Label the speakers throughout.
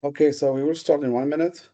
Speaker 1: Okay, so we will start in 1 minute.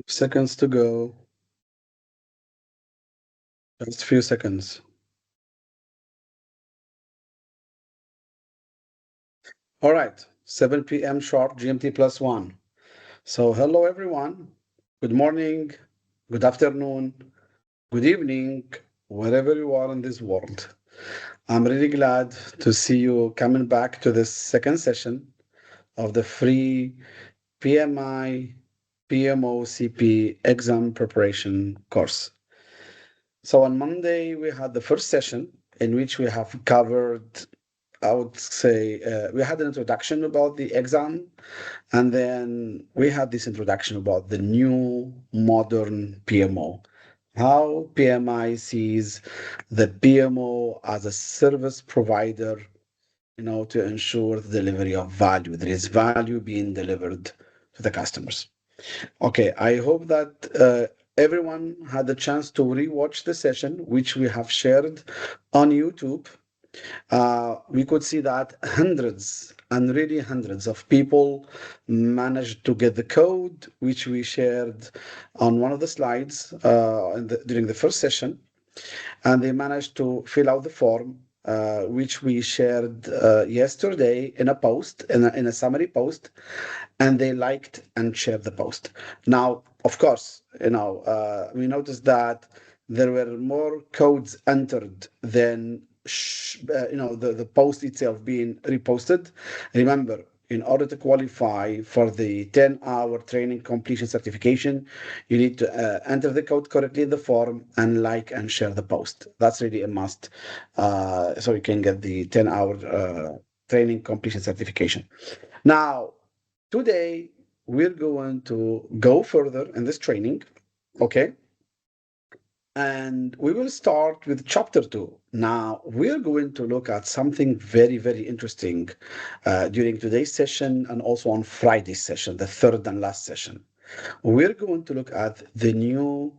Speaker 1: Seconds to go. Just a few seconds. All right, 7 p.m. sharp, GMT +1. So hello, everyone. Good morning, good afternoon, good evening, wherever you are in this world. I'm really glad to see you coming back to this second session of the free PMI PMOCP exam preparation course. So on Monday, we had the first session in which we have covered, I would say, we had an introduction about the exam, and then we had this introduction about the new modern PMO, how PMI sees the PMO as a service provider, to ensure the delivery of value. There is value being delivered to the customers. Okay, I hope that everyone had the chance to rewatch the session, which we have shared on YouTube. We could see that hundreds and really hundreds of people managed to get the code, which we shared on one of the slides during the first session, and they managed to fill out the form, which we shared yesterday in a post, in a summary post, and they liked and shared the post. Now, of course, we noticed that there were more codes entered than the post itself being reposted. Remember, in order to qualify for the 10-hour training completion certification, you need to enter the code correctly in the form and like and share the post. That's really a must, so you can get the 10-hour training completion certification. Now, today we're going to go further in this training, okay? And we will start with chapter 2. Now, we're going to look at something very, very interesting during today's session and also on Friday's session, the third and last session. We're going to look at the new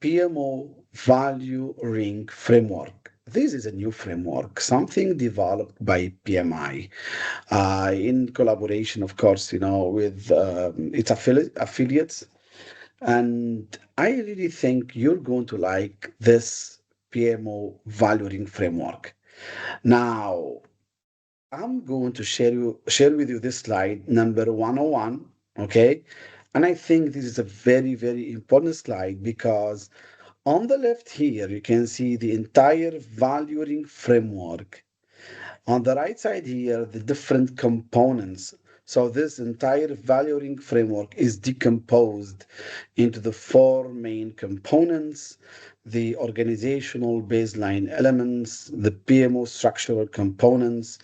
Speaker 1: PMO value ring framework. This is a new framework, something developed by PMI in collaboration, of course, with its affiliates. And I really think you're going to like this PMO valuing framework. Now, I'm going to share with you this slide number 101, okay? And I think this is a very, very important slide because on the left here, you can see the entire valuing framework. On the right side here, the different components. So this entire valuing framework is decomposed into the four main components: the organizational baseline elements, the PMO structural components,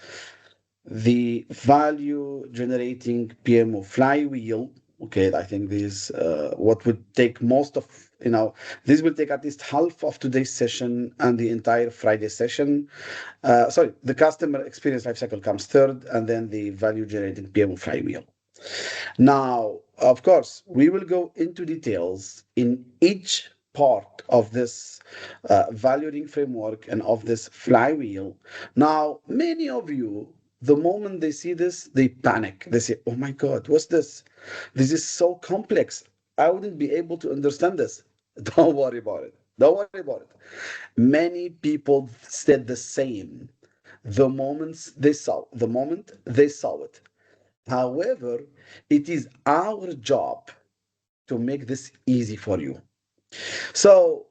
Speaker 1: the value generating PMO flywheel. Okay, I think this what would take most of, this will take at least half of today's session and the entire Friday session. Sorry, the customer experience lifecycle comes third, and then the value generating PMO flywheel. Now, of course, we will go into details in each part of this valuing framework and of this flywheel. Now, many of you, the moment they see this, they panic. They say, "Oh my God, what's this? This is so complex. I wouldn't be able to understand this." Don't worry about it. Don't worry about it. Many people said the same the moment they saw it. However, it is our job to make this easy for you. So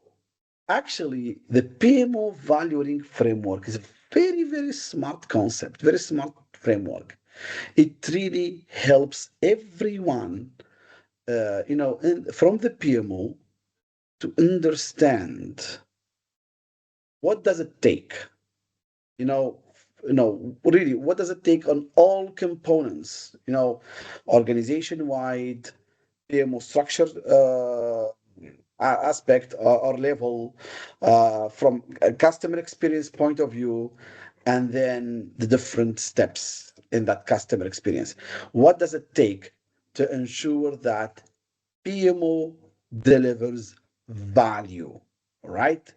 Speaker 1: Actually, the PMO valuing framework is a very, very smart concept, very smart framework. It really helps everyone, from the PMO to understand what does it take, you know, really, what does it take on all components, organization-wide, PMO structure aspect or level, from a customer experience point of view, and then the different steps in that customer experience. What does it take to ensure that PMO delivers value, right?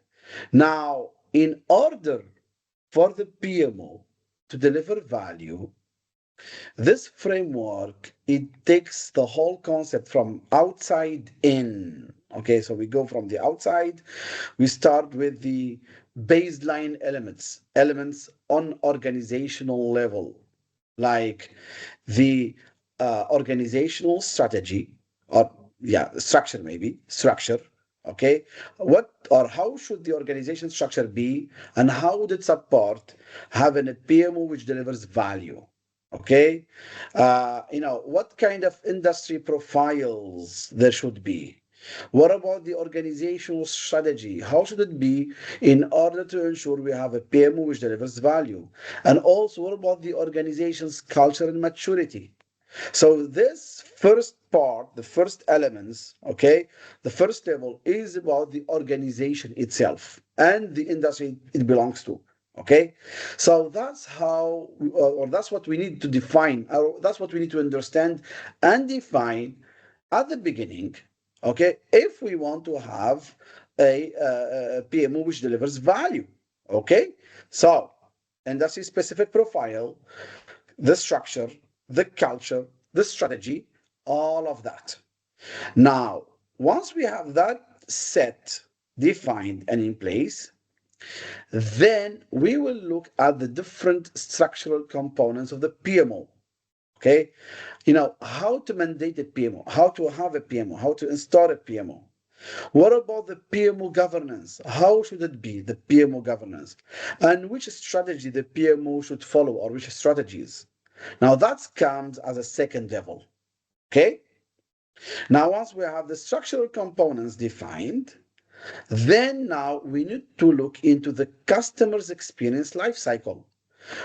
Speaker 1: Now, in order for the PMO to deliver value, this framework, it takes the whole concept from outside in. Okay, so we go from the outside, we start with the baseline elements on organizational level, like the organizational strategy, or yeah, structure, maybe structure. Okay, what or how should the organization structure be, and how would it support having a PMO which delivers value? Okay, what kind of industry profiles there should be? What about the organizational strategy? How should it be in order to ensure we have a PMO which delivers value? And also, what about the organization's culture and maturity? So this first part, the first elements, okay, the first level is about the organization itself and the industry it belongs to. Okay, so that's how, or that's what we need to define, or that's what we need to understand and define at the beginning. Okay, if we want to have a PMO which delivers value. Okay, so industry specific profile, the structure, the culture, the strategy, all of that. Now, once we have that set, defined, and in place, then we will look at the different structural components of the PMO. Okay, how to mandate a PMO, how to have a PMO, how to install a PMO. What about the PMO governance? How should it be, the PMO governance? And which strategy the PMO should follow, or which strategies? Now that comes as a second level. Okay? Now, once we have the structural components defined, then now we need to look into the customer's experience lifecycle.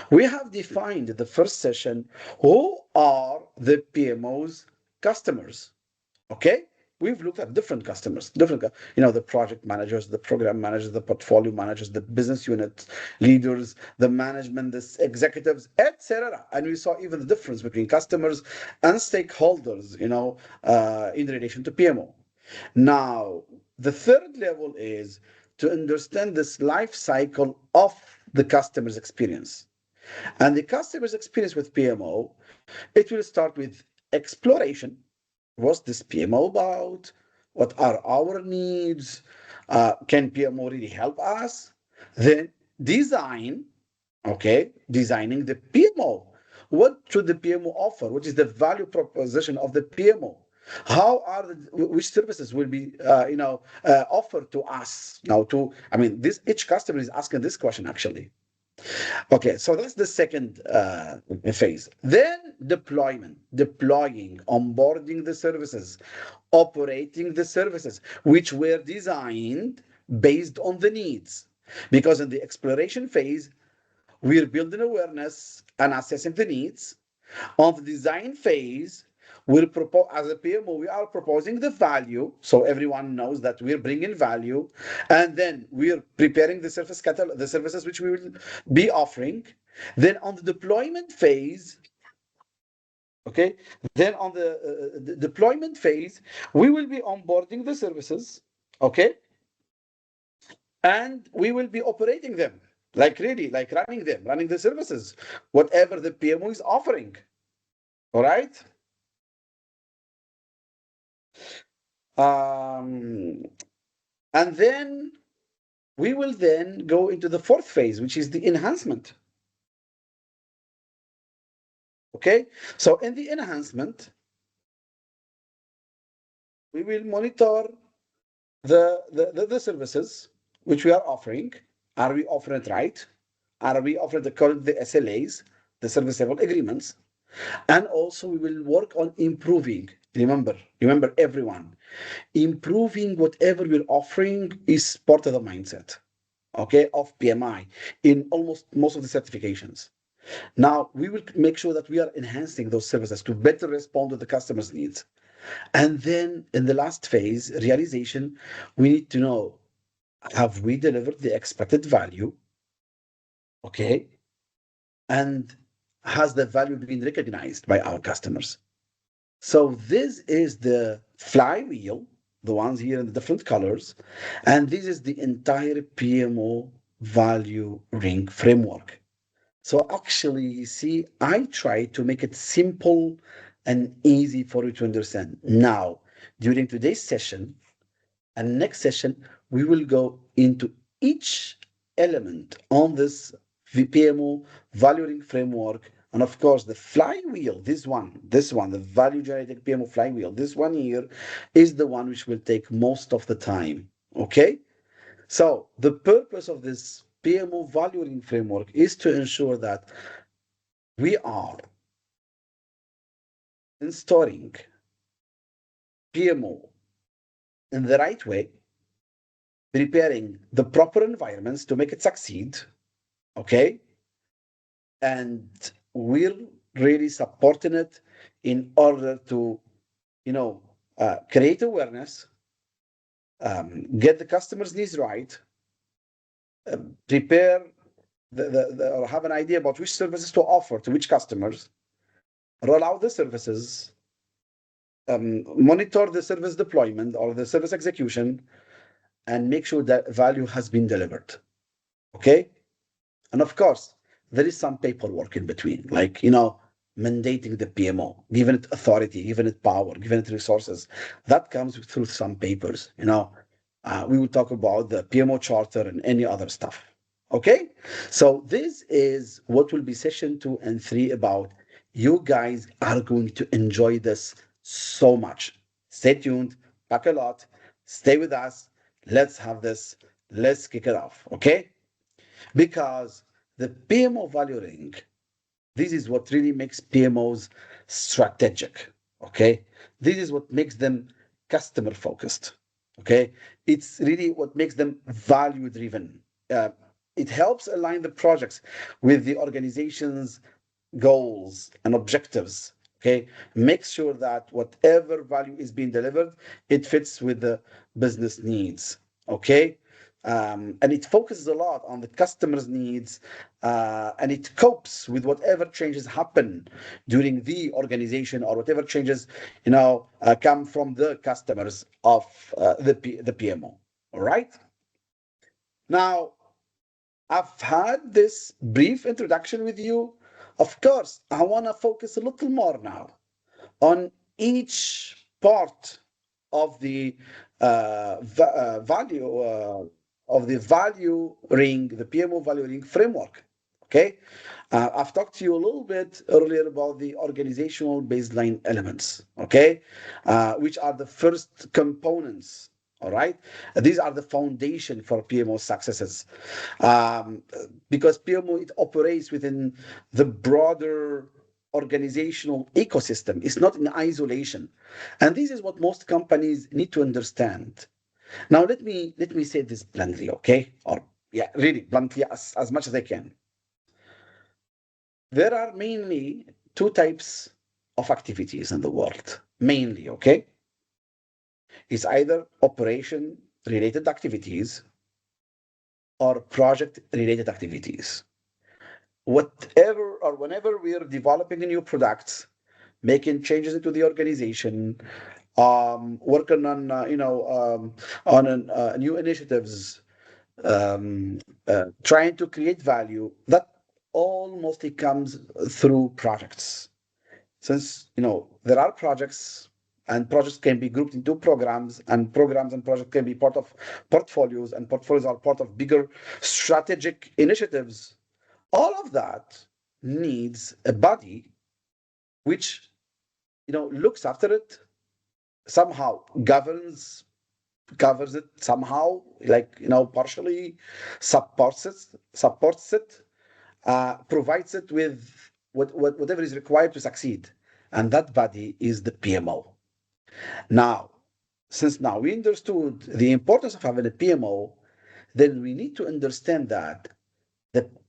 Speaker 1: We have defined in the first session who are the PMO's customers. Okay, we've looked at different customers, the project managers, the program managers, the portfolio managers, the business unit leaders, the management, the executives, etc. And we saw even the difference between customers and stakeholders, in relation to PMO. Now, the third level is to understand this life cycle of the customer's experience. And the customer's experience with PMO, it will start with exploration. What's this PMO about? What are our needs? Can PMO really help us? Then design, okay, designing the PMO. What should the PMO offer? What is the value proposition of the PMO? How are which services will be offered to us now? This each customer is asking this question actually. Okay, so that's the second phase. Then deploying, onboarding the services, operating the services, which were designed based on the needs. Because in the exploration phase, we're building awareness and assessing the needs. On the design phase, we'll propose, as a PMO, we are proposing the value, so everyone knows that we're bringing value, and then we're preparing the service catalog, the services which we will be offering. Then on the deployment phase, okay, then on the deployment phase, we will be onboarding the services, okay, and we will be operating them, like really, like running the services, whatever the PMO is offering. All right. Um, and then we will then go into the fourth phase, which is the enhancement. Okay, so in the enhancement, we will monitor the services. which we are offering. Are we offering it right? Are we offering according to the SLAs, the service level agreements? And also we will work on improving. Remember everyone, improving whatever we're offering is part of the mindset, okay, of PMI in almost most of the certifications. Now we will make sure that we are enhancing those services to better respond to the customer's needs. And then in the last phase, realization, we need to know, have we delivered the expected value? Okay. And has the value been recognized by our customers? So this is the flywheel, the ones here in the different colors, and this is the entire PMO value ring framework. So actually, you see, I try to make it simple and easy for you to understand. Now, during today's session and next session, we will go into each element on this PMO valuing framework. And of course, the flywheel, this one, the value generating PMO flywheel, this one here is the one which will take most of the time. Okay? So the purpose of this PMO valuing framework is to ensure that we are installing PMO in the right way, preparing the proper environments to make it succeed, okay? And we're really supporting it in order to, create awareness, get the customer's needs right, prepare or have an idea about which services to offer to which customers, roll out the services, monitor the service deployment or the service execution, and make sure that value has been delivered. Okay? And of course, there is some paperwork in between, like, mandating the PMO, giving it authority, giving it power, giving it resources. That comes through some papers. We will talk about the PMO charter and any other stuff. Okay? So this is what will be session 2 and 3 about. You guys are going to enjoy this so much. Stay tuned, pack a lot, stay with us. Let's have this. Let's kick it off. Okay? Because the PMO value ring, this is what really makes PMOs strategic. Okay. This is what makes them customer focused. Okay. It's really what makes them value driven. It helps align the projects with the organization's goals and objectives. Okay. Make sure that whatever value is being delivered, it fits with the business needs. Okay. And it focuses a lot on the customer's needs, and it copes with whatever changes happen during the organization or whatever changes come from the customers of the PMO. All right. Now, I've had this brief introduction with you. Of course, I want to focus a little more now on each part of the value of the value ring, the PMO value ring framework. Okay, I've talked to you a little bit earlier about the organizational baseline elements. Okay, which are the first components. All right, these are the foundation for PMO successes, because PMO, it operates within the broader organizational ecosystem. It's not in isolation, and this is what most companies need to understand. Now let me say this bluntly, okay, or yeah, really bluntly, as much as I can. There are mainly two types of activities in the world, mainly. Okay, it's either operation related activities or project related activities. Whatever or whenever we are developing new products, making changes into the organization, working on new initiatives, trying to create value, that all mostly comes through projects. Since there are projects, and projects can be grouped into programs and projects can be part of portfolios, and portfolios are part of bigger strategic initiatives. All of that needs a body which looks after it, somehow governs, covers it somehow, like, partially supports it, provides it with whatever is required to succeed. And that body is the PMO. Now, since now we understood the importance of having a PMO, then we need to understand that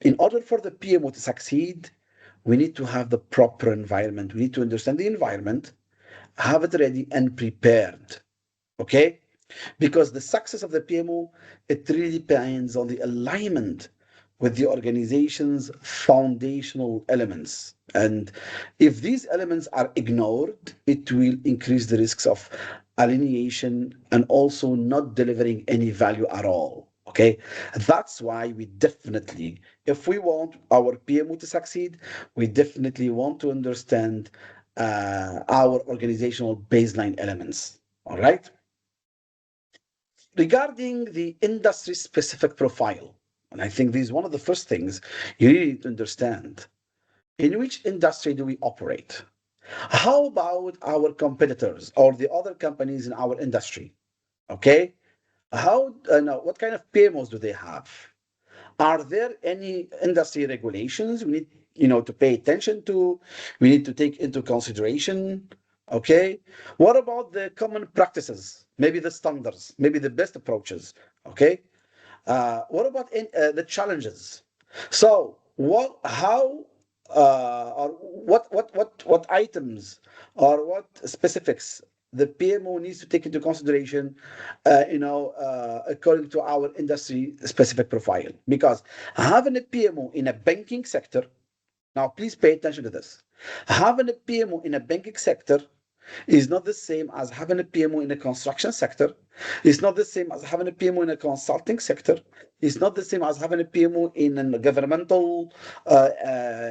Speaker 1: in order for the PMO to succeed, we need to have the proper environment. We need to understand the environment, have it ready and prepared. Okay? Because the success of the PMO, it really depends on the alignment with the organization's foundational elements. And if these elements are ignored, it will increase the risks of alienation and also not delivering any value at all. Okay, that's why we definitely, if we want our PMO to succeed, we definitely want to understand our organizational baseline elements. All right. Regarding the industry specific profile, and I think this is one of the first things you need to understand, in which industry do we operate? How about our competitors or the other companies in our industry? Okay, what kind of PMOs do they have? Are there any industry regulations we need, to pay attention to? We need to take into consideration. Okay. What about the common practices? Maybe the standards, maybe the best approaches. Okay. What about the challenges? So or what items or what specifics the PMO needs to take into consideration, according to our industry specific profile. Because having a PMO in a banking sector, now please pay attention to this. Having a PMO in a banking sector is not the same as having a PMO in a construction sector. It's not the same as having a PMO in a consulting sector. It's not the same as having a PMO in a governmental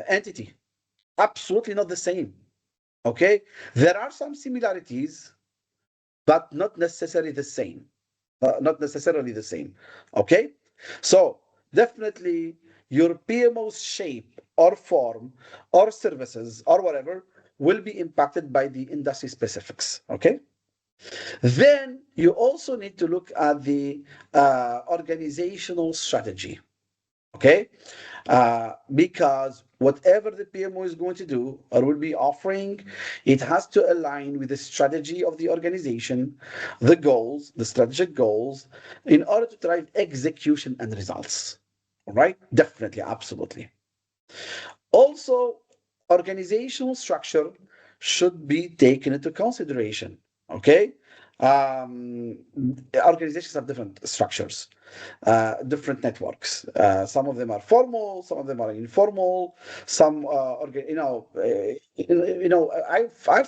Speaker 1: entity. Absolutely not the same. Okay, there are some similarities, but not necessarily the same. Not necessarily the same. Okay, so definitely your PMO's shape or form or services or whatever will be impacted by the industry specifics. Okay, then you also need to look at the organizational strategy. Okay, because whatever the PMO is going to do or will be offering, it has to align with the strategy of the organization, the goals, the strategic goals, in order to drive execution and results. All right, definitely, absolutely. Also, organizational structure should be taken into consideration. Okay, um, organizations have different structures, different networks. Some of them are formal, some of them are informal. Some, I've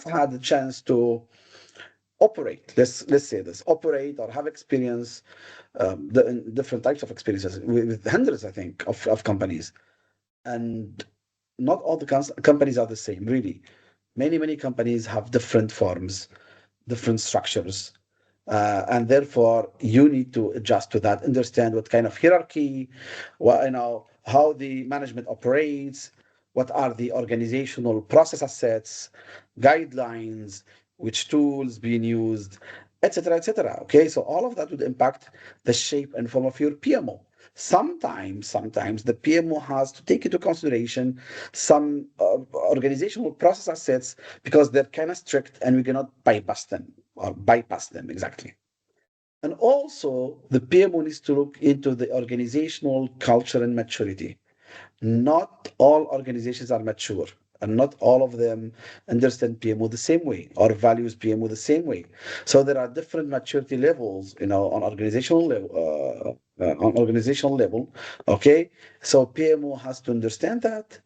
Speaker 1: had the chance to operate. Let's say this: operate or have experience, different types of experiences with hundreds, I think, of companies, and not all the companies are the same, really. Many companies have different forms, different structures, and therefore you need to adjust to that, understand what kind of hierarchy, how the management operates, what are the organizational process assets, guidelines, which tools being used, etc., etc. Okay, so all of that would impact the shape and form of your PMO. Sometimes the PMO has to take into consideration some organizational process assets because they're kind of strict and we cannot bypass them exactly. And also, the PMO needs to look into the organizational culture and maturity. Not all organizations are mature, and not all of them understand PMO the same way or values PMO the same way. So there are different maturity levels, on organizational level. Okay, so PMO has to understand that,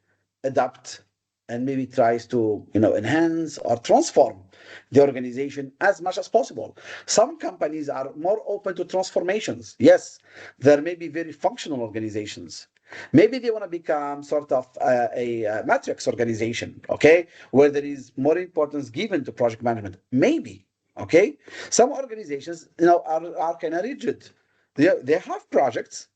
Speaker 1: adapt, and maybe tries to enhance or transform the organization as much as possible. Some companies are more open to transformations. Yes, there may be very functional organizations. Maybe they want to become sort of a matrix organization, okay, where there is more importance given to project management. Maybe, okay. Some organizations, are kind of rigid. They have projects,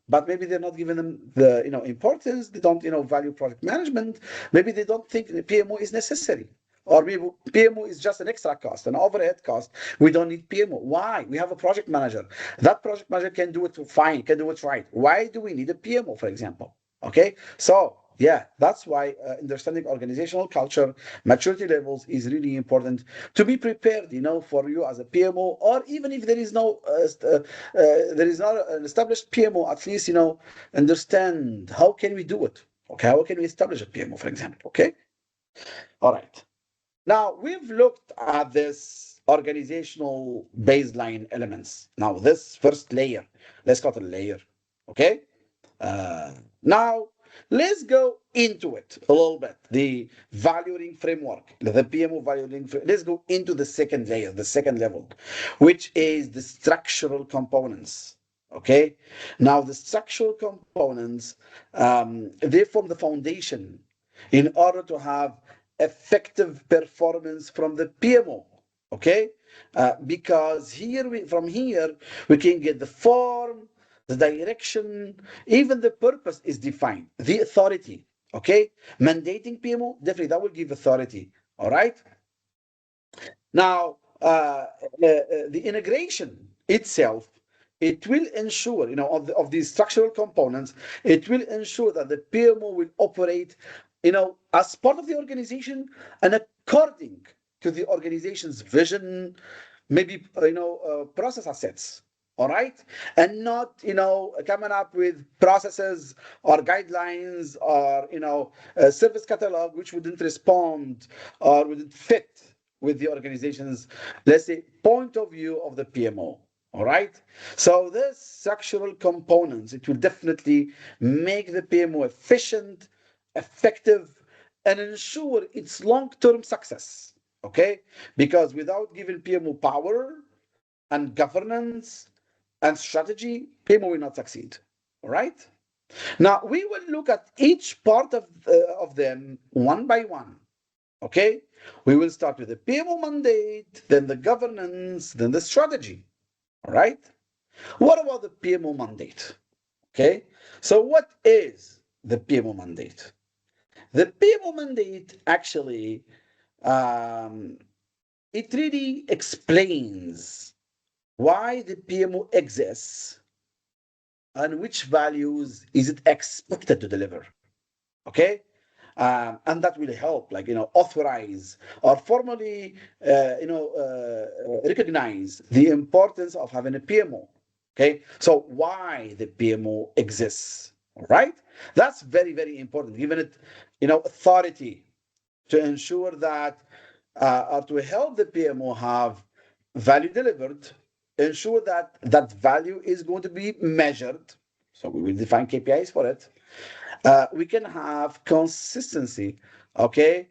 Speaker 1: but maybe they're not giving them the importance. They don't value project management. Maybe they don't think the PMO is necessary. Or maybe PMO is just an extra cost, an overhead cost. We don't need PMO. Why? We have a project manager. That project manager can do it fine, can do it right. Why do we need a PMO, for example? Okay, so yeah, that's why understanding organizational culture, maturity levels is really important to be prepared, for you as a PMO, or even if there is there is not an established PMO, at least, understand how can we do it. Okay, how can we establish a PMO, for example? Okay, all right. Now, we've looked at this organizational baseline elements. Now, this first layer, let's call it a layer. Okay? Now, let's go into it a little bit. The valuing framework, the PMO valuing framework. Let's go into the second layer, the second level, which is the structural components. Okay? Now, the structural components, they form the foundation in order to have effective performance from the PMO. Okay, because from here we can get the form, the direction, even the purpose is defined, the authority. Okay, mandating PMO, definitely that will give authority. All right. Now, the integration itself, it will ensure, of these structural components, it will ensure that the PMO will operate, as part of the organization and according to the organization's vision, maybe, process assets. All right, and not, coming up with processes or guidelines or, a service catalog which wouldn't respond or wouldn't fit with the organization's, let's say, point of view of the PMO. All right. So this structural components, it will definitely make the PMO efficient, effective, and ensure its long-term success. Okay. Because without giving PMO power and governance and strategy, PMO will not succeed. All right. Now we will look at each part of them one by one. Okay, we will start with the PMO mandate, then the governance, then the strategy. All right. What about the PMO mandate? Okay, so what is the PMO mandate? The PMO mandate actually, um, it really explains why the PMO exists and which values is it expected to deliver. Okay, and that will help, like, authorize or formally, recognize the importance of having a PMO. Okay, so why the PMO exists, all right? That's very, very important, given it, authority to ensure that, or to help the PMO have value delivered, ensure that that value is going to be measured. So we will define KPIs for it. We can have consistency. Okay.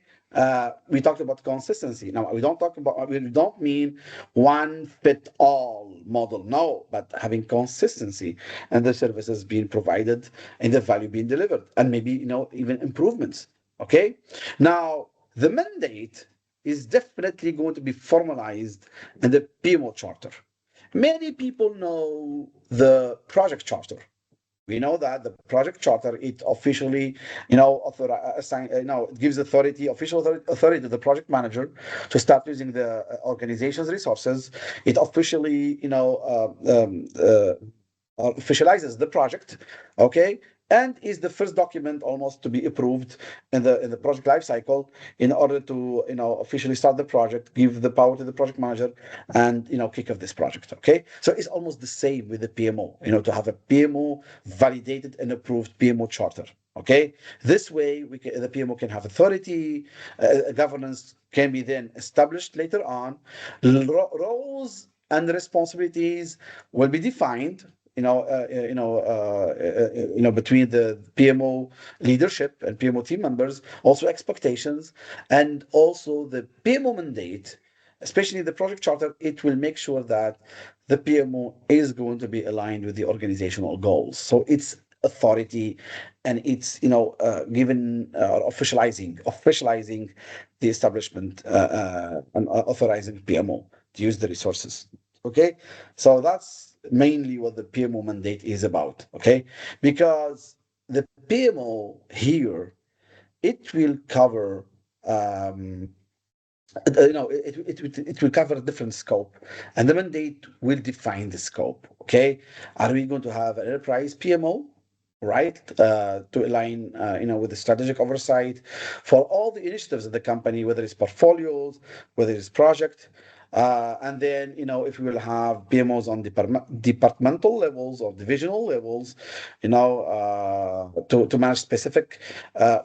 Speaker 1: We talked about consistency. Now we don't mean one fit all model. No, but having consistency and the services being provided and the value being delivered, and maybe, even improvements. Okay. Now the mandate is definitely going to be formalized in the PMO charter. Many people know the project charter. We know that the project charter, it officially, it gives authority to the project manager to start using the organization's resources. It officially, officializes the project. Okay, and is the first document almost to be approved in the project lifecycle, in order to, officially start the project, give the power to the project manager, and, kick off this project. Okay, so it's almost the same with the PMO, to have a PMO validated and approved PMO charter. Okay, this way the PMO can have authority, governance can be then established later on, roles and responsibilities will be defined, between the PMO leadership and PMO team members, also expectations, and also the PMO mandate, especially the project charter. It will make sure that the PMO is going to be aligned with the organizational goals. So it's authority, and it's, given, officializing the establishment, and authorizing PMO to use the resources. Okay, so that's mainly what the PMO mandate is about. Okay, because the PMO here, it will cover, it will cover a different scope, and the mandate will define the scope. Okay, are we going to have an enterprise PMO, right, to align, with the strategic oversight for all the initiatives of the company, whether it's portfolios, whether it's project. And then, if we will have PMOs on departmental levels or divisional levels, to manage specific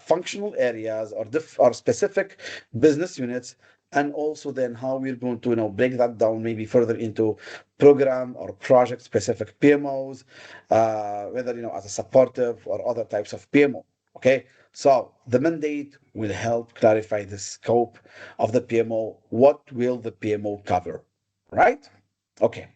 Speaker 1: functional areas or specific business units, and also then how we're going to, break that down maybe further into program or project specific PMOs, whether, as a supportive or other types of PMO. Okay, so the mandate will help clarify the scope of the PMO. What will the PMO cover? Right? Okay.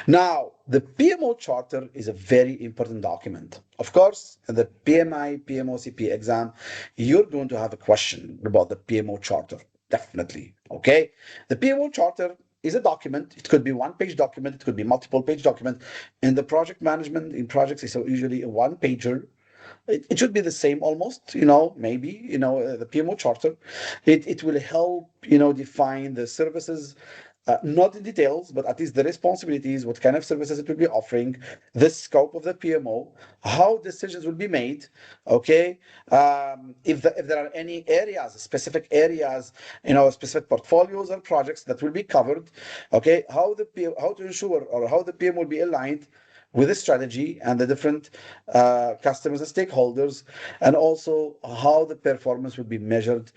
Speaker 1: Now, the PMO charter is a very important document. Of course, in the PMI-PMOCP exam, you're going to have a question about the PMO charter. Definitely. Okay. The PMO charter is a document. It could be one-page document. It could be multiple-page document. In the project management, in projects, it's usually a one-pager. It should be the same almost, maybe, the PMO charter. It will help, define the services, not in details, but at least the responsibilities, what kind of services it will be offering, the scope of the PMO, how decisions will be made. Okay, if there are any areas, specific areas, specific portfolios or projects that will be covered. Okay, how to ensure, or how the PM will be aligned with the strategy and the different customers and stakeholders, and also how the performance will be measured,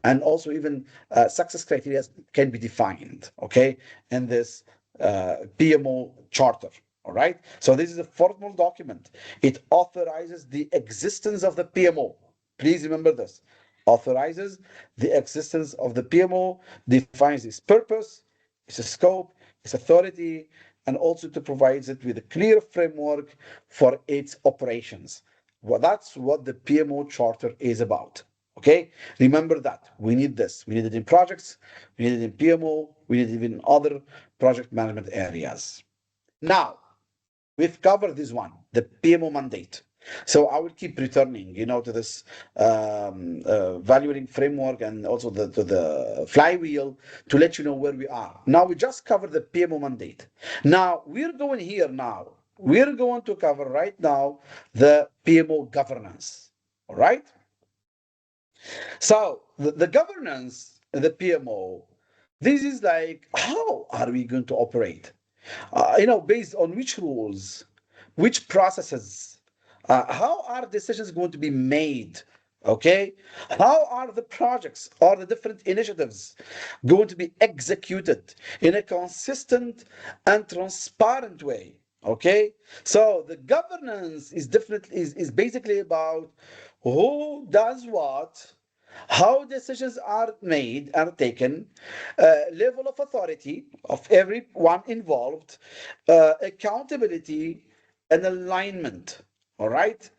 Speaker 1: and also even success criteria can be defined, okay, in this PMO charter. All right. So this is a formal document. It authorizes the existence of the PMO. Please remember this. Authorizes the existence of the PMO, defines its purpose, its scope, its authority, and also to provide it with a clear framework for its operations. Well, that's what the PMO charter is about. Okay, remember that we need this. We need it in projects, we need it in PMO, we need it in other project management areas. Now, we've covered this one, the PMO mandate. So I will keep returning, to this valuing framework, and also to the flywheel, to let you know where we are. Now we just covered the PMO mandate. Now we're going here now. We're going to cover right now the PMO governance. All right. So the governance, the PMO, this is like, how are we going to operate? Based on which rules, which processes, how are decisions going to be made? Okay, how are the projects or the different initiatives going to be executed in a consistent and transparent way? Okay, so the governance is definitely is basically about who does what, how decisions are made, are taken, level of authority of everyone involved, accountability, and alignment. All right,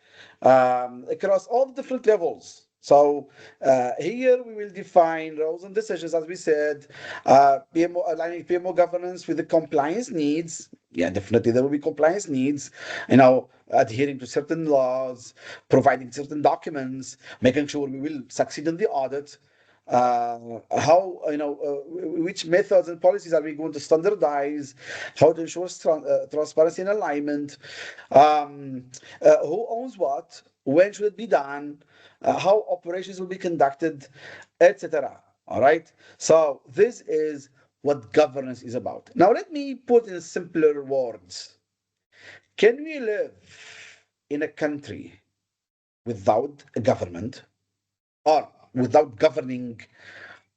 Speaker 1: across all the different levels. So here we will define roles and decisions, as we said, PMO, aligning PMO governance with the compliance needs. Yeah, definitely there will be compliance needs, adhering to certain laws, providing certain documents, making sure we will succeed in the audit. How, which methods and policies are we going to standardize, how to ensure transparency and alignment, who owns what, when should it be done, how operations will be conducted, etc. All right. So this is what governance is about. Now let me put in simpler words. Can we live in a country without a government, or without governing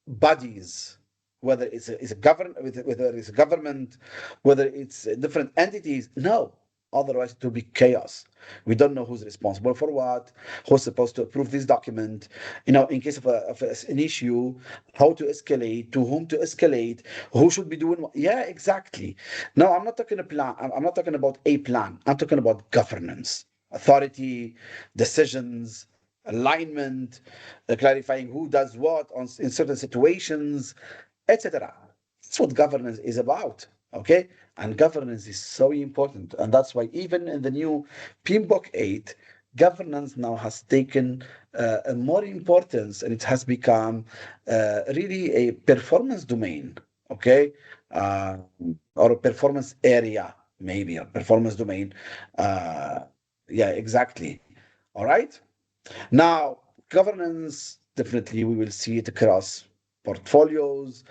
Speaker 1: bodies, whether it's a whether it's a government, whether it's different entities? No. Otherwise, it will be chaos. We don't know who's responsible for what, who's supposed to approve this document. In case of, an issue, how to escalate, to whom to escalate, who should be doing what. Yeah, exactly. No, I'm not talking a plan. I'm not talking about a plan. I'm talking about governance, authority, decisions, alignment, clarifying who does what in certain situations, etc. That's what governance is about. Okay, and governance is so important, and that's why even in the new PMBOK 8, governance now has taken a more importance, and it has become really a performance domain, okay, uh, or a performance area, maybe a performance domain. Uh, yeah, exactly. All right. Now, governance, definitely we will see it across portfolios,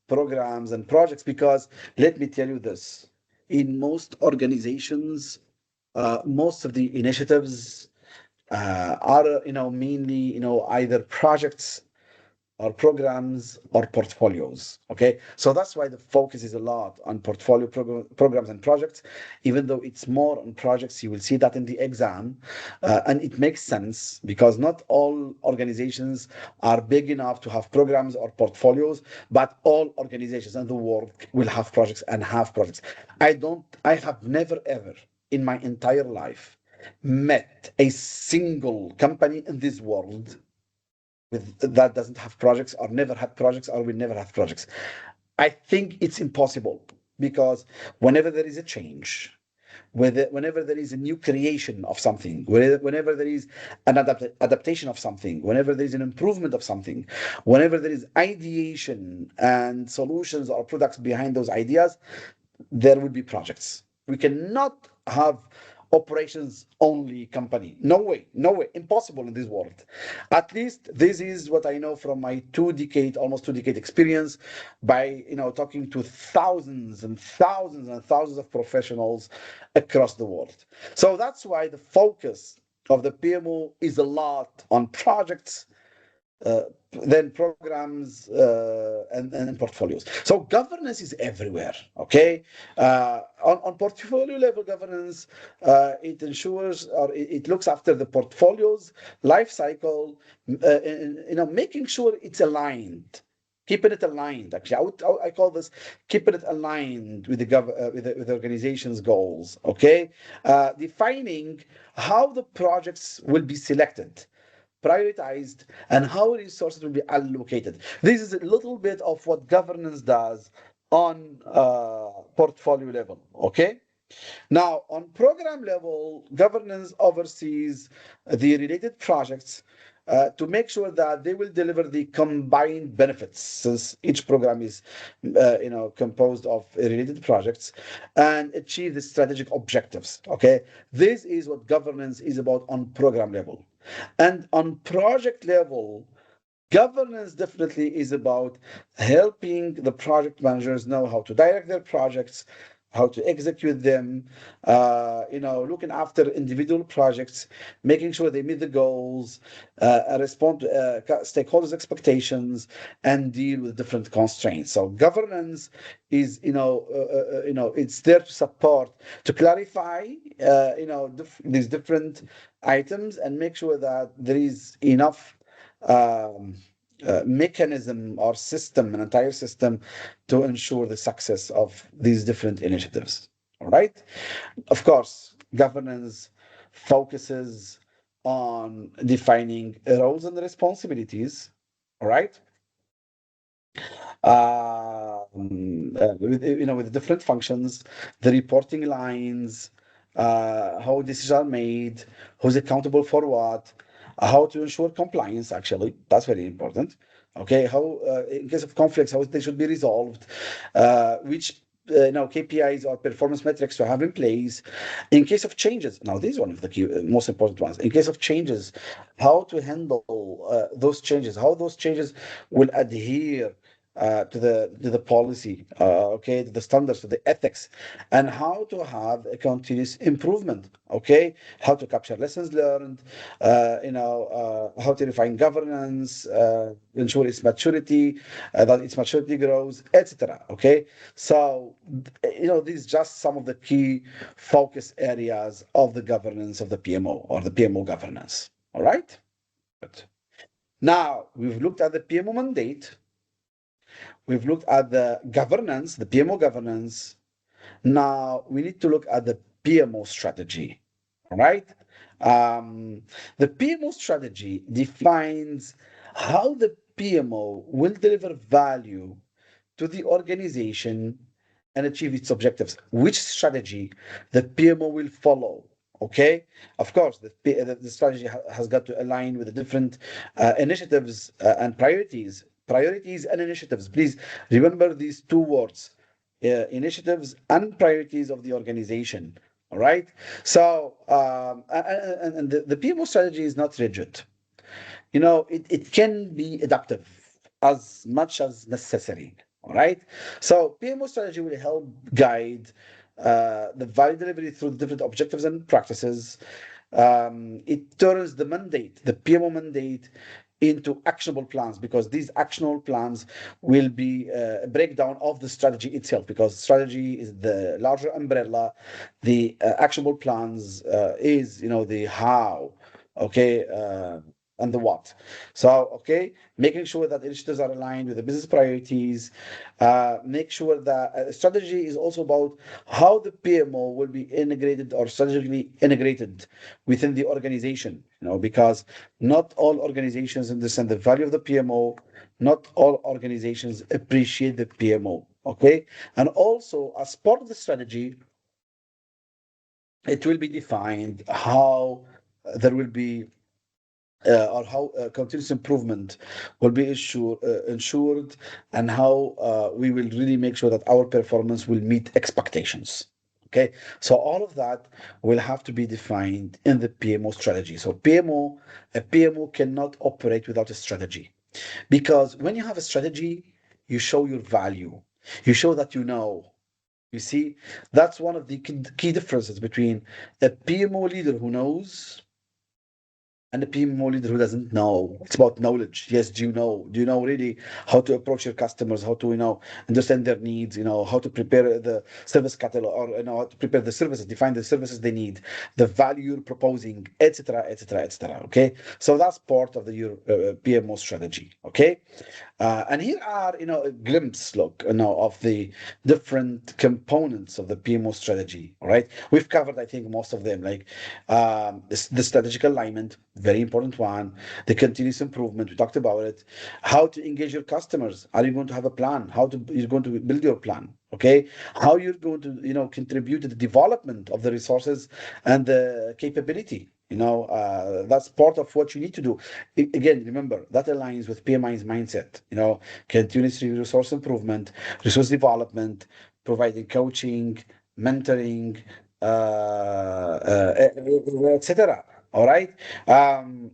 Speaker 1: programs, and projects, because let me tell you this, in most organizations, most of the initiatives are, mainly, either projects or programs or portfolios. Okay, so that's why the focus is a lot on portfolio programs and projects, even though it's more on projects. You will see that in the exam, and it makes sense because not all organizations are big enough to have programs or portfolios, but all organizations in the world will have projects and have projects. I have never ever in my entire life met a single company in this world that doesn't have projects or never had projects or will never have projects. I think it's impossible because whenever there is a change, whenever there is a new creation of something, whenever there is an adaptation of something, whenever there is an improvement of something, whenever there is ideation and solutions or products behind those ideas, there will be projects. We cannot have operations only company. No way, no way, impossible in this world. At least this is what I know from my almost 2 decade experience by talking to thousands and thousands and thousands of professionals across the world. So that's why the focus of the PMO is a lot on projects, uh, then programs, and portfolios. So governance is everywhere. Okay, on portfolio level governance, it ensures or it looks after the portfolio's life cycle, making sure it's aligned. Keeping it aligned. Actually, I call this keeping it aligned with with the organization's goals. Okay, defining how the projects will be selected, prioritized, and how resources will be allocated. This is a little bit of what governance does on portfolio level. Okay. Now, on program level, governance oversees the related projects to make sure that they will deliver the combined benefits, since each program is, composed of related projects, and achieve the strategic objectives. Okay, this is what governance is about on program level, and on project level. Governance definitely is about helping the project managers know how to direct their projects, how to execute them, looking after individual projects, making sure they meet the goals, respond to stakeholders' expectations, and deal with different constraints. So governance is, it's there to support, to clarify, these different items and make sure that there is enough um, mechanism or system, an entire system, to ensure the success of these different initiatives. All right. Of course, governance focuses on defining roles and responsibilities. All right. With different functions, the reporting lines, how decisions are made, who's accountable for what, how to ensure compliance. Actually, that's very important. Okay, how in case of conflicts, how they should be resolved, which KPIs or performance metrics to have in place. In case of changes, now this is one of the key, most important ones. In case of changes, how to handle those changes, how those changes will adhere to the policy, okay, to the standards, to the ethics, and how to have a continuous improvement, okay, how to capture lessons learned, how to refine governance, ensure its maturity, that its maturity grows, etc. Okay, so these are just some of the key focus areas of the governance of the PMO or the PMO governance. All right. Good. Now we've looked at the PMO mandate. We've looked at the governance, the PMO governance. Now we need to look at the PMO strategy. All right. The PMO strategy defines how the PMO will deliver value to the organization and achieve its objectives. Which strategy the PMO will follow. Okay, of course, the strategy has got to align with the different initiatives and priorities. Priorities and initiatives. Please remember these two words: initiatives and priorities of the organization. All right. So, and the PMO strategy is not rigid. It can be adaptive as much as necessary. All right. So PMO strategy will help guide the value delivery through the different objectives and practices. It turns the PMO mandate, into actionable plans, because these actionable plans will be a breakdown of the strategy itself, because strategy is the larger umbrella. The actionable plans is the how. Okay. And the what. So, okay, making sure that initiatives are aligned with the business priorities. Make sure that strategy is also about how the PMO will be integrated or strategically integrated within the organization. Because not all organizations understand the value of the PMO. Not all organizations appreciate the PMO. Okay, and also as part of the strategy, it will be defined how there will be or how continuous improvement will be ensured, and how we will really make sure that our performance will meet expectations. Okay, so all of that will have to be defined in the PMO strategy. So a PMO cannot operate without a strategy, because when you have a strategy, you show your value, you show that you know. You see, that's one of the key differences between a PMO leader who knows and a PMO leader who doesn't know. It's about knowledge. Yes, do you know? Do you know really how to approach your customers? How to understand their needs? How to prepare the service catalog, or how to prepare the services, define the services they need, the value you're proposing, etc., etc., etc. Okay, so that's part of your PMO strategy. Okay, and here are a glimpse look of the different components of the PMO strategy. All right, we've covered, I think, most of them, like the strategic alignment, very important one. The continuous improvement, we talked about it. How to engage your customers. Are you going to have a plan? You're going to build your plan? Okay, how you're going to contribute to the development of the resources and the capability. That's part of what you need to do. Again, remember that aligns with PMI's mindset. Continuous resource improvement, resource development, providing coaching, mentoring, etc. All right. Um,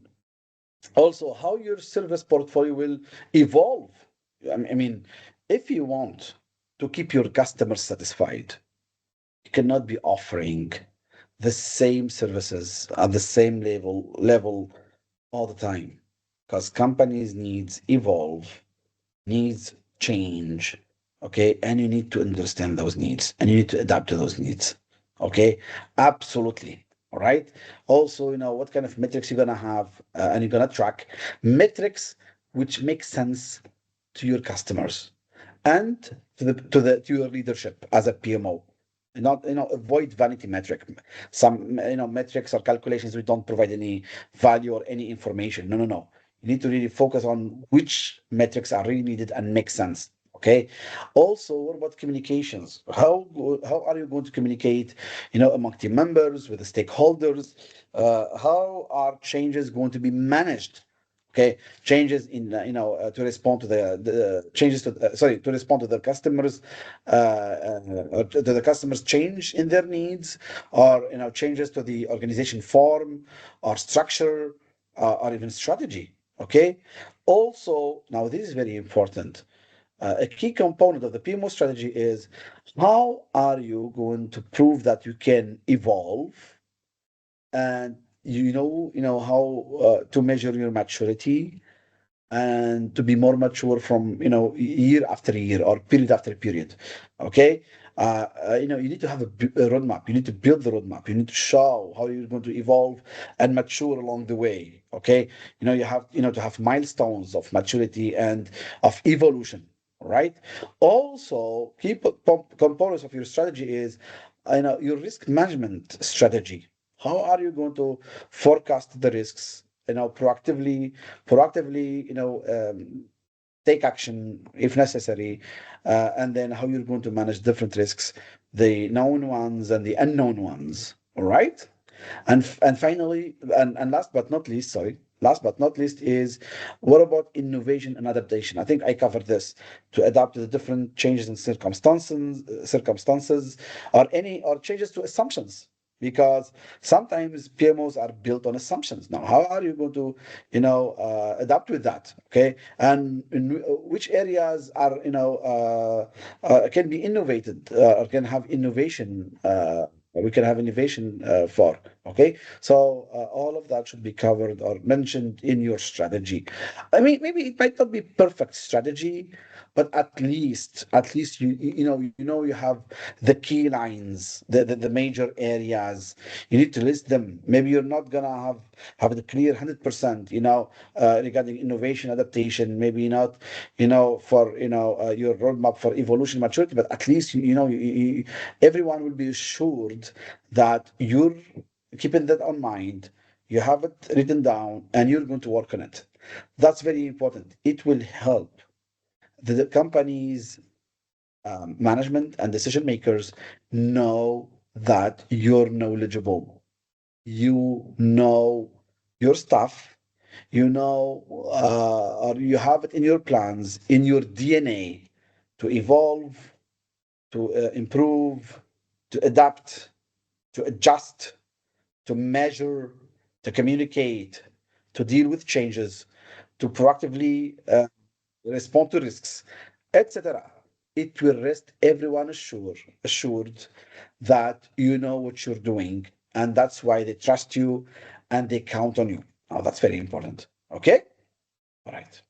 Speaker 1: Also, how your service portfolio will evolve. I mean, if you want to keep your customers satisfied, you cannot be offering the same services at the same level all the time, because companies' needs evolve, needs change. Okay, and you need to understand those needs, and you need to adapt to those needs. Okay, absolutely. All right. Also, what kind of metrics you're gonna have, and you're gonna track metrics which make sense to your customers and to your leadership as a PMO. Not avoid vanity metric. Some metrics or calculations which don't provide any value or any information. No, no, no. You need to really focus on which metrics are really needed and make sense. Okay. Also, what about communications? How are you going to communicate, among team members, with the stakeholders? How are changes going to be managed? Okay, changes in to respond to the changes to sorry, to respond to the customers, to the customers change in their needs, or changes to the organization form or structure, or even strategy. Okay, also, now this is very important. A key component of the PMO strategy is how are you going to prove that you can evolve, and how to measure your maturity, and to be more mature from year after year or period after period. Okay. You need to have a roadmap. You need to build the roadmap. You need to show how you're going to evolve and mature along the way. Okay. You have to have milestones of maturity and of evolution. Right. Also, key components of your strategy is your risk management strategy. How are you going to forecast the risks, proactively, take action if necessary, and then how you're going to manage different risks, the known ones and the unknown ones. All right. And finally, and last but not least, sorry, last but not least is what about innovation and adaptation? I think I covered this to adapt to the different changes in circumstances, or changes to assumptions. Because sometimes PMOs are built on assumptions. Now, how are you going to, adapt with that? Okay, and in which areas are, can be innovated, or can have innovation? We can have innovation for. Okay, so all of that should be covered or mentioned in your strategy. I mean, maybe it might not be perfect strategy, but at least you have the key lines, the major areas. You need to list them. Maybe you're not gonna have the clear 100%, regarding innovation adaptation. Maybe not, for your roadmap for evolution maturity, but at least everyone will be assured that you're keeping that on mind. You have it written down, and you're going to work on it. That's very important. It will help the company's management and decision makers know that you're knowledgeable. You know your stuff. Or you have it in your plans, in your DNA, to evolve, to improve, to adapt, to adjust, to measure, to communicate, to deal with changes, to proactively respond to risks, etc. It will rest everyone assured that you know what you're doing, and that's why they trust you and they count on you. Now, that's very important. Okay? All right.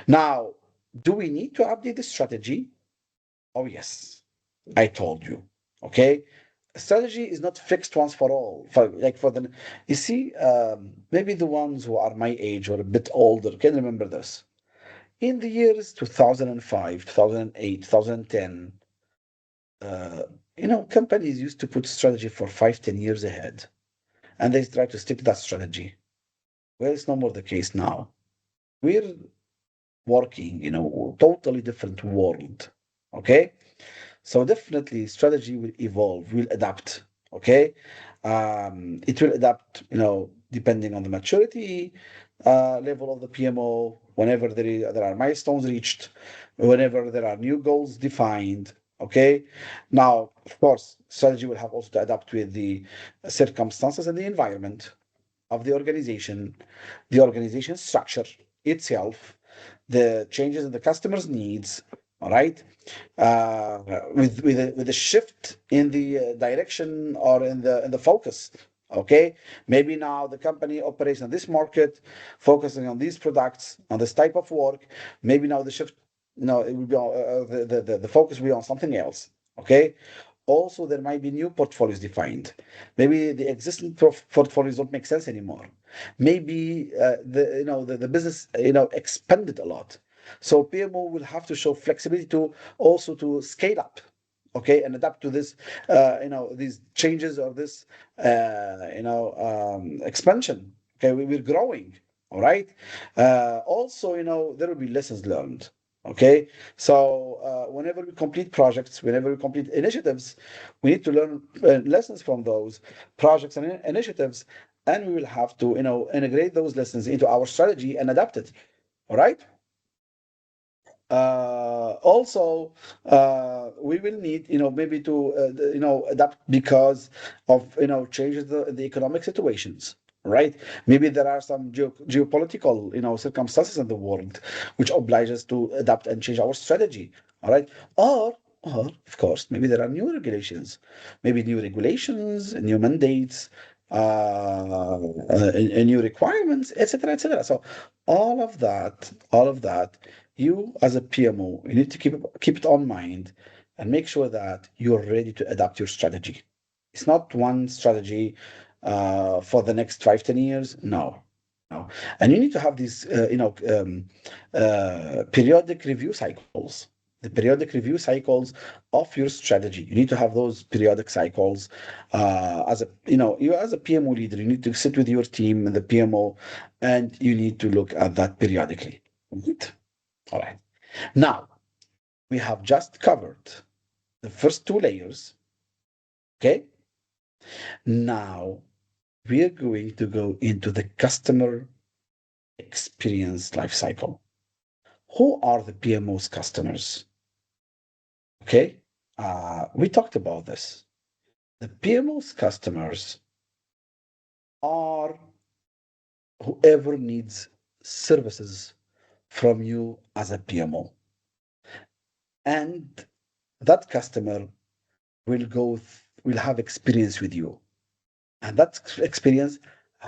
Speaker 1: Now, do we need to update the strategy? Oh, yes. I told you. Okay? Strategy is not fixed once for all. You see, maybe the ones who are my age or a bit older can remember this. In the years 2005, 2008, 2010, uh, companies used to put strategy for 5, 10 years ahead, and they try to stick to that strategy. Well, it's no more the case now. We're working in a totally different world. Okay? So definitely strategy will evolve, will adapt. Okay, it will adapt, depending on the maturity level of the PMO. Whenever there are milestones reached, whenever there are new goals defined. Okay, now of course strategy will have also to adapt with the circumstances and the environment of the organization structure itself, the changes in the customer's needs. All right, with a shift in the direction or in the focus. Okay, maybe now the company operates in this market, focusing on these products, on this type of work. Maybe now the shift, it will be the focus will be on something else. Okay, also there might be new portfolios defined. Maybe the existing portfolios don't make sense anymore. Maybe the business expanded a lot, so PMO will have to show flexibility to also to scale up, okay, and adapt to this, these changes or this, expansion. Okay, we're growing. All right. Also, there will be lessons learned. Okay, so whenever we complete projects, whenever we complete initiatives, we need to learn lessons from those projects and initiatives, and we will have to, integrate those lessons into our strategy and adapt it. All right. Also, we will need, maybe to, adapt because of, changes the economic situations, right? Maybe there are some geopolitical, circumstances in the world which oblige us to adapt and change our strategy, all right? Or, of course, maybe there are new regulations, new mandates, and new requirements, etc., etc. So all of that, you as a PMO, you need to keep it on mind and make sure that you're ready to adapt your strategy. It's not one strategy for the next 5, 10 years. No, no. And you need to have these, periodic review cycles. The periodic review cycles of your strategy. You need to have those periodic cycles. You as a PMO leader, you need to sit with your team and the PMO, and you need to look at that periodically. Right? All right. Now, we have just covered the first two layers. Okay. Now, we are going to go into the customer experience lifecycle. Who are the PMO's customers? Okay, we talked about this. The PMO's customers are whoever needs services from you as a PMO. And that customer will have experience with you. And that experience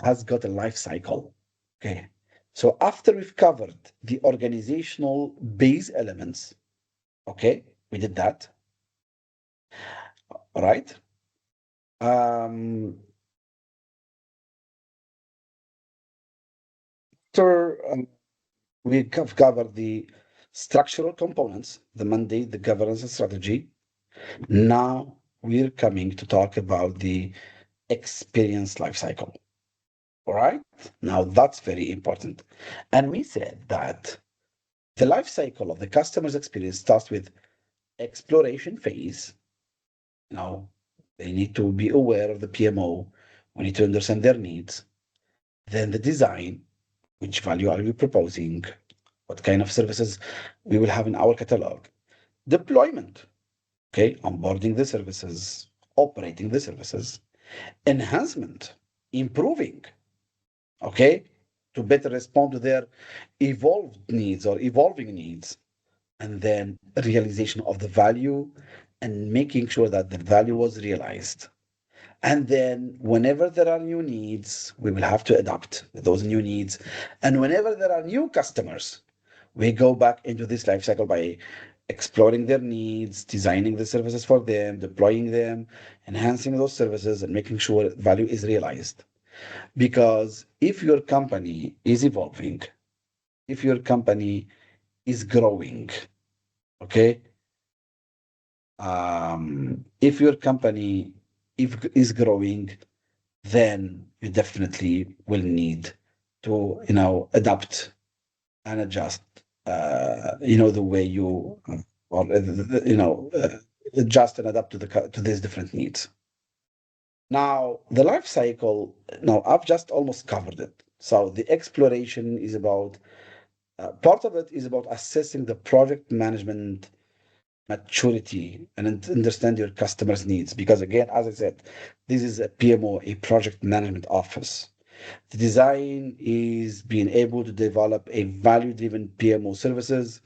Speaker 1: has got a life cycle. Okay. So after we've covered the organizational base elements, okay, we did that. All right. Um, after we have covered the structural components, the mandate, the governance and strategy. Now we're coming to talk about the experience lifecycle. All right. Now that's very important. And we said that the life cycle of the customer's experience starts with exploration phase. Now, they need to be aware of the PMO. We need to understand their needs. Then the design, which value are we proposing? What kind of services we will have in our catalog? Deployment, okay, onboarding the services, operating the services, enhancement, improving, okay, to better respond to their evolved needs or evolving needs, and then realization of the value and making sure that the value was realized. And then whenever there are new needs, we will have to adapt those new needs. And whenever there are new customers, we go back into this life cycle by exploring their needs, designing the services for them, deploying them, enhancing those services, and making sure value is realized. Because if your company is evolving, if your company is growing, okay, if your company if is growing, then you definitely will need to adapt and adjust the way you or adjust and adapt to these different needs. Now the life cycle, now I've just almost covered it. So the exploration is about part of it is about assessing the project management maturity and understand your customers' needs. Because again, as I said, this is a PMO, a project management office. The design is being able to develop a value-driven PMO services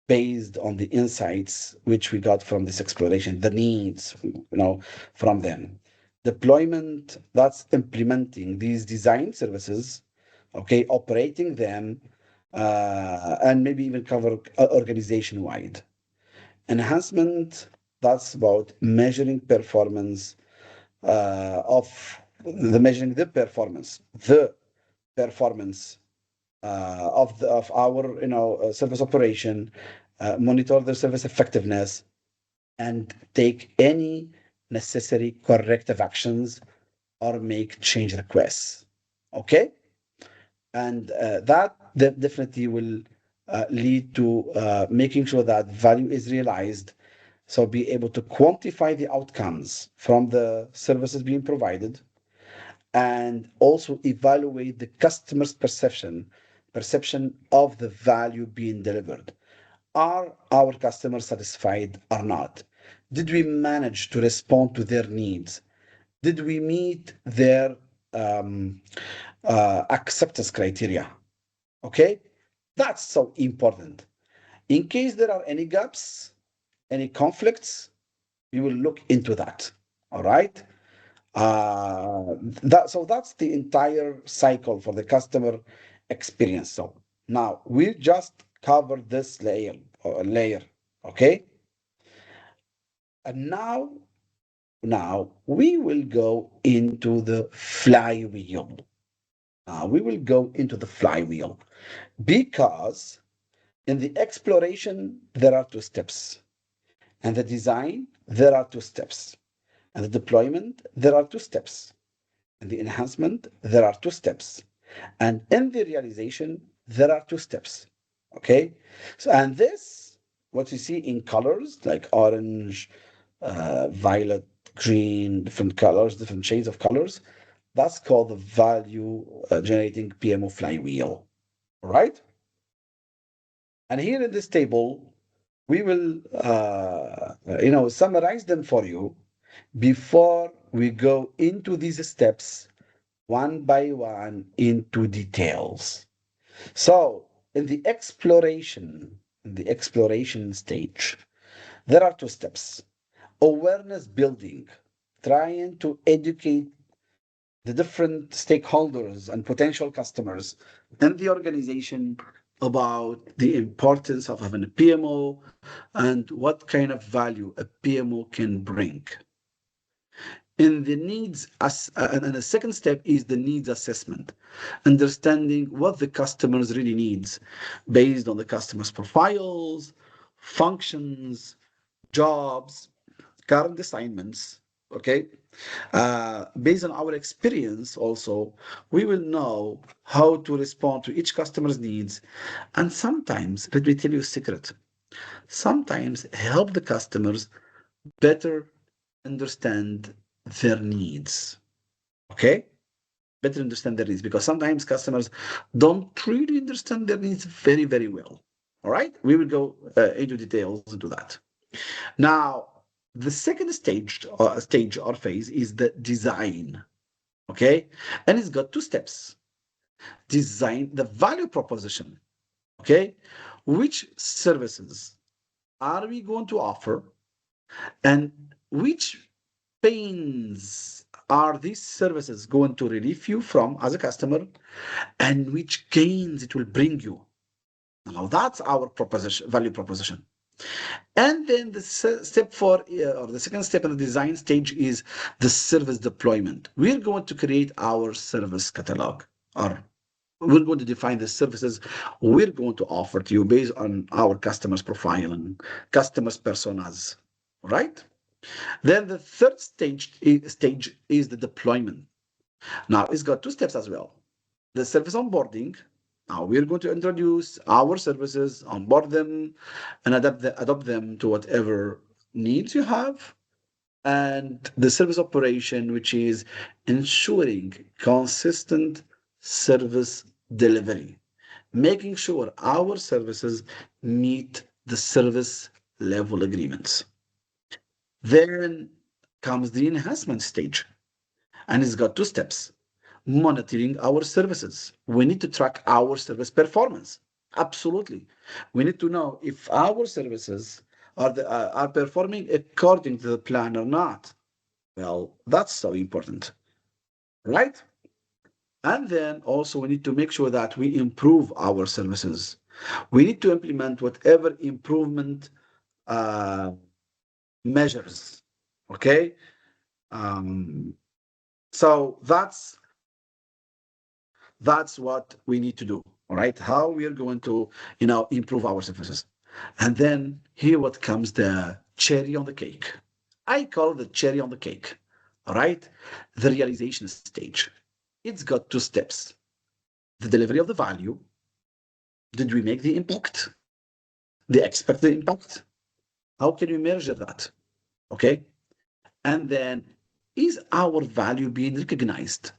Speaker 1: based on the insights which we got from this exploration, the needs, from them. Deployment, that's implementing these design services, okay, operating them, and maybe even cover organization-wide. Enhancement, that's about measuring performance the performance of our service operation, monitor the service effectiveness, and take any necessary corrective actions or make change requests. Okay, and that definitely will lead to making sure that value is realized. So be able to quantify the outcomes from the services being provided, and also evaluate the customer's perception of the value being delivered. Are our customers satisfied or not? Did we manage to respond to their needs? Did we meet their acceptance criteria? Okay, that's so important. In case there are any gaps, any conflicts, we will look into that. All right. That's the entire cycle for the customer experience. So now we just covered this layer. Okay. And now we will go into the flywheel. We will go into the flywheel because in the exploration, there are two steps. And the design, there are two steps. And the deployment, there are two steps. And the enhancement, there are two steps. And in the realization, there are two steps. Okay? So, and this, what you see in colors like orange, violet, green, different colors, different shades of colors, That's called the value generating PMO flywheel. All right. And here in this table, we will, summarize them for you before we go into these steps one by one into details. So, in the exploration stage, there are two steps. Awareness building, trying to educate the different stakeholders and potential customers in the organization about the importance of having a PMO and what kind of value a PMO can bring. In the needs, and the second step is the needs assessment, understanding what the customers really needs based on the customer's profiles, functions, jobs, current assignments. Okay, based on our experience, also we will know how to respond to each customer's needs, and sometimes, let me tell you a secret. Sometimes help the customers better understand their needs. Okay? Better understand their needs because sometimes customers don't really understand their needs very, very well. All right? We will go into details into that. Now, the second stage or phase is the design. Okay? And it's got two steps. Design the value proposition. Okay? Which services are we going to offer and which pains are these services going to relieve you from as a customer and which gains it will bring you. Now that's our value proposition. And then the step four, or the second step in the design stage is the service deployment. We're going to create our service catalog, or we're going to define the services we're going to offer to you based on our customers' profile and customers' personas, right? Then the third stage is the deployment. Now it's got two steps as well. The service onboarding. Now we're going to introduce our services, onboard them, and adopt them to whatever needs you have. And the service operation, which is ensuring consistent service delivery, making sure our services meet the service level agreements. Then comes the enhancement stage, and it's got two steps. Monitoring our services. We need to track our service performance. Absolutely. We need to know if our services are performing according to the plan or not. Well, that's so important, right? And then also we need to make sure that we improve our services. We need to implement whatever improvement measures. Okay. So that's what we need to do. All right. How we are going to, improve our services. And then here what comes the cherry on the cake. I call it the cherry on the cake. All right. The realization stage. It's got two steps. The delivery of the value. Did we make the impact? The expected impact? How can we measure that? Okay. And then is our value being recognized?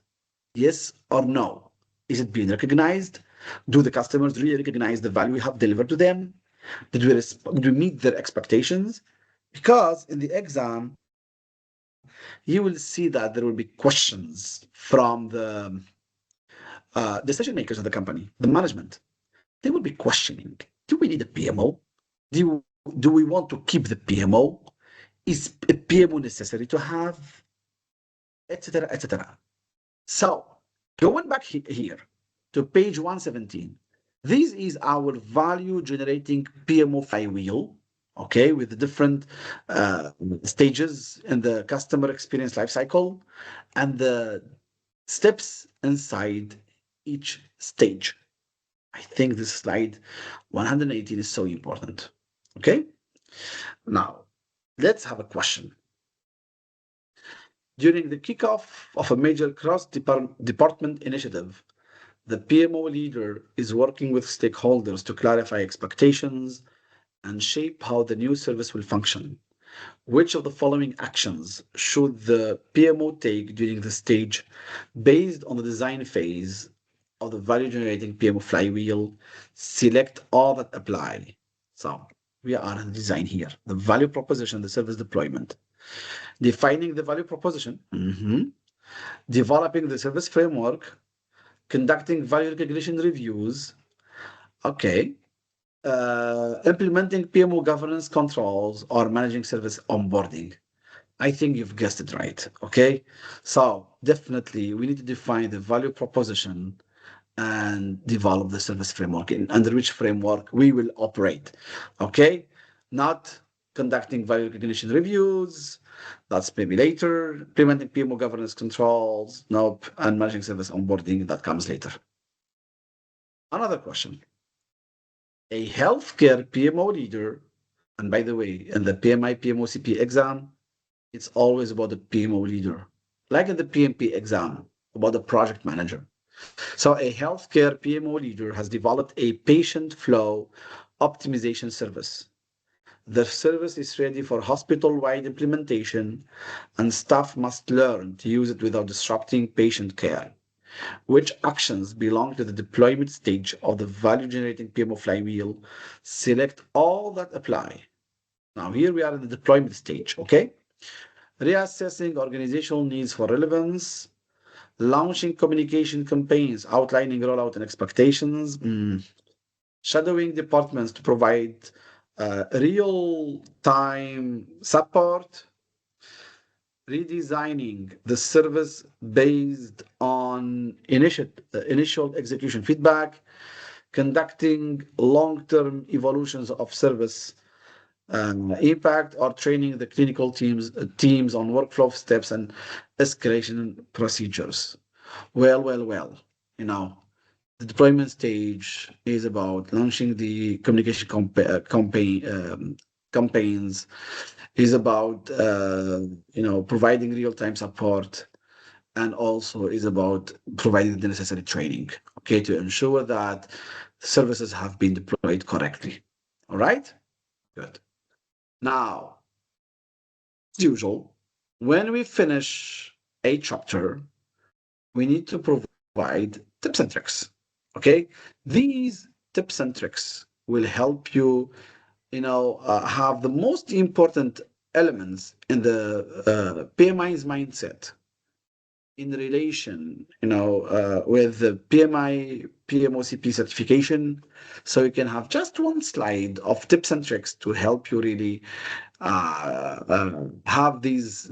Speaker 1: Yes or no? Is it being recognized? Do the customers really recognize the value we have delivered to them? Did we meet their expectations? Because in the exam, you will see that there will be questions from the decision makers of the company, the management. They will be questioning, do we need a PMO? Do we want to keep the PMO? Is a PMO necessary to have? Etc., etc. So, going back here to page 117, this is our value generating PMO flywheel, okay, with the different stages in the customer experience lifecycle and the steps inside each stage. I think this slide 118 is so important. Okay, now let's have a question. During the kickoff of a major cross-department initiative, the PMO leader is working with stakeholders to clarify expectations and shape how the new service will function. Which of the following actions should the PMO take during the stage based on the design phase of the value generating PMO flywheel? Select all that apply. So we are in the design here. The value proposition, the service deployment. Defining the value proposition. Developing the service framework. Conducting value recognition reviews. Okay. Implementing PMO governance controls or managing service onboarding. I think you've guessed it right. Okay. So definitely we need to define the value proposition and develop the service framework under which framework we will operate. Okay. Not conducting value recognition reviews. That's maybe later. Implementing PMO governance controls. Nope. And managing service onboarding. That comes later. Another question. A healthcare PMO leader, and by the way, in the PMI-PMOCP exam, it's always about the PMO leader, like in the PMP exam, about the project manager. So a healthcare PMO leader has developed a patient flow optimization service. The service is ready for hospital-wide implementation, and staff must learn to use it without disrupting patient care. Which actions belong to the deployment stage of the value-generating PMO flywheel? Select all that apply. Now here we are in the deployment stage, okay? Reassessing organizational needs for relevance, launching communication campaigns outlining rollout and expectations, shadowing departments to provide real-time support, redesigning the service based on initial execution feedback, conducting long-term evolutions of service impact, or training the clinical teams on workflow steps and escalation procedures. Well. The deployment stage is about launching the communication campaigns, is about providing real-time support, and also is about providing the necessary training, okay, to ensure that services have been deployed correctly. All right, good. Now, as usual, when we finish a chapter, we need to provide tips and tricks. Okay, these tips and tricks will help you, have the most important elements in the PMI's mindset in relation, with the PMI PMOCP certification. So you can have just one slide of tips and tricks to help you really have these,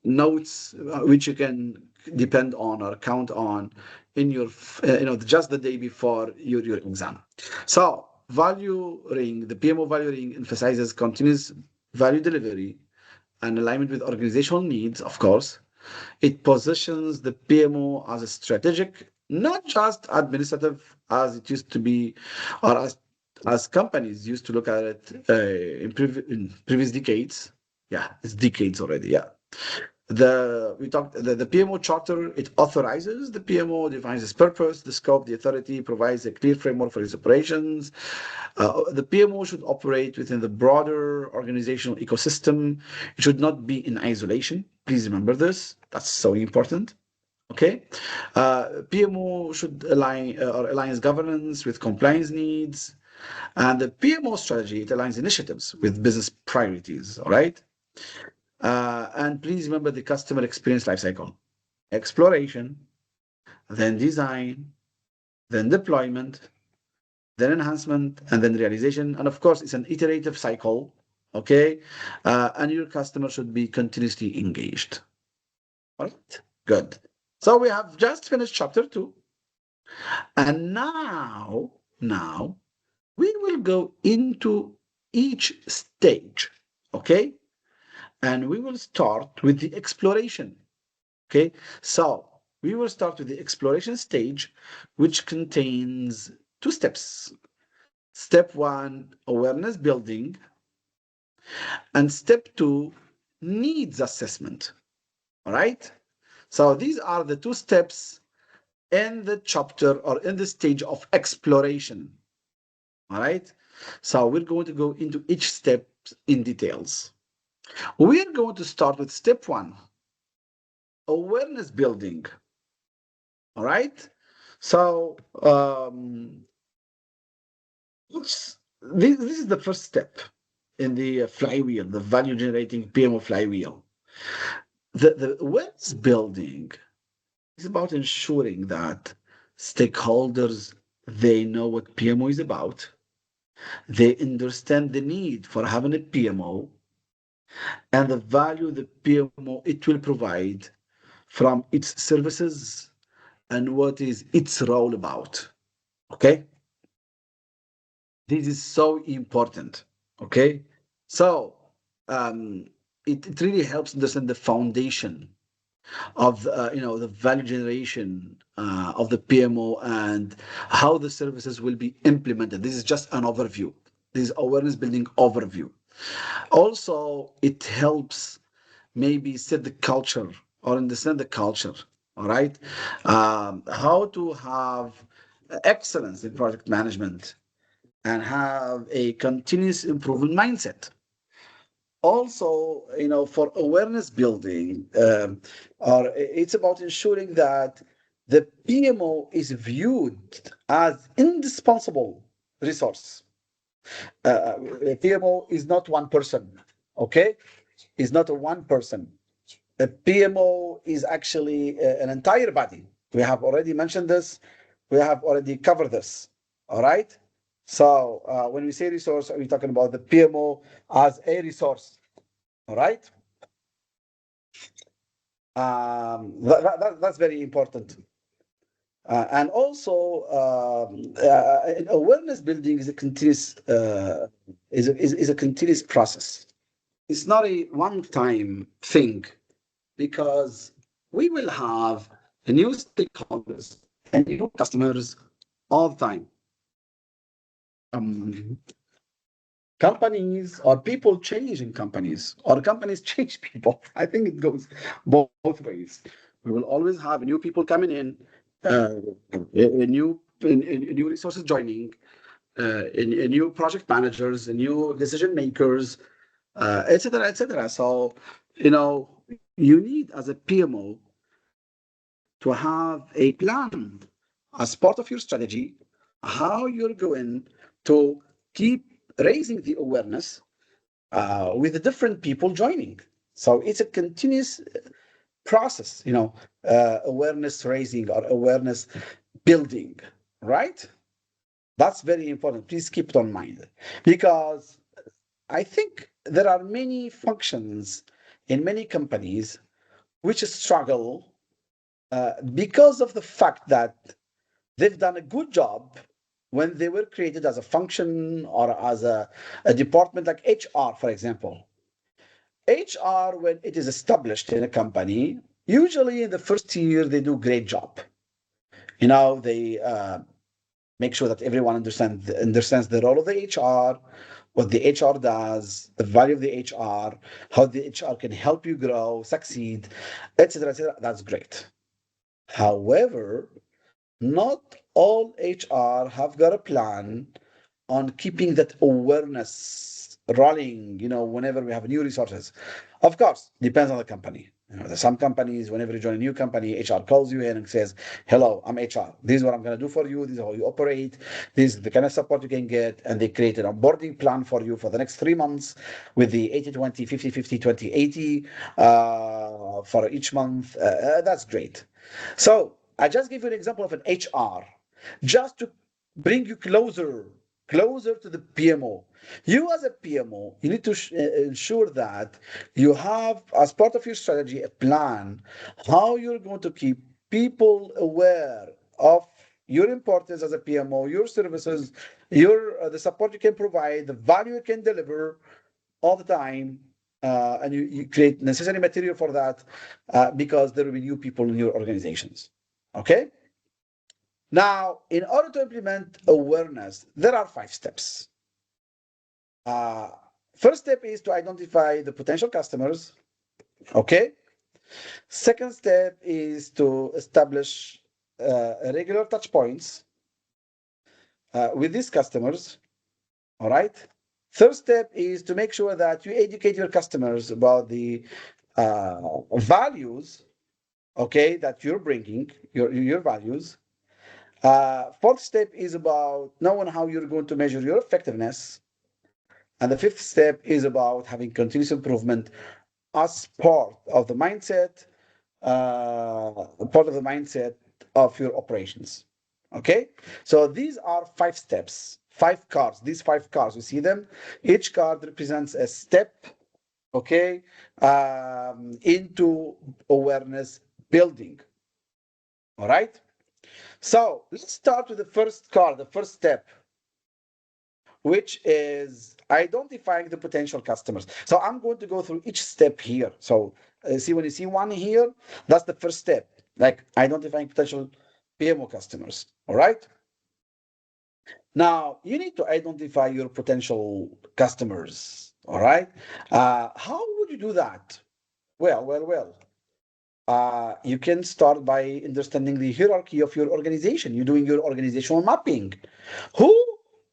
Speaker 1: notes which you can depend on or count on in your, just the day before your exam. So value ring, the PMO value ring emphasizes continuous value delivery and alignment with organizational needs, of course. It positions the PMO as a strategic, not just administrative, as it used to be, or as companies used to look at it in previous decades. Yeah, it's decades already. Yeah. The PMO charter, it authorizes the PMO, defines its purpose, the scope, the authority, provides a clear framework for its operations. The PMO should operate within the broader organizational ecosystem. It should not be in isolation. Please remember this. That's so important. Okay. PMO should align or aligns governance with compliance needs. And the PMO strategy, it aligns initiatives with business priorities. All right. And please remember the customer experience lifecycle: exploration, then design, then deployment, then enhancement, and then realization. And of course, it's an iterative cycle. Okay. And your customer should be continuously engaged. All right. Good. So we have just finished chapter 2. And now we will go into each stage. Okay. And we will start with the exploration. Okay, so we will start with the exploration stage, which contains 2 steps. Step 1, awareness building, and step 2, needs assessment. All right, so these are the 2 steps in the chapter or in the stage of exploration. All right, so we're going to go into each step in details. We are going to start with step one, awareness building. All right. So this is the first step in the flywheel, the value generating PMO flywheel. The awareness building is about ensuring that stakeholders they know what PMO is about. They understand the need for having a PMO and the value the PMO it will provide from its services and what is its role about. Okay, this is so important. Okay, so um, it really helps understand the foundation of the value generation of the PMO and how the services will be implemented. This is just an overview. This is awareness building overview. Also, it helps maybe set the culture or understand the culture. All right, how to have excellence in project management and have a continuous improvement mindset. Also, for awareness building, or it's about ensuring that the PMO is viewed as indispensable resource. PMO is not one person, okay? Is not a one person. A PMO is actually an entire body. We have already mentioned this. We have already covered this. All right. So when we say resource, are we talking about the PMO as a resource? All right. That's very important. And also, awareness building is a continuous is a continuous process. It's not a one-time thing because we will have new stakeholders and new customers all the time. Um, Companies or people change in companies or companies change people. I think it goes both ways. We will always have new people coming in, new resources joining, new project managers, new decision makers, etc., etc. So, you need as a PMO to have a plan as part of your strategy, how you're going to keep raising the awareness with the different people joining. So it's a continuous process, awareness raising or awareness building, right? That's very important. Please keep it on mind because I think there are many functions in many companies which struggle because of the fact that they've done a good job when they were created as a function or as a department like HR, for example. HR, when it is established in a company, usually in the first year, they do a great job. They make sure that everyone understands the role of the HR, what the HR does, the value of the HR, how the HR can help you grow, succeed, etc., etc. That's great. However, not all HR have got a plan on keeping that awareness rolling, whenever we have new resources. Of course, depends on the company. There's some companies, whenever you join a new company, HR calls you in and says, hello, I'm HR. This is what I'm going to do for you. This is how you operate. This is the kind of support you can get. And they create an onboarding plan for you for the next 3 months with the 80-20, 50-50, 20-80 for each month. That's great. So I just gave you an example of an HR just to bring you closer to the PMO. You as a PMO, you need to ensure that you have, as part of your strategy, a plan how you're going to keep people aware of your importance as a PMO, your services, your the support you can provide, the value you can deliver all the time, and you create necessary material for that because there will be new people in your organizations. Okay. Now, in order to implement awareness, there are 5 steps. Uh, First step is to identify the potential customers. Okay. Second step is to establish regular touch points with these customers. All right. Third step is to make sure that you educate your customers about the values, okay, that you're bringing, your values. Fourth step is about knowing how you're going to measure your effectiveness. And the fifth step is about having continuous improvement as part of the mindset of your operations. Okay, so these are 5 steps, 5 cards. These 5 cards, you see them. Each card represents a step. Okay, into awareness building. All right. So let's start with the first card, the first step, which is identifying the potential customers. So I'm going to go through each step here. So see, when you see one here, that's the first step, like identifying potential PMO customers. All right. Now you need to identify your potential customers. All right. How would you do that? Well. You can start by understanding the hierarchy of your organization. You're doing your organizational mapping. Who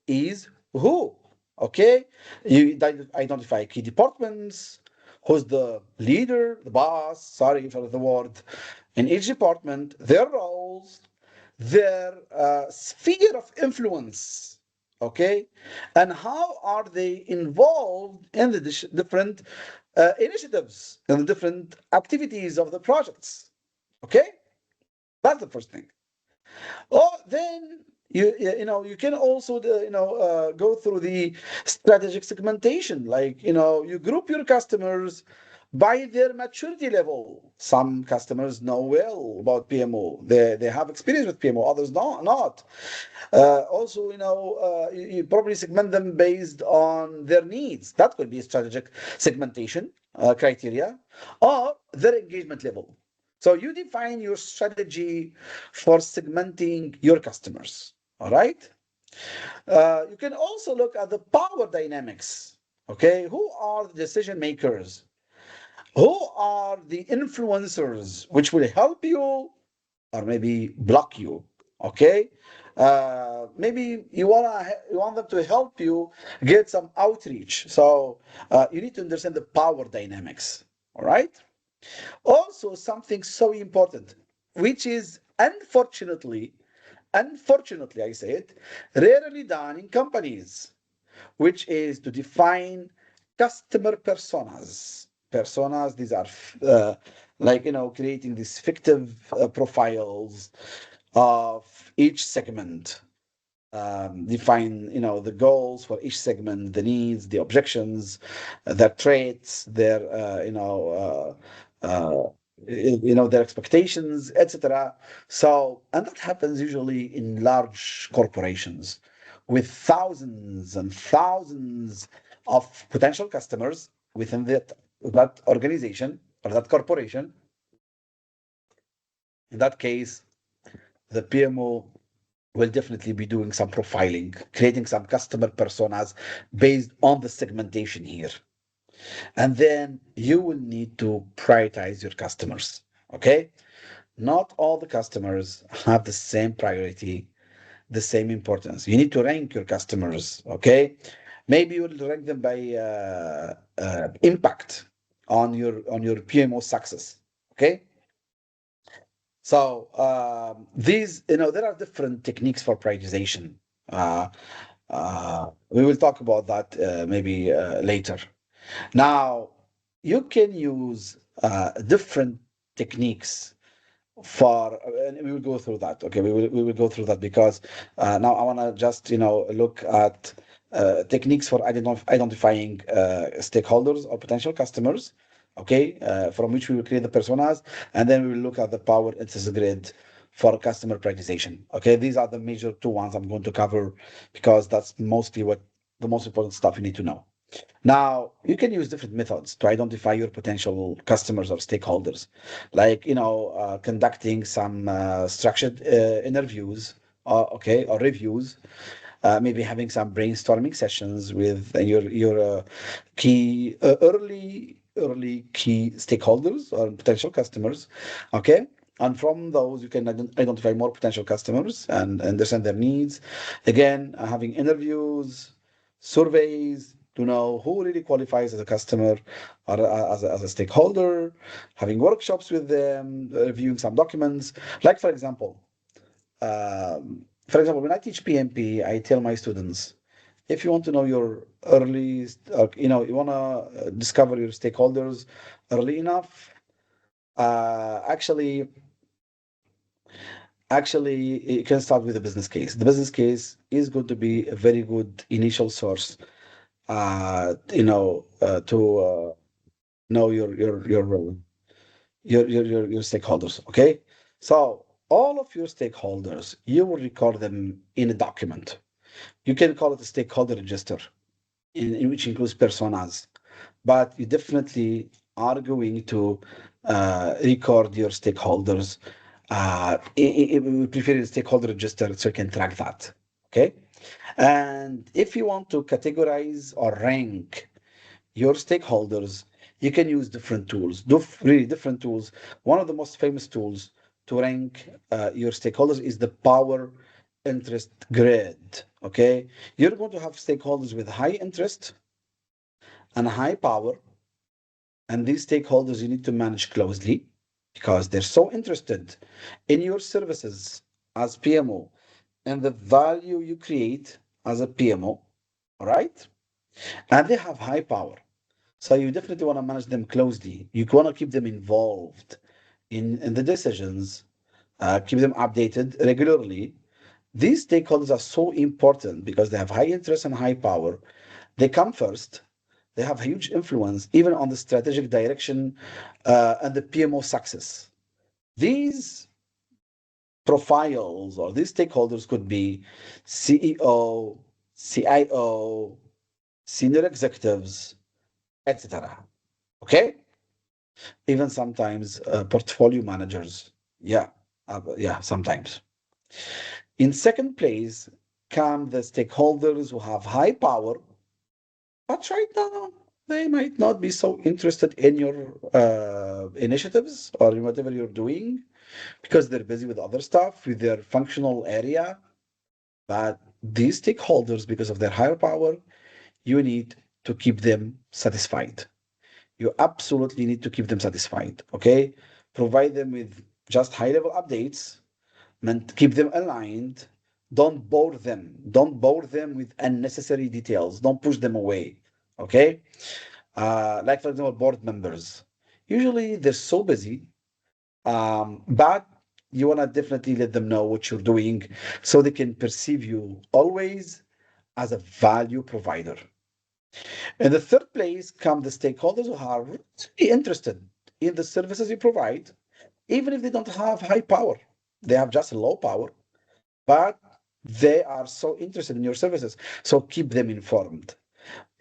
Speaker 1: is who? Okay, you identify key departments. Who's the leader, the boss? Sorry for the word. In each department, their roles, their sphere of influence. Okay, and how are they involved in the different initiatives and the different activities of the projects? Okay, that's the first thing. Or then you can also go through the strategic segmentation. Like you group your customers by their maturity level. Some customers know well about PMO. They have experience with PMO. Others not. Also, you probably segment them based on their needs. That could be a strategic segmentation criteria, or their engagement level. So you define your strategy for segmenting your customers. All right. You can also look at the power dynamics. Okay, who are the decision makers? Who are the influencers which will help you or maybe block you? Okay, maybe you want them to help you get some outreach. So you need to understand the power dynamics. All right. Also, something so important, which is unfortunately, I say it, rarely done in companies, which is to define customer personas. Personas, these are like, creating these fictive profiles of each segment. Define, the goals for each segment, the needs, the objections, their traits, their, their expectations, etc. So, and that happens usually in large corporations with thousands and thousands of potential customers within that organization or that corporation. In that case, the PMO will definitely be doing some profiling, creating some customer personas based on the segmentation here. And then you will need to prioritize your customers. Okay. Not all the customers have the same priority, the same importance. You need to rank your customers. Okay. Maybe you will rank them by impact on your PMO success. Okay. So there are different techniques for prioritization. Uh, we will talk about that maybe later. Now, you can use different techniques and we will go through that. Okay, we will go through that because now I want to just look at techniques for identifying stakeholders or potential customers. Okay, from which we will create the personas, and then we will look at the power access grid for customer prioritization. Okay, these are the major 2 ones I'm going to cover because that's mostly what the most important stuff you need to know. Now, you can use different methods to identify your potential customers or stakeholders, like conducting some structured interviews, okay, or reviews. Maybe having some brainstorming sessions with your key early key stakeholders or potential customers. Okay. And from those, you can identify more potential customers and understand their needs. Again, having interviews, surveys, to know who really qualifies as a customer or as a stakeholder, having workshops with them, reviewing some documents. Like, when I teach PMP, I tell my students, if you want to know your early, you want to discover your stakeholders early enough, uh, actually, actually, you can start with a business case. The business case is going to be a very good initial source, to know your stakeholders. Okay, so all of your stakeholders, you will record them in a document. You can call it a stakeholder register, in which includes personas, but you definitely are going to record your stakeholders. We prefer a stakeholder register so you can track that. Okay, and if you want to categorize or rank your stakeholders, you can use different tools, really different tools. One of the most famous tools to rank your stakeholders is the power interest grid. Okay, you're going to have stakeholders with high interest and high power, and these stakeholders you need to manage closely because they're so interested in your services as PMO and the value you create as a PMO, all right? And they have high power. So you definitely want to manage them closely. You want to keep them involved in the decisions, keep them updated regularly. These stakeholders are so important because they have high interest and high power. They come first. They have huge influence even on the strategic direction and the PMO success. These profiles or these stakeholders could be CEO, CIO, senior executives, etc. Okay, even sometimes portfolio managers. Yeah, sometimes. In second place come the stakeholders who have high power, but right now they might not be so interested in your initiatives or in whatever you're doing because they're busy with other stuff, with their functional area. But these stakeholders, because of their higher power, you need to keep them satisfied. You absolutely need to keep them satisfied. Okay, provide them with just high level updates and keep them aligned. Don't bore them with unnecessary details. Don't push them away. Okay, like for example board members, usually they're so busy, but you want to definitely let them know what you're doing so they can perceive you always as a value provider. In the third place come the stakeholders who are really interested in the services you provide, even if they don't have high power. They have just low power, but they are so interested in your services. So keep them informed.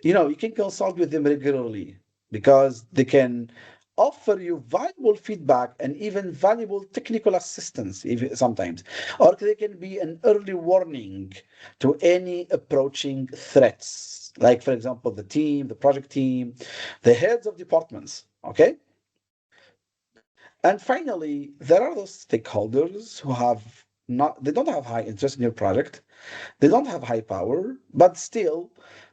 Speaker 1: You can consult with them regularly because they can offer you valuable feedback and even valuable technical assistance sometimes, or they can be an early warning to any approaching threats, like for example the project team, the heads of departments. Okay, and finally there are those stakeholders who have not they don't have high interest in your project. They don't have high power, but still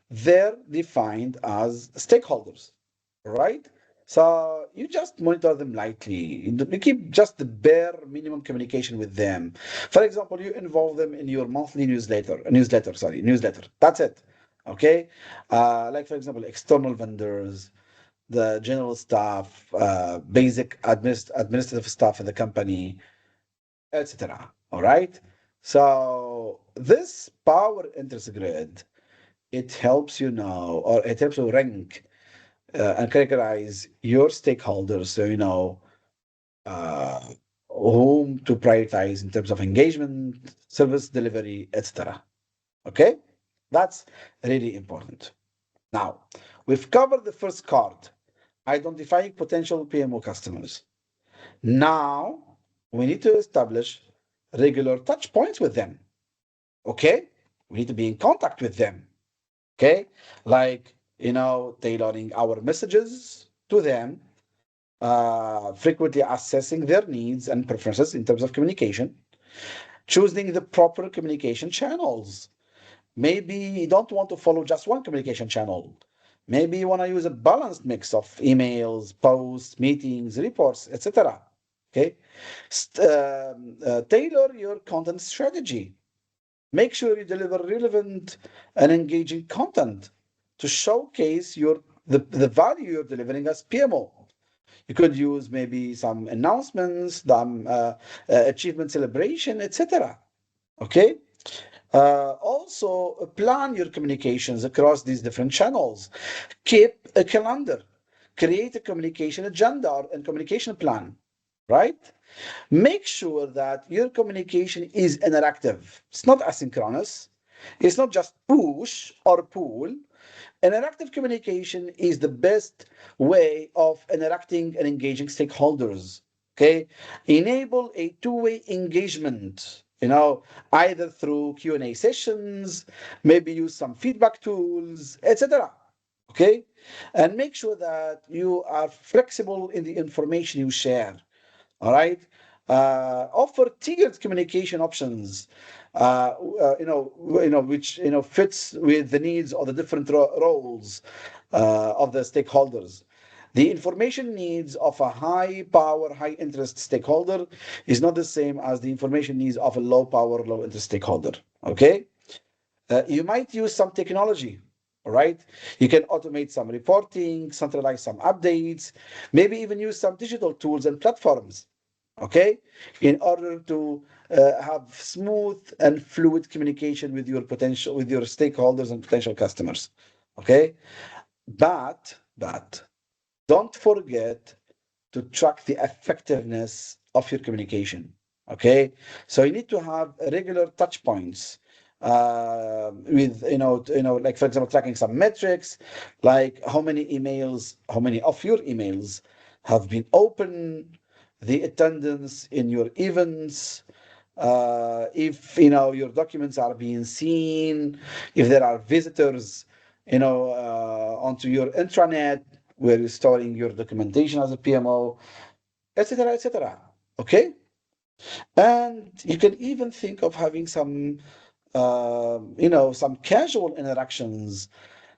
Speaker 1: they're defined as stakeholders, right? So you just monitor them lightly. You keep just the bare minimum communication with them. For example, you involve them in your monthly newsletter. That's it. Okay. Like for example, external vendors, the general staff, basic administrative staff in the company, etc. All right. So this power interest grid, it helps you know, or it helps you rank and categorize your stakeholders, so you know uh, whom to prioritize in terms of engagement, service delivery, etc. Okay, that's really important. Now we've covered the first card, identifying potential PMO customers. Now we need to establish regular touch points with them. Okay, we need to be in contact with them. Okay, like tailoring our messages to them, frequently assessing their needs and preferences in terms of communication, choosing the proper communication channels. Maybe you don't want to follow just one communication channel. Maybe you want to use a balanced mix of emails, posts, meetings, reports, etc. Okay. Tailor your content strategy. Make sure you deliver relevant and engaging content to showcase the value you're delivering as PMO. You could use maybe some announcements, some achievement celebration, etc. Okay. Also, plan your communications across these different channels. Keep a calendar. Create a communication agenda and communication plan, right? Make sure that your communication is interactive. It's not asynchronous. It's not just push or pull. Interactive communication is the best way of interacting and engaging stakeholders. Okay, enable a two-way engagement. Either through Q&A sessions, maybe use some feedback tools, etc. Okay, and make sure that you are flexible in the information you share. All right. Offer tiered communication options, which fits with the needs of the different roles of the stakeholders. The information needs of a high power, high interest stakeholder is not the same as the information needs of a low power, low interest stakeholder. Okay. You might use some technology. All right. You can automate some reporting, centralize some updates, maybe even use some digital tools and platforms, okay, in order to have smooth and fluid communication with your stakeholders and potential customers, okay. But don't forget to track the effectiveness of your communication, okay. So you need to have regular touch points with like, for example, tracking some metrics, like how many of your emails have been open, the attendance in your events, if your documents are being seen, if there are visitors onto your intranet where you're storing your documentation as a PMO, etc., etc. Okay, and you can even think of having some casual interactions,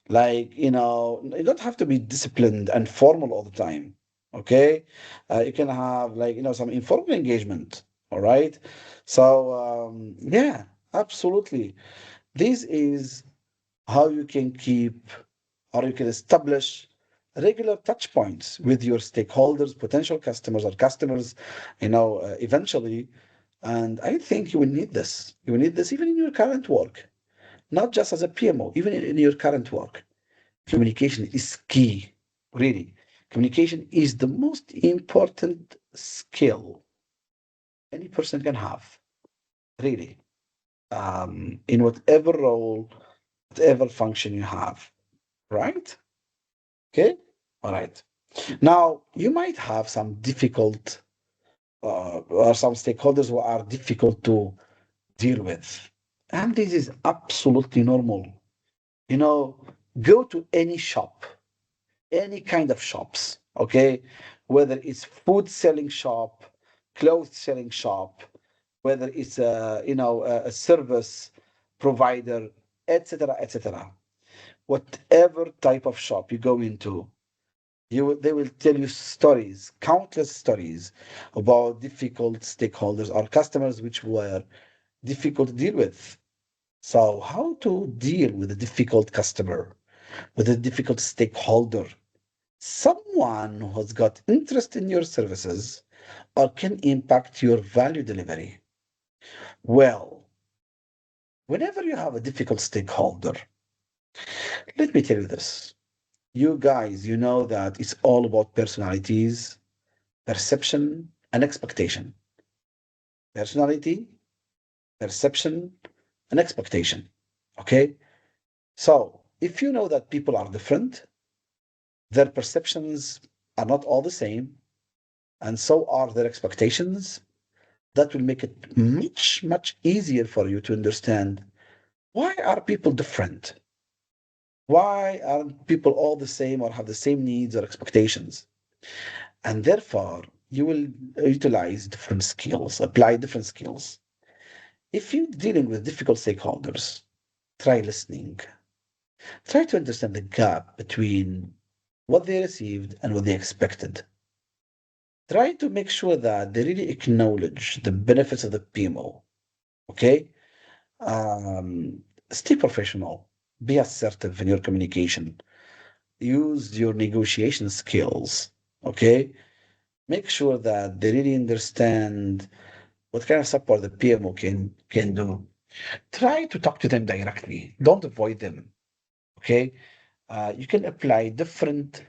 Speaker 1: like you don't have to be disciplined and formal all the time. Okay, you can have, like, some informal engagement. All right, so yeah, absolutely. This is how you can keep, or you can establish regular touch points with your stakeholders, potential customers, or customers, eventually. And I think you will need this. You will need this even in your current work, not just as a PMO, even in your current work. Communication is key, really. Communication is the most important skill any person can have, really, in whatever role, whatever function you have, right? Okay? All right. Now, you might have some difficult or some stakeholders who are difficult to deal with. And this is absolutely normal. You know, go to any shop, any kind of shops, okay? Whether it's food selling shop, clothes selling shop, whether it's a service provider, etc., etc. Whatever type of shop you go into, they will tell you stories, countless stories about difficult stakeholders or customers which were difficult to deal with. So, how to deal with a difficult customer, with a difficult stakeholder, someone who has got interest in your services or can impact your value delivery? Well, whenever you have a difficult stakeholder, let me tell you this. You guys, you know that it's all about personalities, perception, and expectation. Personality, perception, and expectation. Okay? So, if you know that people are different, their perceptions are not all the same, and so are their expectations, that will make it much, much easier for you to understand, why are people different? Why aren't people all the same or have the same needs or expectations? And therefore, you will utilize different skills, apply different skills. If you're dealing with difficult stakeholders, try listening. Try to understand the gap between what they received and what they expected. Try to make sure that they really acknowledge the benefits of the PMO. Okay? Stay professional. Be assertive in your communication. Use your negotiation skills. Okay? Make sure that they really understand what kind of support the PMO can do. Try to talk to them directly. Don't avoid them. Okay? You can apply different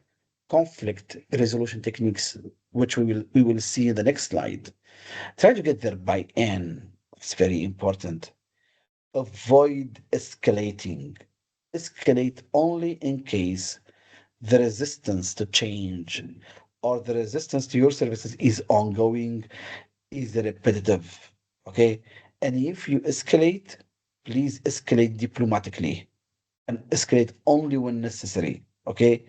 Speaker 1: conflict resolution techniques, which we will see in the next slide. Try to get their buy-in. It's very important. Avoid escalating. Escalate only in case the resistance to change or the resistance to your services is ongoing, is repetitive. Okay. And if you escalate, please escalate diplomatically and escalate only when necessary. Okay.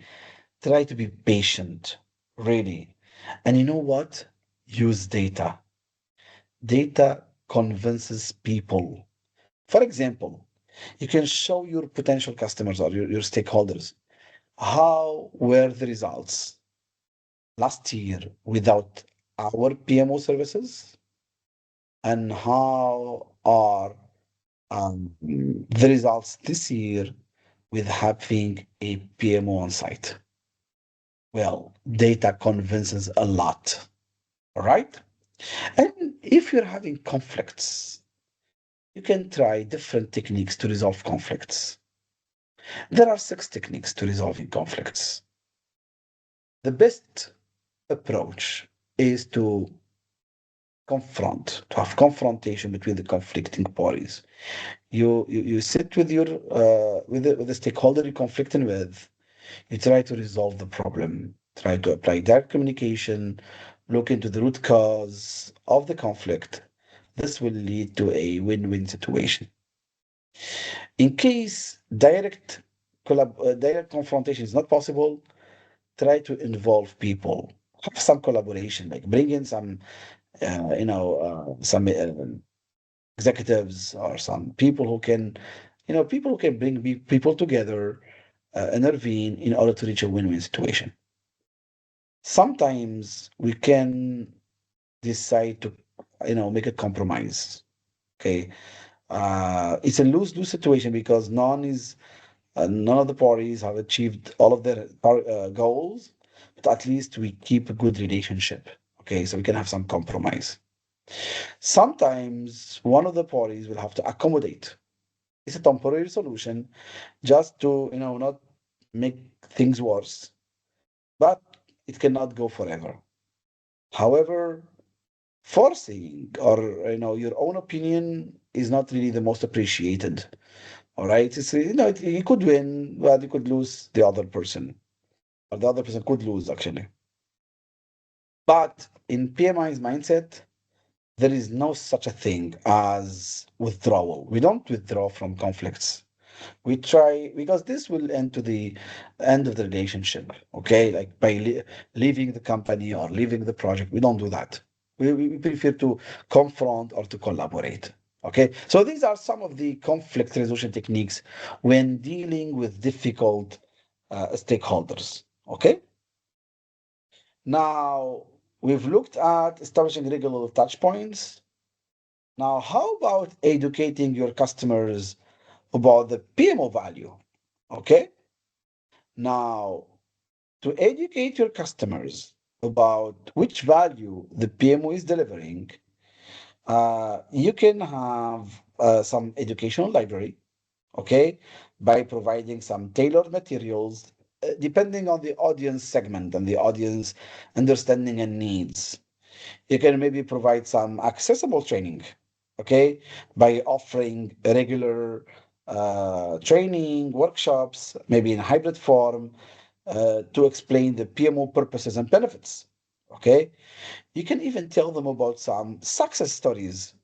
Speaker 1: Try to be patient, really. And you know what? Use data. Data convinces people. For example, you can show your potential customers or your stakeholders how were the results last year without our PMO services and how are the results this year with having a PMO on site. Well, data convinces a lot, all right? And if you're having conflicts, you can try different techniques to resolve conflicts. There are 6 techniques to resolving conflicts. The best approach is to have confrontation between the conflicting parties. You sit with your with the stakeholder you're conflicting with. You try to resolve the problem. Try to apply direct communication. Look into the root cause of the conflict. This will lead to a win-win situation. In case direct confrontation is not possible, try to involve people. Have some collaboration, like bring in some executives or some people who can, people who can bring people together, intervene in order to reach a win-win situation. Sometimes we can decide to, make a compromise. Okay, it's a lose-lose situation because none of the parties have achieved all of their goals, but at least we keep a good relationship. Okay, so we can have some compromise. Sometimes one of the parties will have to accommodate. It's a temporary solution just to, not make things worse, but it cannot go forever. However, forcing or, your own opinion is not really the most appreciated. All right. It's, you could win, but you could lose the other person, or the other person could lose actually. But in PMI's mindset, there is no such a thing as withdrawal. We don't withdraw from conflicts. We try because this will end to the end of the relationship. Okay, like by leaving the company or leaving the project, we don't do that. We prefer to confront or to collaborate. Okay, so these are some of the conflict resolution techniques when dealing with difficult stakeholders. Okay, now we've looked at establishing regular touch points. Now, how about educating your customers about the PMO value? Okay. Now, to educate your customers about which value the PMO is delivering, you can have some educational library, okay, by providing some tailored materials depending on the audience segment and the audience understanding and needs. You can maybe provide some accessible training, okay, by offering regular training workshops, maybe in hybrid form, to explain the PMO purposes and benefits. Okay, you can even tell them about some success stories.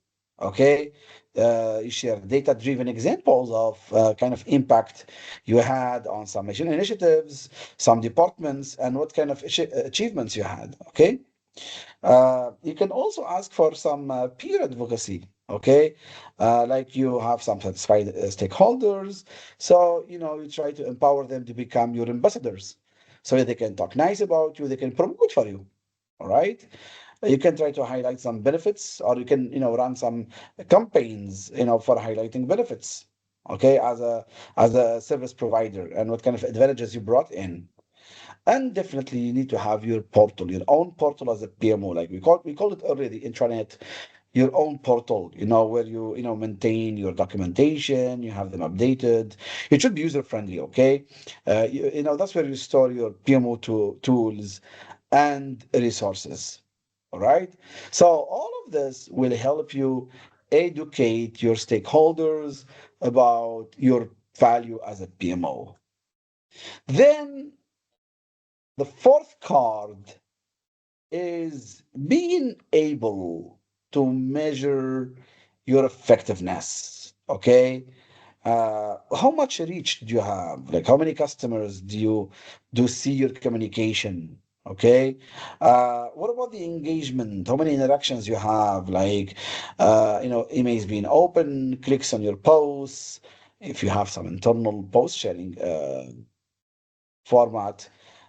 Speaker 1: Okay, you share data-driven examples of kind of impact you had on some mission initiatives, some departments, and what kind of achievements you had. Okay, you can also ask for some peer advocacy. Okay, like you have some satisfied stakeholders, so you try to empower them to become your ambassadors, so that they can talk nice about you, they can promote for you. All right, you can try to highlight some benefits, or you can run some campaigns for highlighting benefits. Okay, as a service provider, and what kind of advantages you brought in. And definitely you need to have your portal, your own portal as a PMO, like we call it already intranet, your own portal, where you maintain your documentation, you have them updated. It should be user friendly, okay? That's where you store your PMO tools and resources. All right. So all of this will help you educate your stakeholders about your value as a PMO. Then the fourth card is being able to measure your effectiveness. Okay. How much reach do you have? Like, how many customers do see your communication? Okay. What about the engagement? How many interactions you have? Like, emails being open, clicks on your posts. If you have some internal post sharing format,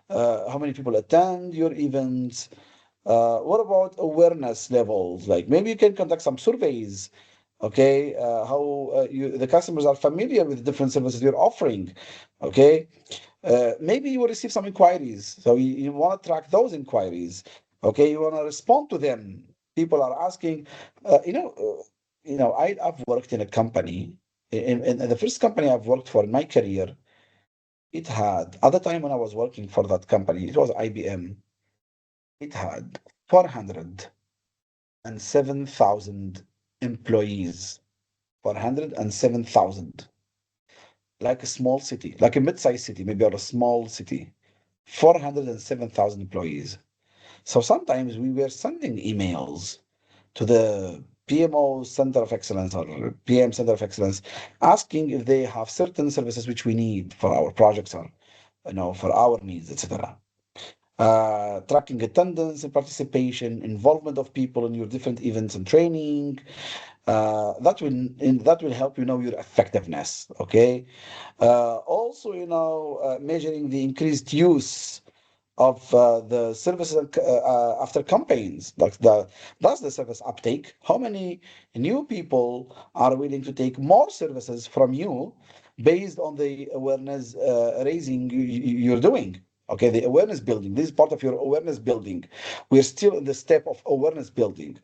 Speaker 1: how many people attend your events? What about awareness levels? Like maybe you can conduct some surveys. Okay, how the customers are familiar with different services you're offering. Okay, maybe you will receive some inquiries, so you want to track those inquiries. Okay, you want to respond to them. People are asking. I've worked in a company. In the first company I've worked for in my career, it had at the time when I was working for that company, it was IBM. It had 407,000 employees. 407,000. Like a small city, like a mid-sized city, maybe, or a small city. 407,000 employees. So sometimes we were sending emails to the PMO Center of Excellence or PM Center of Excellence, asking if they have certain services which we need for our projects, or for our needs, etc. Tracking attendance and participation, involvement of people in your different events and training. That will help your effectiveness. Okay. Also, measuring the increased use of the services after campaigns. That's the service uptake. How many new people are willing to take more services from you based on the awareness raising you're doing? Okay, the awareness building. This is part of your awareness building. We're still in the step of awareness building.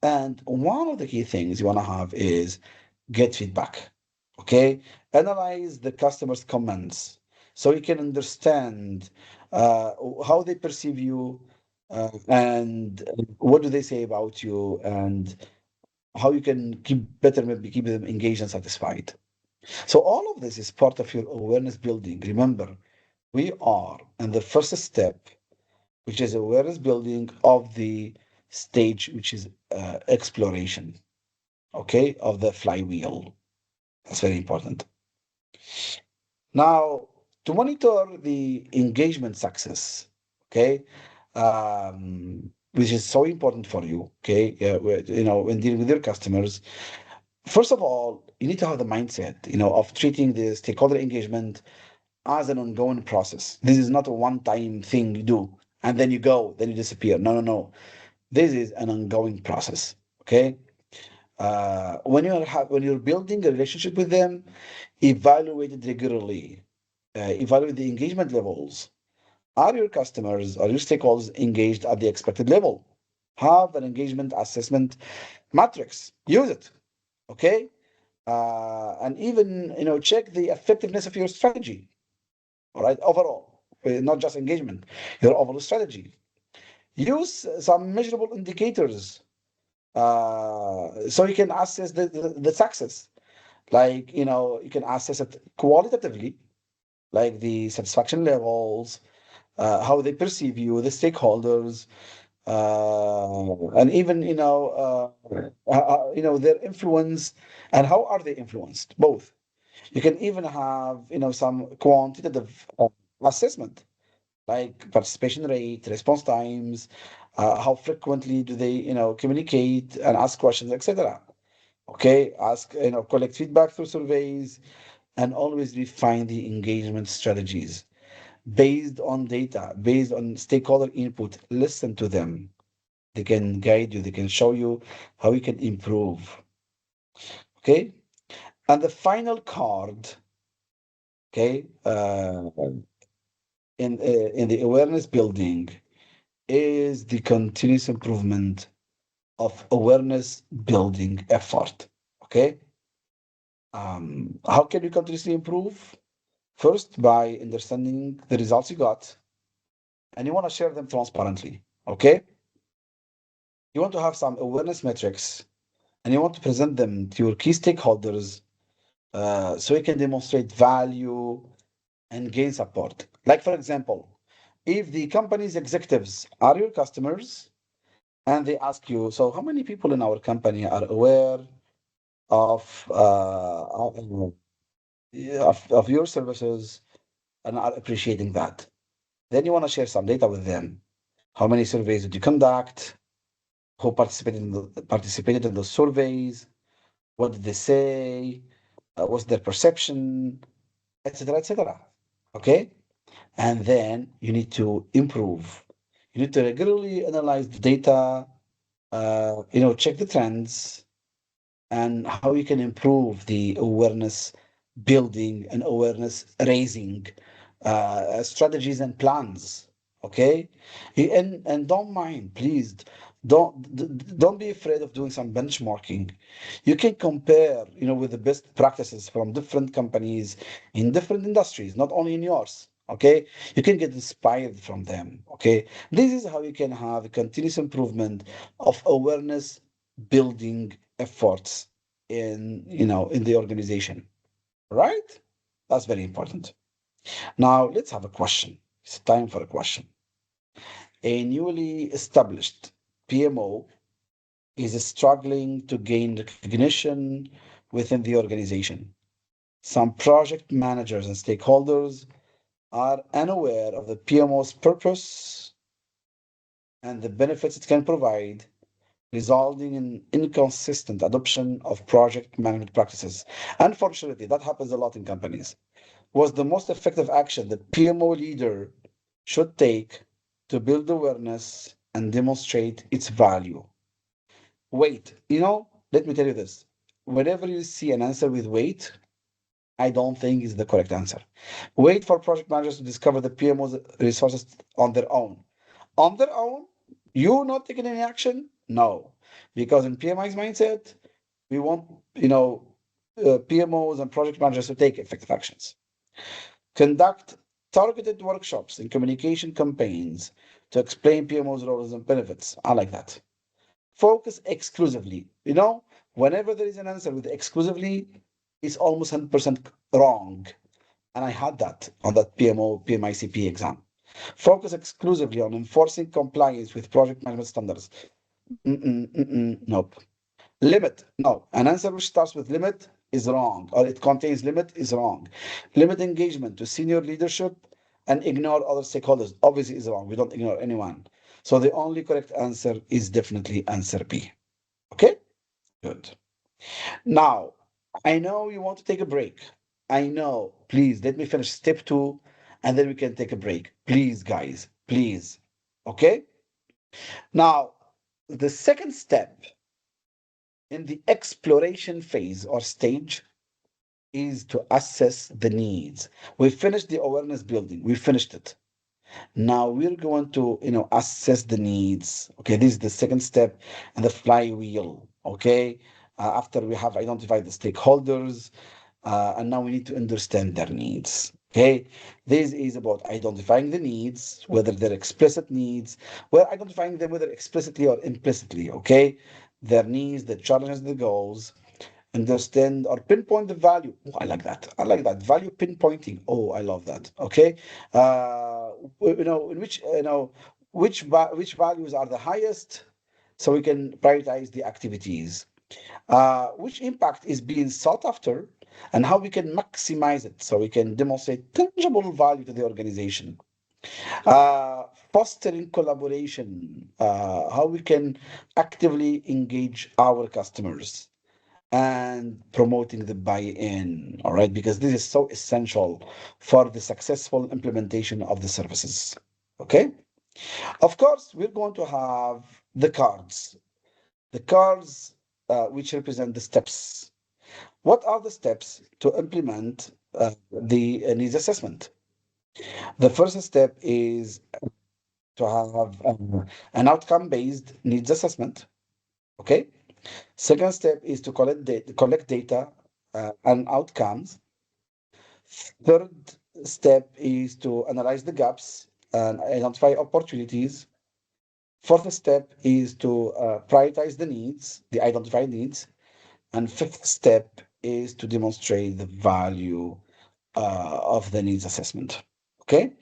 Speaker 1: And one of the key things you want to have is get feedback. Okay, analyze the customer's comments so you can understand uh, how they perceive you, and what do they say about you, and how you can maybe keep them engaged and satisfied. So all of this is part of your awareness building. Remember, we are in the first step, which is awareness building of the stage, which is exploration. Okay, of the flywheel. That's very important. Now, to monitor the engagement success, okay, which is so important for you, okay, when dealing with your customers, first of all, you need to have the mindset, of treating the stakeholder engagement as an ongoing process. This is not a one-time thing you do and then you go, then you disappear. No, no, no. This is an ongoing process, okay? When you're building a relationship with them, evaluate it regularly. Evaluate the engagement levels. Are your customers or your stakeholders engaged at the expected level? Have an engagement assessment matrix. Use it. Okay. And even check the effectiveness of your strategy. All right. Overall, not just engagement. Your overall strategy. Use some measurable indicators so you can assess the success. Like you can assess it qualitatively, like the satisfaction levels, how they perceive you, the stakeholders, and even their influence, and how are they influenced. Both. You can even have some quantitative assessment, like participation rate, response times, how frequently do they communicate and ask questions, etc. Okay, ask, collect feedback through surveys, and always refine the engagement strategies based on data, based on stakeholder input. Listen to them. They can guide you, they can show you how you can improve. Okay, and the final card, okay, in the awareness building is the continuous improvement of awareness building effort. Okay, how can you continuously improve? First, by understanding the results you got, and you want to share them transparently. Okay, you want to have some awareness metrics, and you want to present them to your key stakeholders, so you can demonstrate value and gain support. Like, for example, if the company's executives are your customers and they ask you, so how many people in our company are aware of your services and are appreciating that? Then you want to share some data with them. How many surveys did you conduct? Who participated in those surveys? What did they say? What's their perception, etc., etc. Okay, and then you need to improve. You need to regularly analyze the data. Check the trends and how you can improve the awareness building and awareness raising strategies and plans. Okay, and don't mind, please. Don't be afraid of doing some benchmarking. You can compare, with the best practices from different companies in different industries, not only in yours. Okay, you can get inspired from them. Okay, this is how you can have a continuous improvement of awareness building efforts in the organization, right? That's very important. Now let's have a question. It's time for a question. A newly established PMO is struggling to gain recognition within the organization. Some project managers and stakeholders are unaware of the PMO's purpose and the benefits it can provide, resulting in inconsistent adoption of project management practices. Unfortunately, that happens a lot in companies. Was the most effective action the PMO leader should take to build awareness and demonstrate its value? Wait, let me tell you this. Whenever you see an answer with wait, I don't think is the correct answer. Wait for project managers to discover the PMO's resources on their own. On their own, you not taking any action? No, because in PMI's mindset, we want PMOs and project managers to take effective actions. Conduct targeted workshops and communication campaigns to explain PMO's roles and benefits. I like that. Focus exclusively. Whenever there is an answer with exclusively, it's almost 100% wrong. And I had that on that PMO, PMICP exam. Focus exclusively on enforcing compliance with project management standards. Nope. Limit. No. An answer which starts with limit is wrong, or it contains limit is wrong. Limit engagement to senior leadership and ignore other stakeholders obviously is wrong. We don't ignore anyone. So the only correct answer is definitely answer B. Okay? Good. Now, I know you want to take a break. I know. Please let me finish step two and then we can take a break. Please, guys. Please. Okay? Now, the second step in the exploration phase or stage is to assess the needs. We finished the awareness building, we finished it. Now we're going to, assess the needs. Okay, this is the second step in the flywheel. Okay, after we have identified the stakeholders, and now we need to understand their needs. Okay, this is about identifying the needs, whether they're explicit needs, we're identifying them whether explicitly or implicitly. Okay, their needs, the challenges, the goals, understand or pinpoint the value. Oh, I like that. I like that. Value pinpointing. Oh, I love that. Okay. In which, which values are the highest so we can prioritize the activities. Which impact is being sought after and how we can maximize it so we can demonstrate tangible value to the organization. Uh, Fostering collaboration, how we can actively engage our customers and promoting the buy-in, all right, because this is so essential for the successful implementation of the services. Okay, of course, we're going to have the cards, the cards which represent the steps. What are the steps to implement the needs assessment? The first step is to have an outcome-based needs assessment. Okay. Second step is to collect data and outcomes. Third step is to analyze the gaps and identify opportunities. Fourth step is to prioritize the needs, the identified needs. And fifth step is to demonstrate the value of the needs assessment. Okay?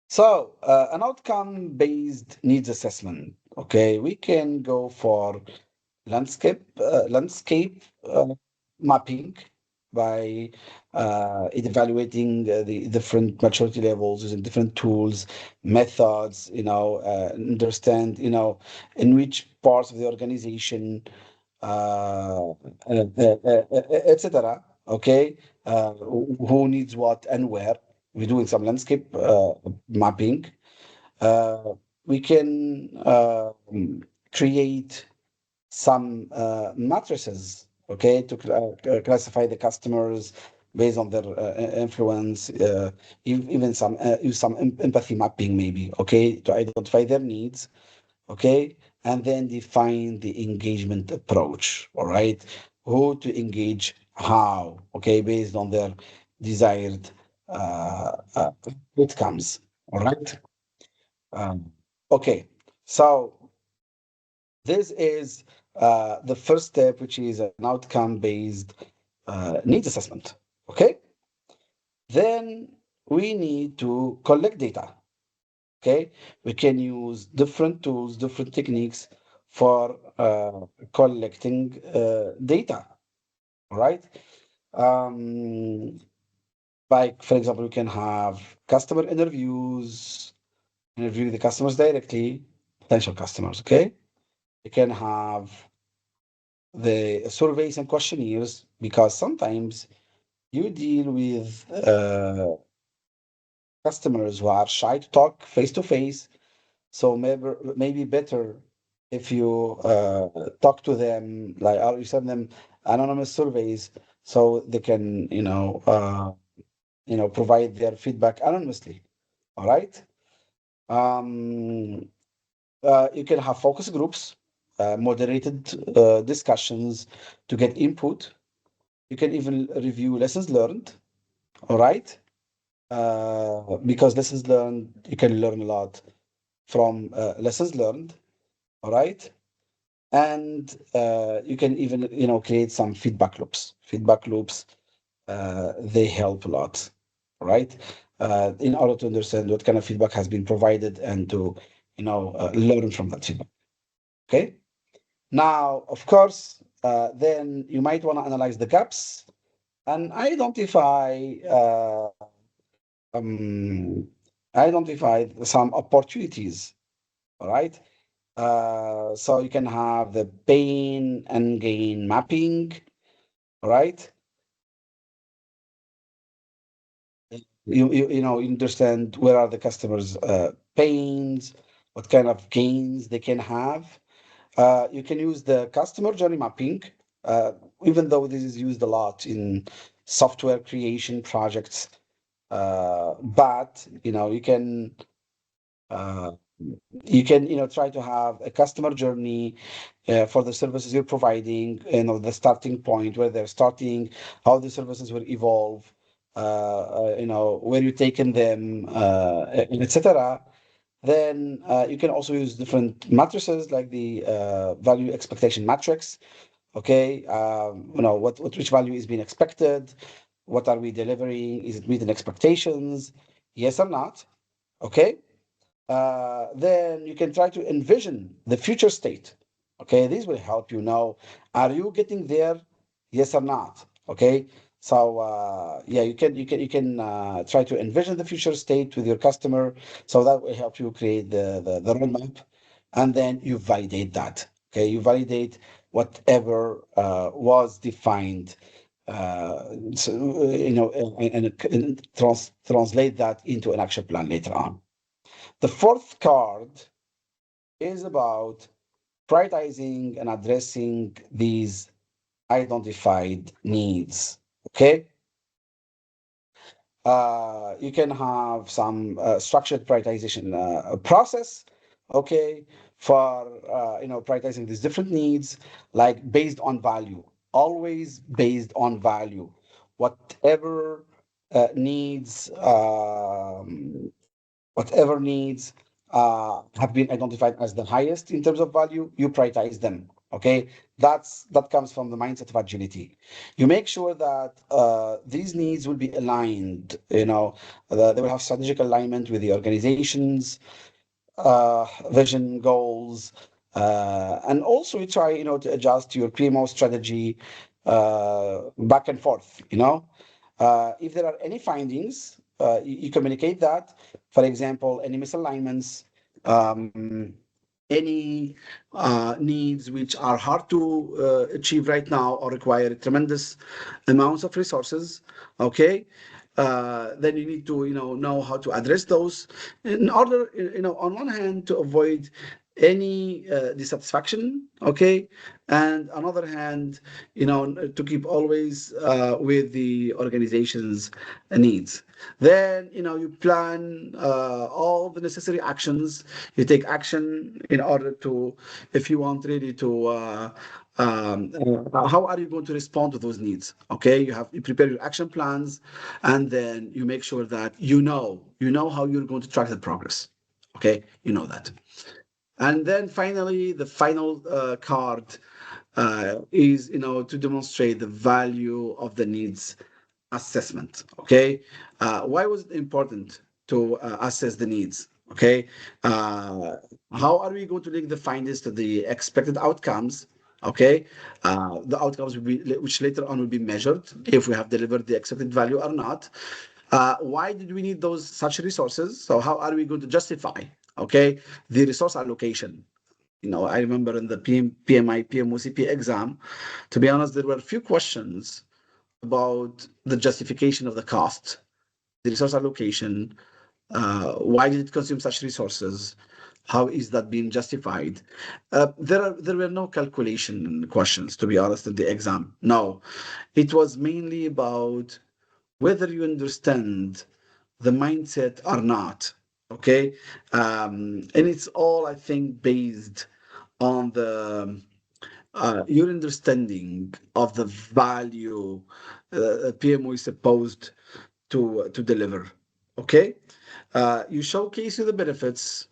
Speaker 1: So, an outcome-based needs assessment. Okay, we can go for landscape mapping by evaluating the different maturity levels using different tools, methods, understand, in which parts of the organization, etc. Okay, who needs what and where. We're doing some landscape mapping. Uh, we can create some matrices, okay, to classify the customers based on their influence, even some use some empathy mapping maybe, okay, to identify their needs, okay, and then define the engagement approach, all right, who to engage, how, okay, based on their desired outcomes, all right. Um, okay, so this is the first step, which is an outcome-based needs assessment. Okay. Then we need to collect data. Okay. We can use different tools, different techniques for collecting data. All right. Um, like, for example, we can have customer interviews, interview the customers directly, potential customers. Okay. We can have the surveys and questionnaires because sometimes you deal with customers who are shy to talk face to face. So maybe better if you talk to them, like, or you send them anonymous surveys so they can provide their feedback anonymously. All right. um, you can have focus groups, moderated discussions to get input. You can even review lessons learned. All right. Because lessons learned, you can learn a lot from lessons learned. All right. And you can even, create some feedback loops. Feedback loops, they help a lot. All right. In order to understand what kind of feedback has been provided and to, learn from that feedback. Okay. Now, of course, then you might want to analyze the gaps and um, identify some opportunities. All right. So you can have the pain and gain mapping. All right. You understand where are the customers' pains, what kind of gains they can have. You can use the customer journey mapping, uh, even though this is used a lot in software creation projects. But uh, try to have a customer journey for the services you're providing, the starting point, where they're starting, how the services will evolve, where you're taking them, etc. Then you can also use different matrices like the value expectation matrix. Okay, which value is being expected, what are we delivering, is it meeting expectations, yes or not? Okay. Then you can try to envision the future state. Okay, these will help you know, are you getting there? Yes or not? Okay, so yeah, you can try to envision the future state with your customer, so that will help you create the roadmap, and then you validate that. Okay, you validate whatever was defined, so, and translate that into an action plan later on. The fourth card is about prioritizing and addressing these identified needs. Okay, you can have some structured prioritization process, okay, for prioritizing these different needs, like based on value, always based on value. Whatever needs whatever needs have been identified as the highest in terms of value, you prioritize them. Okay, that comes from the mindset of agility. You make sure that these needs will be aligned. They will have strategic alignment with the organization's vision, goals, and also you try, to adjust your PMO strategy back and forth. If there are any findings, you communicate that. For example, any misalignments, um, any needs which are hard to achieve right now or require tremendous amounts of resources. Okay, then you need to know how to address those in order, on one hand, to avoid any dissatisfaction. Okay, and another hand, to keep always with the organization's needs. Then you plan all the necessary actions. You take action in order to, if you want really to how are you going to respond to those needs? Okay, you prepare your action plans, and then you make sure that you know how you're going to track the progress. Okay, you know that. And then finally, the final card is to demonstrate the value of the needs assessment. Okay, why was it important to assess the needs? Okay, uh, how are we going to link the findings to the expected outcomes? Okay, the outcomes will be, which later on will be measured if we have delivered the expected value or not. Why did we need those such resources? So how are we going to justify, okay, the resource allocation? I remember in the PMI-PMOCP exam, to be honest, there were a few questions about the justification of the cost, the resource allocation. Why did it consume such resources? How is that being justified? There were no calculation questions, to be honest, in the exam. No, it was mainly about whether you understand the mindset or not. Okay, and it's all, I think, based on the your understanding of the value PMO is supposed to deliver. Okay, you showcase the benefits,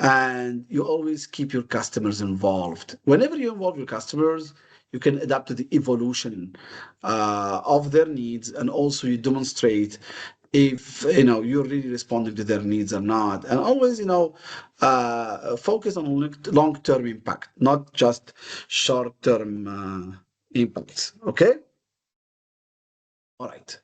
Speaker 1: and you always keep your customers involved. Whenever you involve your customers, you can adapt to the evolution of their needs, and also you demonstrate if you're really responding to their needs or not. And always focus on long-term impact, not just short-term impacts. Okay, all right.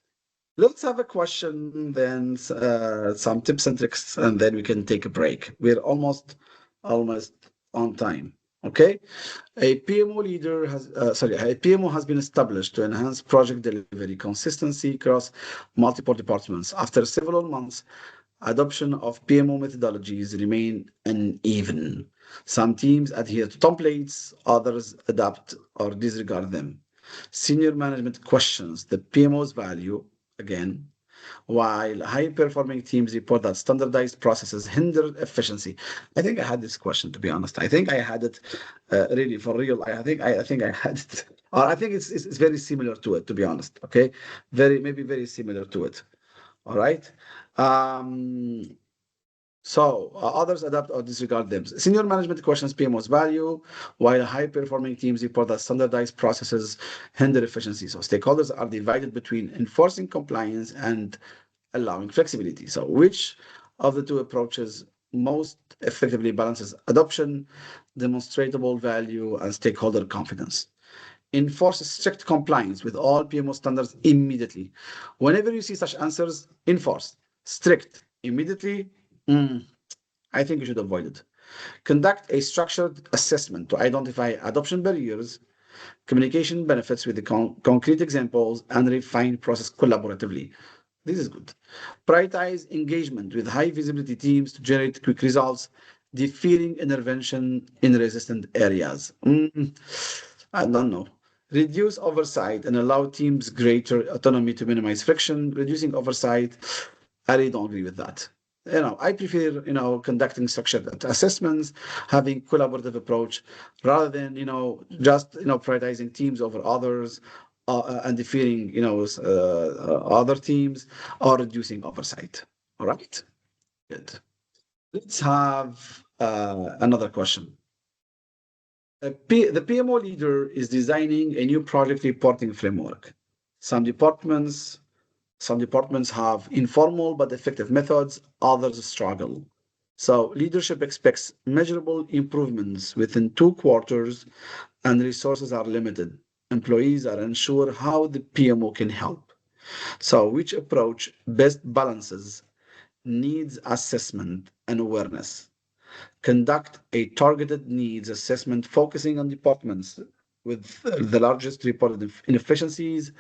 Speaker 1: Let's have a question, then some tips and tricks, and then we can take a break. We're almost on time. Okay. A PMO has been established to enhance project delivery consistency across multiple departments. After several months, adoption of PMO methodologies remain uneven. Some teams adhere to templates, others adapt or disregard them. Senior management questions the PMO's value again, while high-performing teams report that standardized processes hinder efficiency. I think I had this question, to be honest. I think I had it really for real. I think I had it. Or I think it's very similar to it, to be honest. Okay, maybe very similar to it. All right. Um, so others adapt or disregard them. Senior management questions PMO's value, while high-performing teams report that standardized processes hinder efficiency. So stakeholders are divided between enforcing compliance and allowing flexibility. So which of the two approaches most effectively balances adoption, demonstrable value, and stakeholder confidence? Enforce strict compliance with all PMO standards immediately. Whenever you see such answers, enforce strict immediately. I think you should avoid it. Conduct a structured assessment to identify adoption barriers, communication benefits with the concrete examples, and refine process collaboratively. This is good. Prioritize engagement with high visibility teams to generate quick results, deferring intervention in resistant areas. I don't know. Reduce oversight and allow teams greater autonomy to minimize friction. Reducing oversight, I really don't agree with that. I prefer, conducting structured assessments, having collaborative approach rather than, just, prioritizing teams over others, and defeating, other teams or reducing oversight. All right. Good. Let's have another question. The PMO leader is designing a new project reporting framework. Some departments some departments have informal but effective methods, others struggle. So leadership expects measurable improvements within 2 quarters, and resources are limited. Employees are unsure how the PMO can help. So which approach best balances needs assessment and awareness? Conduct a targeted needs assessment focusing on departments with the largest reported inefficiencies.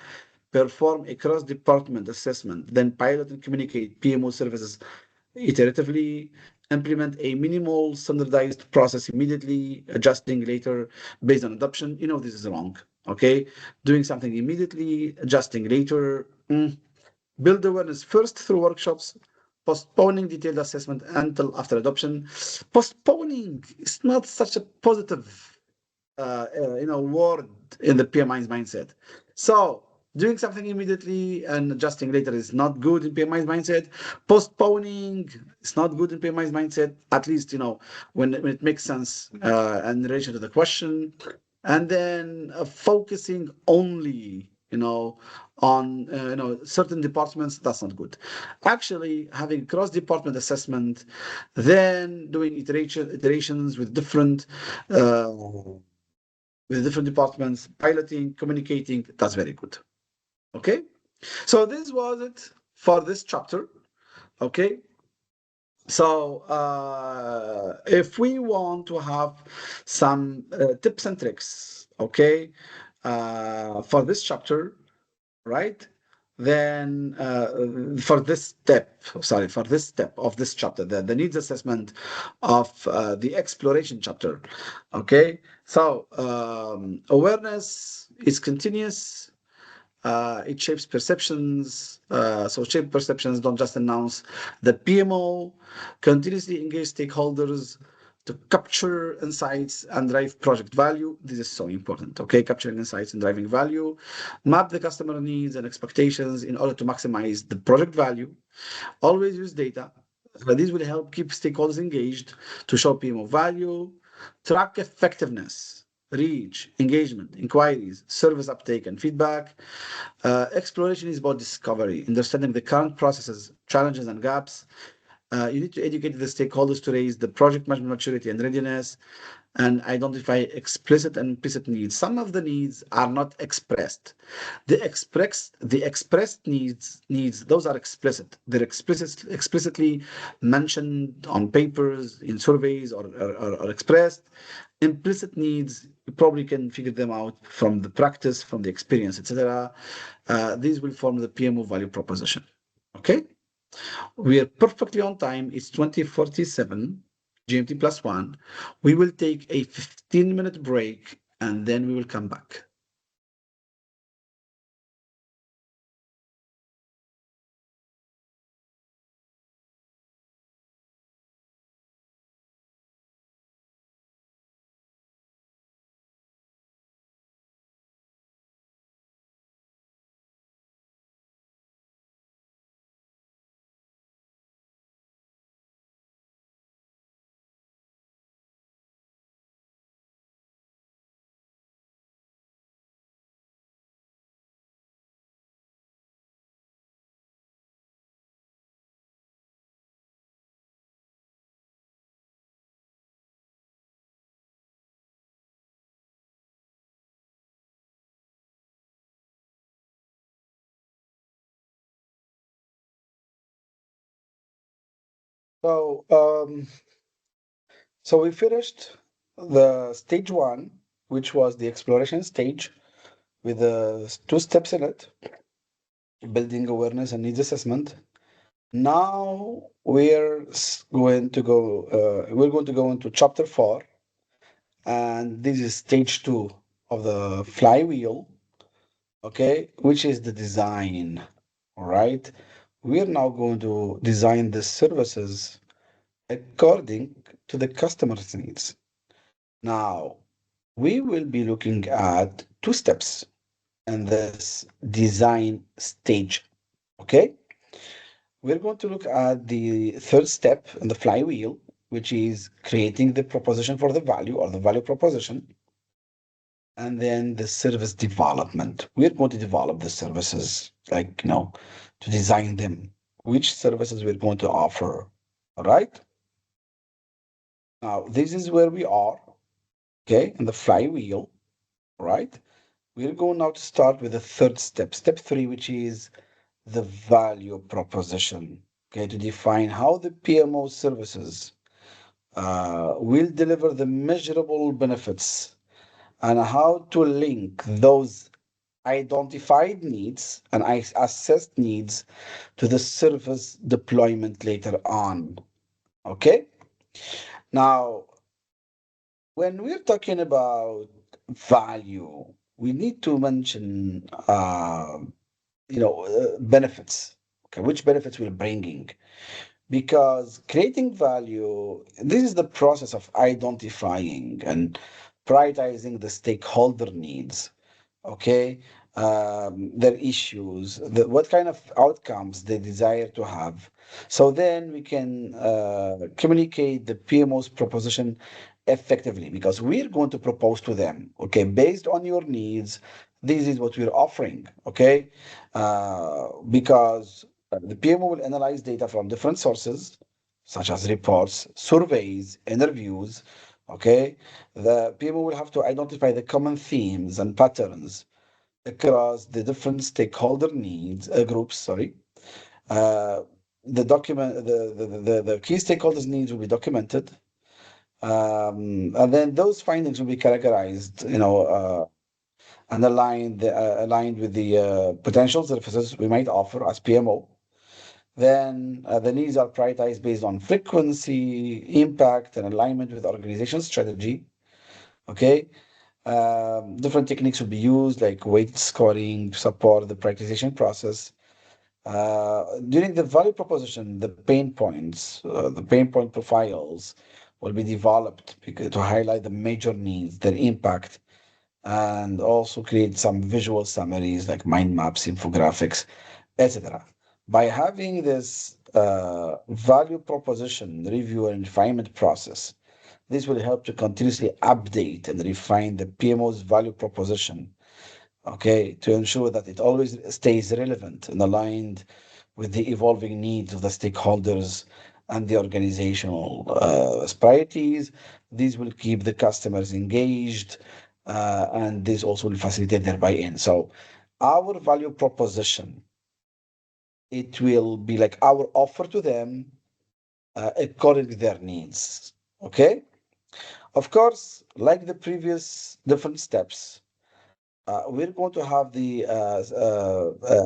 Speaker 1: Perform a cross-department assessment, then pilot and communicate PMO services iteratively. Implement a minimal standardized process immediately, adjusting later based on adoption. This is wrong. Okay, doing something immediately, adjusting later. Build awareness first through workshops, postponing detailed assessment until after adoption. Postponing is not such a positive, word in the PMI's mindset. So doing something immediately and adjusting later is not good in PMI's mindset. Postponing is not good in PMI's mindset, at least, when it makes sense in relation to the question. And then focusing only, on certain departments, that's not good. Actually, having cross-department assessment, then doing iterations uh, with different departments, piloting, communicating, that's very good. Okay, so this was it for this chapter. Okay, so if we want to have some tips and tricks, okay, for this chapter, right? Then for this step of this chapter, the needs assessment of the exploration chapter. Okay, so awareness is continuous. It shapes perceptions. So shape perceptions don't just announce the PMO, continuously engage stakeholders to capture insights and drive project value. This is so important. Okay, capturing insights and driving value. Map the customer needs and expectations in order to maximize the project value. Always use data. These will help keep stakeholders engaged to show PMO value. Track effectiveness, reach, engagement, inquiries, service uptake, and feedback. Exploration is about discovery, understanding the current processes, challenges, and gaps. You need to educate the stakeholders to raise the project management maturity and readiness and identify explicit and implicit needs. Some of the needs are not expressed. The expressed needs, those are explicit. They're explicitly mentioned on papers, in surveys, or expressed. Implicit needs, you probably can figure them out from the practice, from the experience, etc. These will form the PMO value proposition. Okay? We are perfectly on time. It's 20:47 GMT plus one. We will take a 15-minute break and then we will come back. So, So we finished the stage one, which was the exploration stage with the two steps in it, building awareness and needs assessment. Now we're going to go into chapter four, and this is stage two of the flywheel, okay, which is the design. All right. We're now going to design the services according to the customer's needs. Now, we will be looking at two steps in this design stage. Okay. We're going to look at the third step in the flywheel, which is creating the proposition for the value or the value proposition, and then the service development. We're going to develop the services, like, to design them, which services we're going to offer. All right. Now, this is where we are, okay, in the flywheel, right? We're going now to start with the third step, step three, which is the value proposition, okay, to define how the PMO services will deliver the measurable benefits and how to link those identified needs and assessed needs to the service deployment later on. Okay. Now, when we're talking about value, we need to mention, benefits. Okay, which benefits we're bringing? Because creating value, this is the process of identifying and prioritizing the stakeholder needs, okay, their issues, what kind of outcomes they desire to have. So then we can communicate the PMO's proposition effectively, because we're going to propose to them, okay, based on your needs, this is what we're offering, okay, because the PMO will analyze data from different sources, such as reports, surveys, interviews. Okay, the PMO will have to identify the common themes and patterns across the different stakeholder needs groups. Sorry, uh, the key stakeholders' needs will be documented, and then those findings will be categorized, and aligned with the potential services we might offer as PMO. Then the needs are prioritized based on frequency, impact, and alignment with the organization strategy. Okay. Different techniques will be used, like weight scoring to support the prioritization process. During the value proposition, the pain point profiles will be developed to highlight the major needs, their impact, and also create some visual summaries like mind maps, infographics, etc. By having this value proposition review and refinement process, this will help to continuously update and refine the PMO's value proposition, okay, to ensure that it always stays relevant and aligned with the evolving needs of the stakeholders and the organizational priorities. These will keep the customers engaged, and this also will facilitate their buy-in. So, our value proposition, it will be like our offer to them according to their needs. Okay. Of course, like the previous different steps, we're going to have the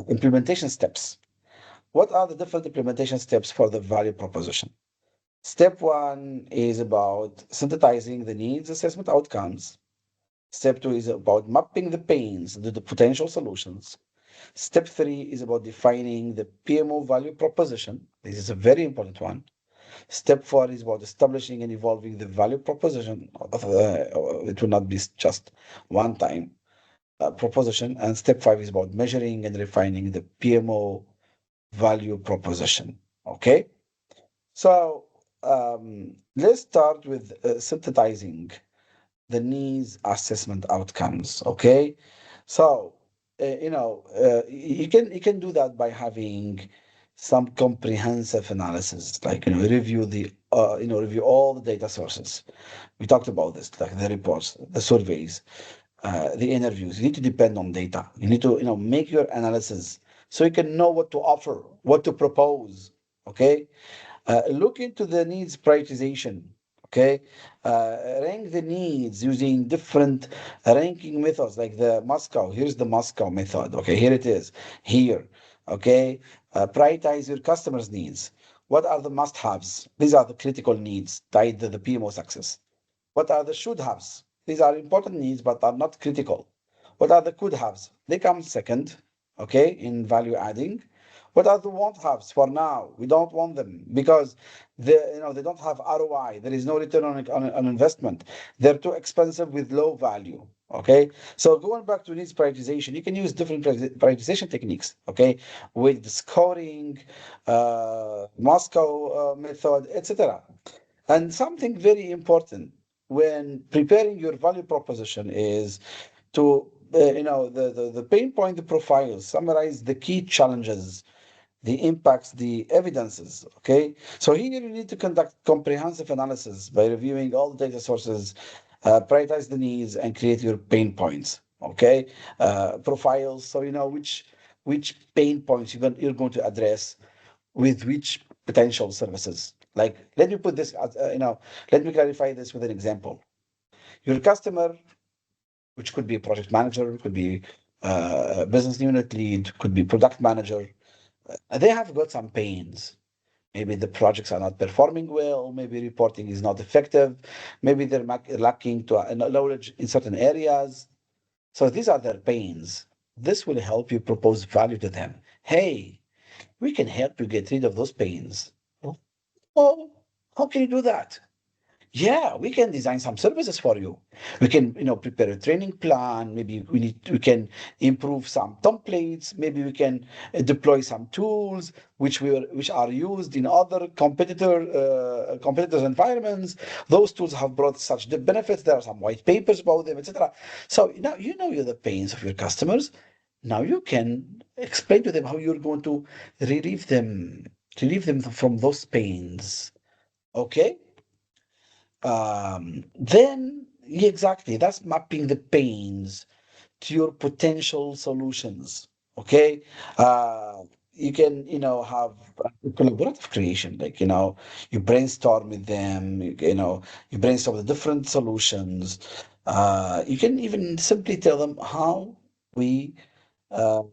Speaker 1: implementation steps. What are the different implementation steps for the value proposition? Step one is about synthesizing the needs assessment outcomes. Step two is about mapping the pains to the potential solutions. Step three is about defining the PMO value proposition. This is a very important one. Step four is about establishing and evolving the value proposition. It will not be just one time proposition. And step five is about measuring and refining the PMO value proposition. Okay. So let's start with synthesizing the needs assessment outcomes. Okay. So you can do that by having some comprehensive analysis, like review all the data sources. We talked about this, like the reports, the surveys, the interviews. You need to depend on data. You need to make your analysis so you can know what to offer, what to propose. Okay. Look into the needs prioritization. Okay, rank the needs using different ranking methods like the Moscow. Here's the Moscow method. Okay, here it is. Here, okay, prioritize your customers' needs. What are the must-haves? These are the critical needs tied to the PMO success. What are the should-haves? These are important needs but are not critical. What are the could-haves? They come second, okay, in value adding. What are the want-haves for now? We don't want them because they don't have ROI. There is no return on investment. They're too expensive with low value. Okay, so going back to needs prioritization, you can use different prioritization techniques. Okay, with the scoring, Moscow method, etc. And something very important when preparing your value proposition is to the pain point, the profiles, summarize the key challenges, the impacts, the evidences. Okay, so here you need to conduct comprehensive analysis by reviewing all the data sources, prioritize the needs, and create your pain points. Okay, profiles, so you know which pain points you're going to address with which potential services. Like, let me put this, let me clarify this with an example. Your customer, which could be a project manager, could be a business unit lead, could be product manager, they have got some pains. Maybe the projects are not performing well, maybe reporting is not effective, maybe they're lacking to knowledge in certain areas. So these are their pains. This will help you propose value to them. Hey, we can help you get rid of those pains. Oh, how can you do that? Yeah, we can design some services for you. We can, prepare a training plan. Maybe we can improve some templates. Maybe we can deploy some tools which are used in other competitors' environments. Those tools have brought such the benefits. There are some white papers about them, etc. So now you know the pains of your customers. Now you can explain to them how you're going to relieve them from those pains. Okay? Then exactly, that's mapping the pains to your potential solutions. Okay, you can have a collaborative creation, like you brainstorm with them. You brainstorm the different solutions. You can even simply tell them we uh,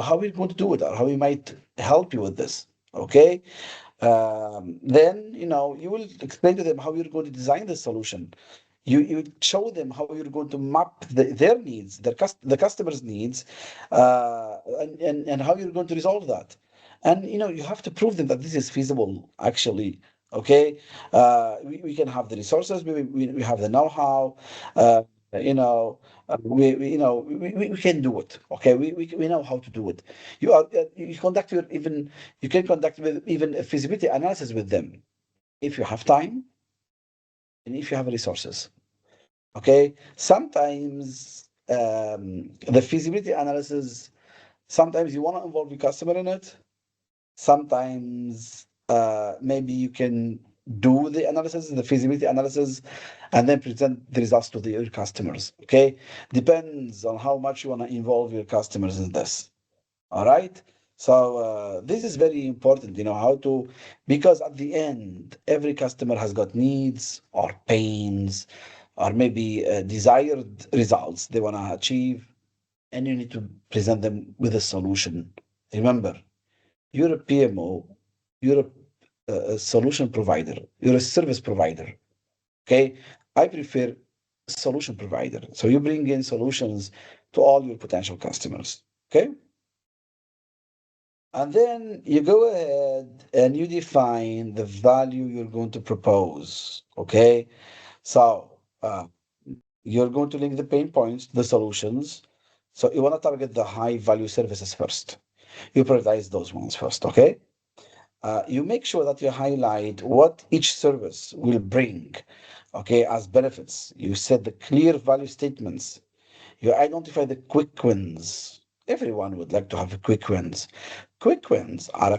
Speaker 1: how we're going to do it, or how we might help you with this. Okay, then you will explain to them how you're going to design the solution. You show them how you're going to map their needs, the customer's needs, and how you're going to resolve that. And you have to prove them that this is feasible, actually. Okay, we can have the resources, we have the know-how, you know, we can do it. Okay, we know how to do it. You conduct you can conduct even a feasibility analysis with them if you have time and if you have resources. Okay, sometimes the feasibility analysis, sometimes you want to involve the customer in it. Sometimes maybe you can do the analysis, the feasibility analysis, and then present the results to your customers. Okay, depends on how much you want to involve your customers in this. All right. So this is very important, how to, because at the end, every customer has got needs or pains or maybe desired results they want to achieve, and you need to present them with a solution. Remember, you're a PMO, you're a solution provider, you're a service provider. Okay. I prefer solution provider. So you bring in solutions to all your potential customers. Okay. And then you go ahead and you define the value you're going to propose. Okay. So you're going to link the pain points, the solutions. So you want to target the high value services first. You prioritize those ones first. Okay. You make sure that you highlight what each service will bring. Okay. As benefits, you set the clear value statements. You identify the quick wins. Everyone would like to have quick wins. Quick wins are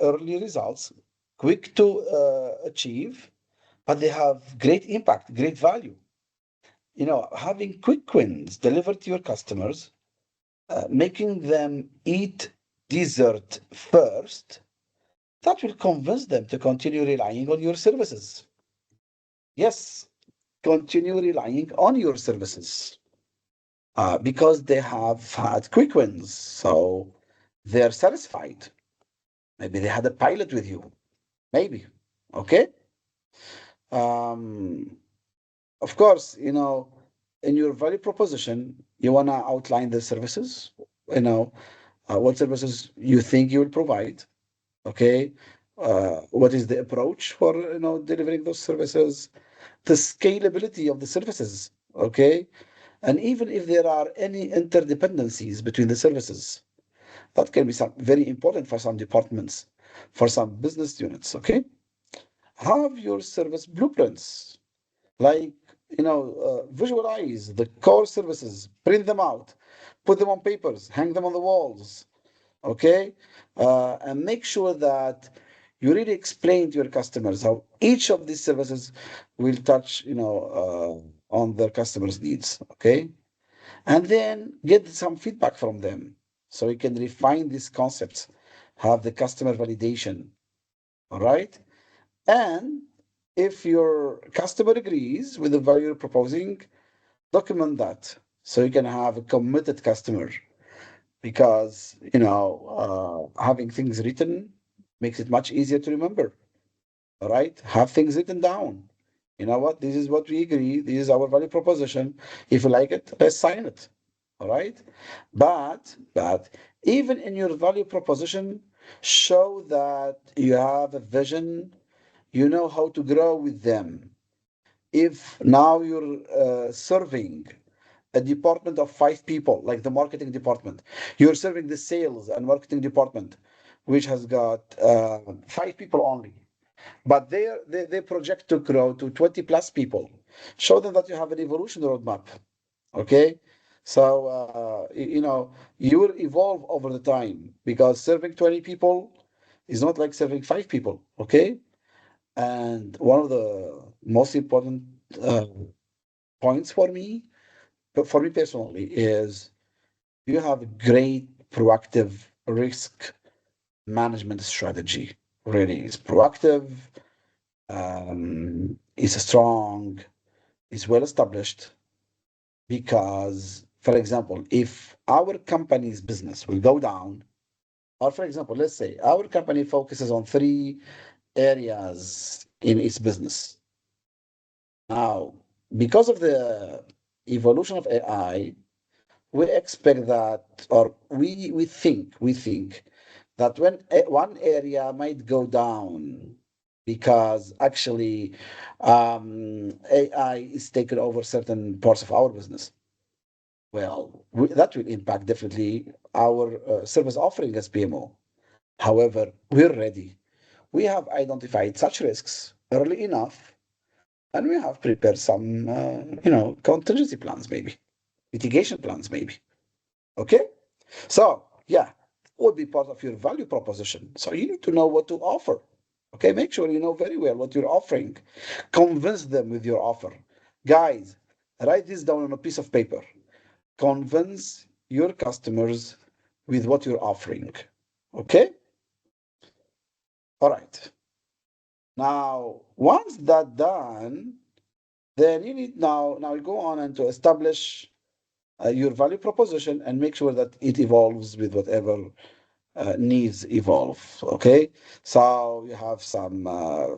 Speaker 1: early results, quick to achieve, but they have great impact, great value. Having quick wins delivered to your customers, making them eat dessert first, that will convince them to continue relying on your services. Yes, continue relying on your services because they have had quick wins. So they're satisfied. Maybe they had a pilot with you. Maybe. Okay. Um, of course, in your value proposition, you want to outline the services, what services you think you will provide. Okay. What is the approach for, delivering those services, the scalability of the services. Okay. And even if there are any interdependencies between the services, that can be very important for some departments, for some business units. Okay. Have your service blueprints, like, visualize the core services, print them out, put them on papers, hang them on the walls. Okay. And make sure that you really explain to your customers how each of these services will touch, on their customers' needs. Okay. And then get some feedback from them so you can refine these concepts, have the customer validation. All right. And if your customer agrees with the value you're proposing, document that so you can have a committed customer, because having things written makes it much easier to remember. All right, have things written down. You know what, this is what we agree, this is our value proposition. If you like it, let's sign it. All right. But even in your value proposition, show that you have a vision, you know how to grow with them. If now you're serving a department of 5 people, like the marketing department, you're serving the sales and marketing department, which has got 5 people only, but they project to grow to 20 plus people. Show them that you have an evolution roadmap. Okay. So, you will evolve over the time, because serving 20 people is not like serving 5 people. Okay. And one of the most important uh, points for me, but for me personally, is you have a great proactive risk management strategy. Really, it's proactive, it's strong, it's well established. Because, for example, if our company's business will go down, or for example, let's say our company focuses on 3 areas in its business. Now, because of the evolution of AI, we expect that, or we think that when one area might go down because actually AI is taking over certain parts of our business. Well, that will impact definitely our service offering as PMO. However, we're ready. We have identified such risks early enough, and we have prepared some, contingency plans, maybe mitigation plans, maybe. Okay. So, yeah, would be part of your value proposition. So you need to know what to offer. Okay, make sure you know very well what you're offering. Convince them with your offer. Guys, write this down on a piece of paper. Convince your customers with what you're offering. Okay? All right. Now, once that done, then you need now you go on and to establish your value proposition and make sure that it evolves with whatever needs evolve. Okay, so you have some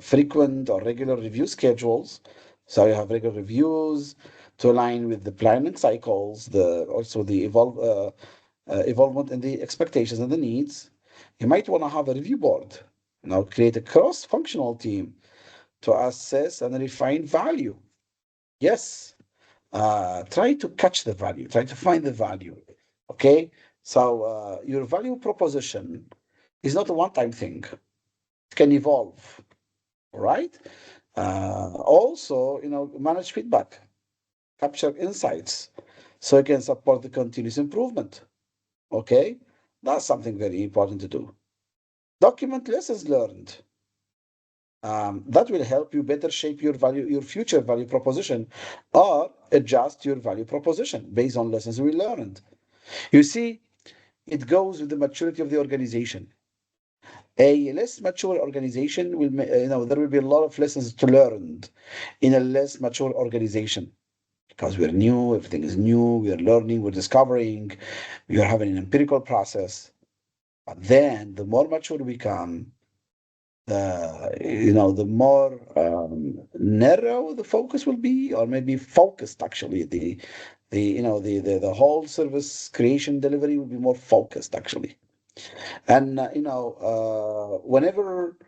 Speaker 1: frequent or regular review schedules. So you have regular reviews to align with the planning cycles, the also the evolvement in the expectations and the needs. You might want to have a review board. Create a cross-functional team to assess and refine value. Yes, try to catch the value, try to find the value. Okay, so your value proposition is not a one-time thing. It can evolve, right? Also, manage feedback, capture insights, so you can support the continuous improvement. Okay, that's something very important to do. Document lessons learned. That will help you better shape your future value proposition, or adjust your value proposition based on lessons we learned. You see, it goes with the maturity of the organization. A less mature organization will, there will be a lot of lessons to learn in a less mature organization because we're new, everything is new, we're learning, we're discovering, we are having an empirical process. But then the more mature we become, the more narrow the focus will be, or maybe focused actually. The whole service creation delivery will be more focused actually. And uh, whenever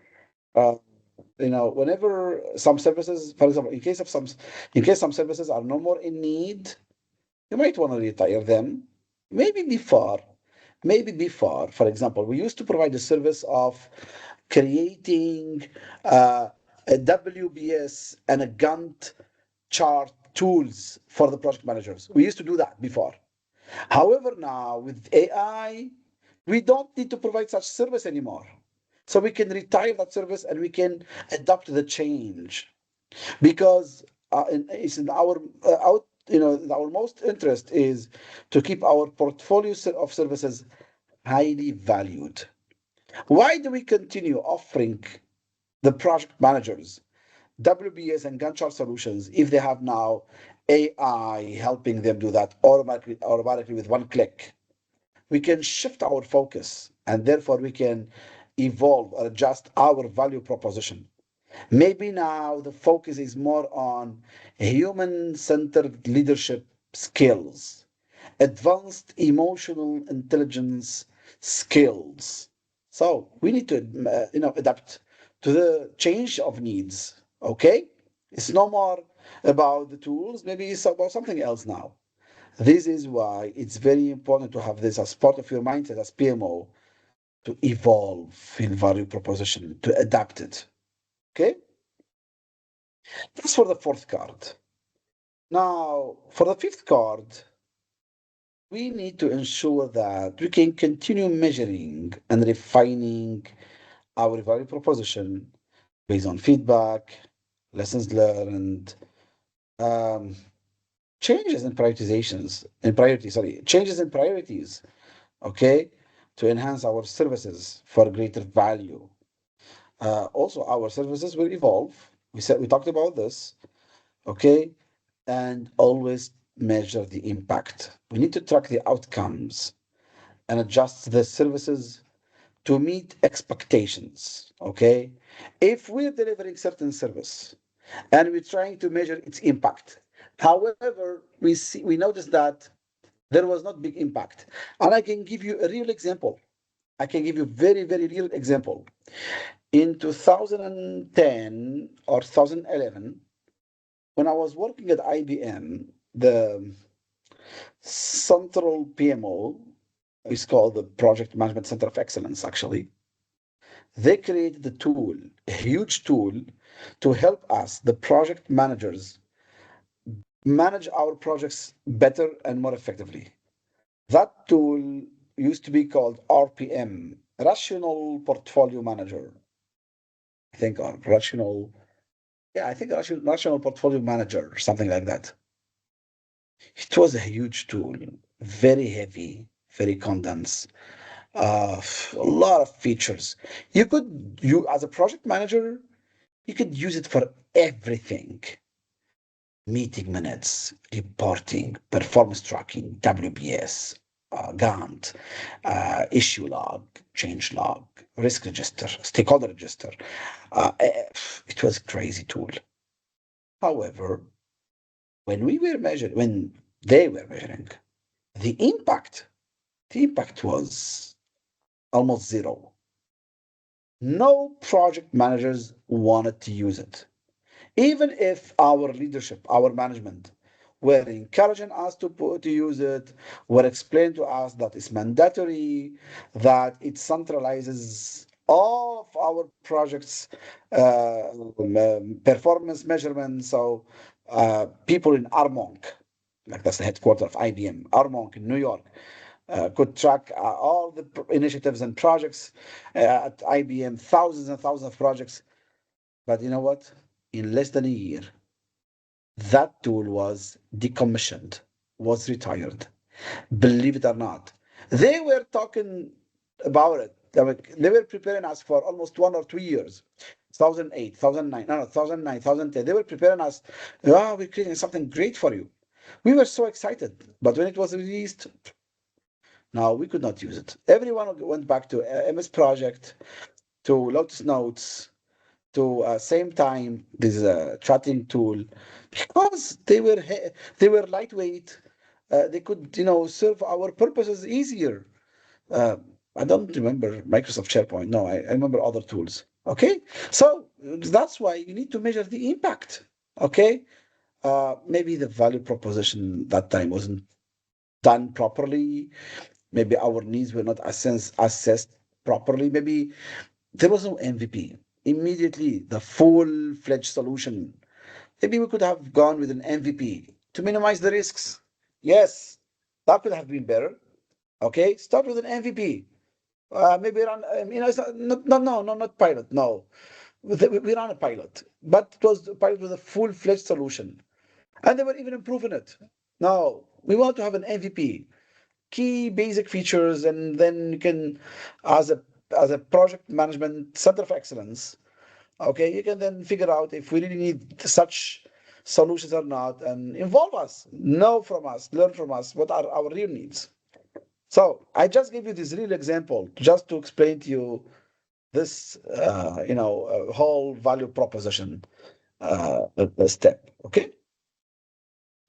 Speaker 1: some services, for example, in case some services are no more in need, you might want to retire them. Maybe before, for example, we used to provide the service of creating a WBS and a Gantt chart tools for the project managers. We used to do that before. However, now with AI, we don't need to provide such service anymore. So we can retire that service and we can adapt the change because it's in our most interest is to keep our portfolio of services highly valued. Why do we continue offering the project managers WBS and Gantt chart solutions if they have now AI helping them do that automatically with one click? We can shift our focus and therefore we can evolve or adjust our value proposition. Maybe now the focus is more on human centered leadership skills, advanced emotional intelligence skills. So we need to, adapt to the change of needs. Okay, it's no more about the tools. Maybe it's about something else now. This is why it's very important to have this as part of your mindset as PMO to evolve in value proposition, to adapt it. Okay, that's for the fourth card. Now, for the fifth card, we need to ensure that we can continue measuring and refining our value proposition based on feedback, lessons learned, um, changes in prioritizations, in priorities, sorry, changes in priorities, okay, to enhance our services for greater value. Also, our services will evolve. We talked about this, okay, and always measure the impact. We need to track the outcomes and adjust the services to meet expectations. Okay. If we're delivering certain service and we're trying to measure its impact, however, we notice that there was not big impact. And I can give you a real example. I can give you very, very real example. In 2010 or 2011, when I was working at IBM, the central PMO is called the Project Management Center of Excellence, actually. They created a tool, a huge tool, to help us, the project managers, manage our projects better and more effectively. That tool used to be called RPM, Rational Portfolio Manager. I think, or Rational, yeah, I think Rational Portfolio Manager, or something like that. It was a huge tool, very heavy, very condensed, a lot of features. You as a project manager, you could use it for everything: meeting minutes, reporting, performance tracking, WBS, Gantt, issue log, change log, risk register, stakeholder register. It was a crazy tool. However, when they were measuring the impact, the impact was almost zero. No project managers wanted to use it. Even if our leadership, our management, were encouraging us to use it, were explained to us that it's mandatory, that it centralizes all of our projects' performance measurement. So people in Armonk, like that's the headquarters of IBM, Armonk in New York, could track all the initiatives and projects at IBM, thousands and thousands of projects. But you know what? In less than a year, that tool was decommissioned, was retired. Believe it or not. They were talking about it They were preparing us for almost 1 or 2 years. 2008, 2009, no, no, 2009, 2010. They were preparing us. Oh, we're creating something great for you. We were so excited. But when it was released, no, we could not use it. Everyone went back to MS Project, to Lotus Notes, to same time this chatting tool, because they were lightweight. They could serve our purposes easier. Uh, I don't remember Microsoft SharePoint. No, I remember other tools. Okay, so that's why you need to measure the impact. Okay, maybe the value proposition that time wasn't done properly. Maybe our needs were not assessed properly. Maybe there was no MVP. Immediately, the full-fledged solution. Maybe we could have gone with an MVP to minimize the risks. Yes, that could have been better. Okay, start with an MVP. Maybe run, it's not pilot. No, we ran a pilot, but it was a pilot with a full-fledged solution, and they were even improving it. No, we want to have an MVP, key basic features, and then you can, as a project management center of excellence, okay, you can then figure out if we really need such solutions or not, and involve us, know from us, learn from us what are our real needs. So I just gave you this real example just to explain to you this, whole value proposition step. Okay,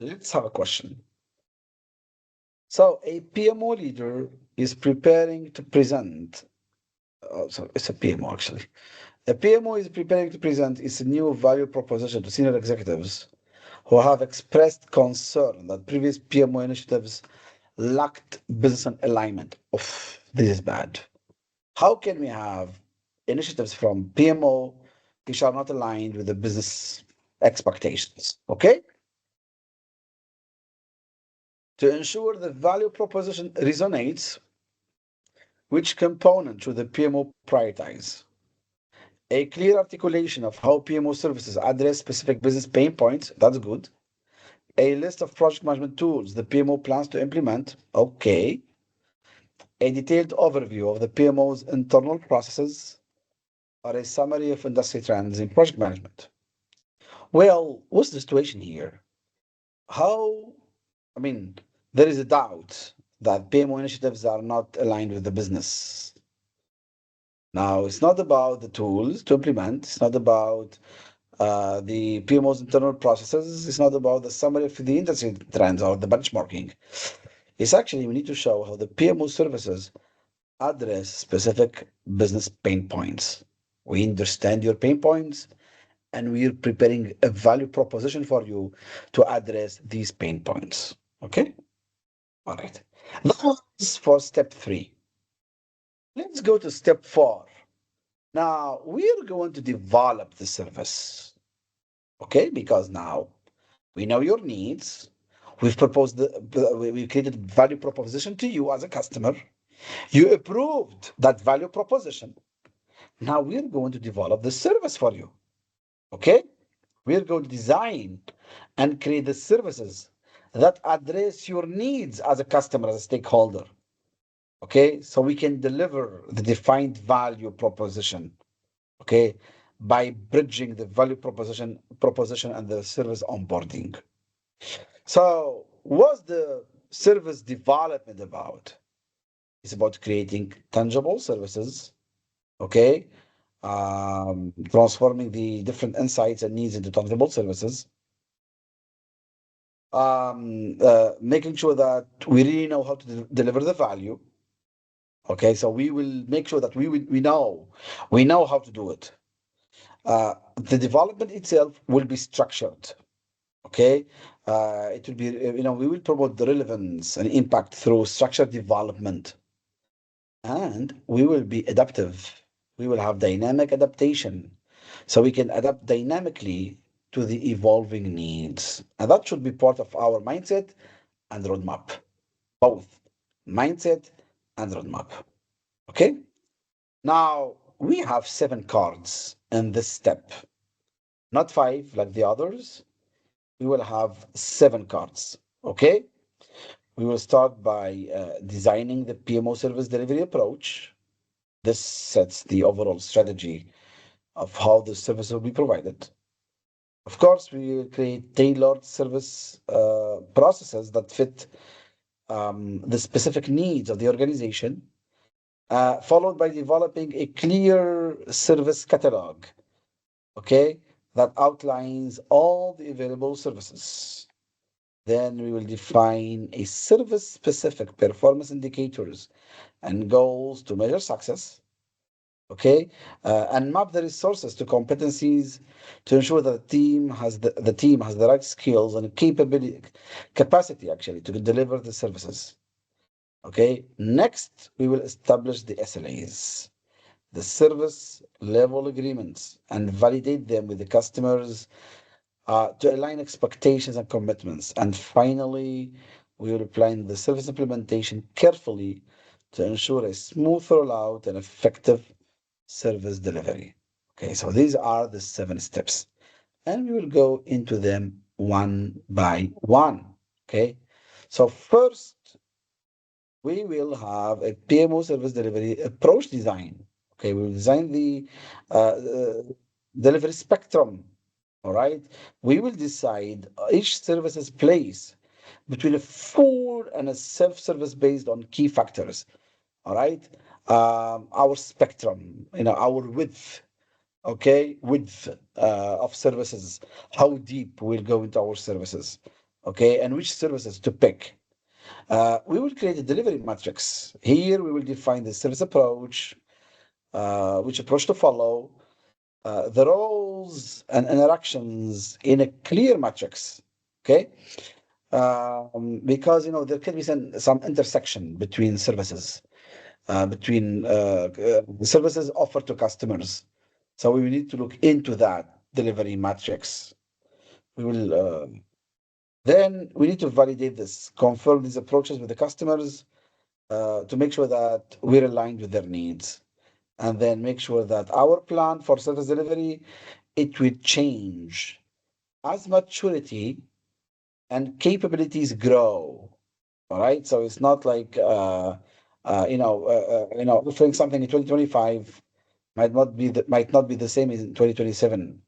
Speaker 1: let's have a question. So a PMO leader is preparing to present. Oh, sorry, it's a PMO actually. A PMO is preparing to present its new value proposition to senior executives who have expressed concern that previous PMO initiatives lacked business alignment. Oof, this is bad. How can we have initiatives from PMO which are not aligned with the business expectations? Okay? To ensure the value proposition resonates, which component should the PMO prioritize? A clear articulation of how PMO services address specific business pain points. That's good. A list of project management tools the PMO plans to implement. Okay. A detailed overview of the PMO's internal processes, or a summary of industry trends in project management. Well, what's the situation here? How, I mean, there is a doubt that PMO initiatives are not aligned with the business. Now, it's not about the tools to implement, it's not about the PMO's internal processes, it's not about the summary of the industry trends or the benchmarking. It's actually, we need to show how the PMO services address specific business pain points. We understand your pain points and we're preparing a value proposition for you to address these pain points. Okay? All right. That was for step 3. Let's go to step 4. Now, we're going to develop the service. Okay? Because now we know your needs. We've we created value proposition to you as a customer. You approved that value proposition. Now we're going to develop the service for you. Okay? We're going to design and create the services that address your needs as a customer, as a stakeholder. Okay? So we can deliver the defined value proposition. Okay? By bridging the value proposition and the service onboarding. So what's the service development about? It's about creating tangible services, okay? Transforming the different insights and needs into tangible services. Making sure that we really know how to deliver the value. Okay, so we will make sure that we know how to do it. The development itself will be structured. Okay, it will be we will promote the relevance and impact through structured development, and we will be adaptive. We will have dynamic adaptation, so we can adapt dynamically to the evolving needs. And that should be part of our mindset and roadmap, both mindset and roadmap. Okay? Now, we have 7 cards in this step, not 5 like the others. We will have 7 cards. Okay? We will start by designing the PMO service delivery approach. This sets the overall strategy of how the service will be provided. Of course, we will create tailored service processes that fit the specific needs of the organization, followed by developing a clear service catalog, okay, that outlines all the available services. Then we will define a service specific performance indicators and goals to measure success, okay, and map the resources to competencies to ensure that the team has the right skills and capacity actually to deliver the services. Okay, next we will establish the SLAs, the service level agreements, and validate them with the customers to align expectations and commitments. And finally, we will plan the service implementation carefully to ensure a smooth rollout and effective service delivery. Okay, so these are the 7 steps, and we will go into them one by one. Okay, so first, we will have a PMO service delivery approach design. Okay, we will design the delivery spectrum. All right, we will decide each service's place between a full and a self-service based on key factors. All right, our spectrum, our width. Okay, width of services, how deep we'll go into our services. Okay, and which services to pick. We will create a delivery matrix. Here we will define the service approach, which approach to follow, the roles and interactions in a clear matrix. Okay, because there can be some intersection between services, between the services offered to customers. So we will need to look into that delivery matrix. We will then we need to validate this, confirm these approaches with the customers to make sure that we're aligned with their needs, and then make sure that our plan for service delivery, it will change as maturity and capabilities grow. All right, so it's not like offering something in 2025 might not be the same as in 2027.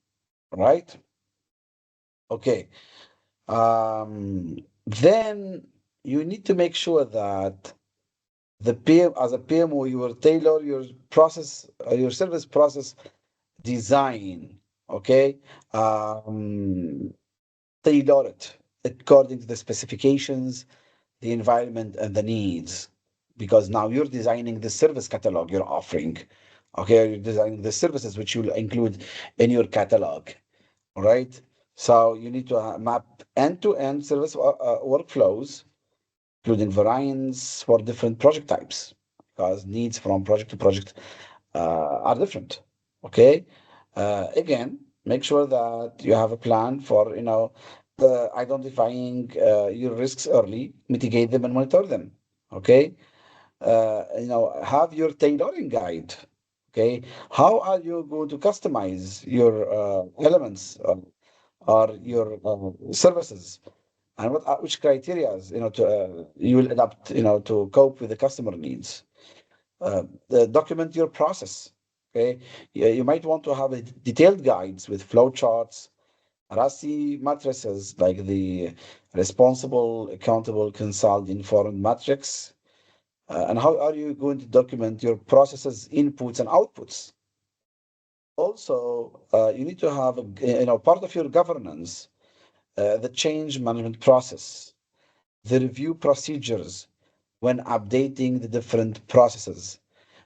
Speaker 1: Right? Okay. Then you need to make sure that the PM as a PMO, you will tailor your process, your service process design. Okay, tailor it according to the specifications, the environment, and the needs. Because now you're designing the service catalog you're offering. Okay, you're designing the services which you'll include in your catalog. All right. So you need to map end-to-end service workflows, including variants for different project types, because needs from project to project are different. Okay. Again, make sure that you have a plan for identifying your risks early, mitigate them, and monitor them. Okay. Have your tailoring guide. Okay. How are you going to customize your elements or your services, and which criteria you will adapt to cope with the customer needs. Document your process. Okay, you might want to have detailed guides with flowcharts, RASI matrices like the responsible, accountable, consult, informed matrix. And how are you going to document your processes, inputs, and outputs? Also, you need to have part of your governance, the change management process, the review procedures when updating the different processes.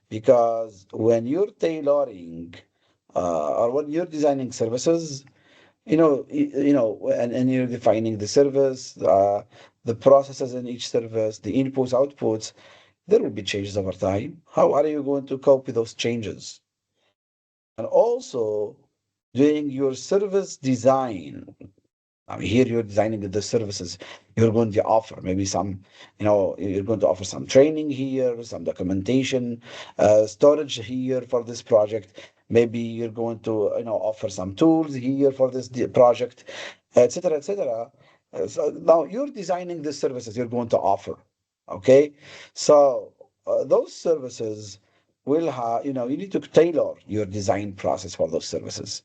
Speaker 1: Because when you're tailoring or when you're designing services, and you're defining the service, the processes in each service, the inputs, outputs, there will be changes over time. How are you going to cope with those changes? And also doing your service design. I mean, here you're designing the services you're going to offer. Maybe you're going to offer some training here, some documentation, storage here for this project. Maybe you're going to, offer some tools here for this project, etc., etc. So now you're designing the services you're going to offer. Okay, so those services will have, you need to tailor your design process for those services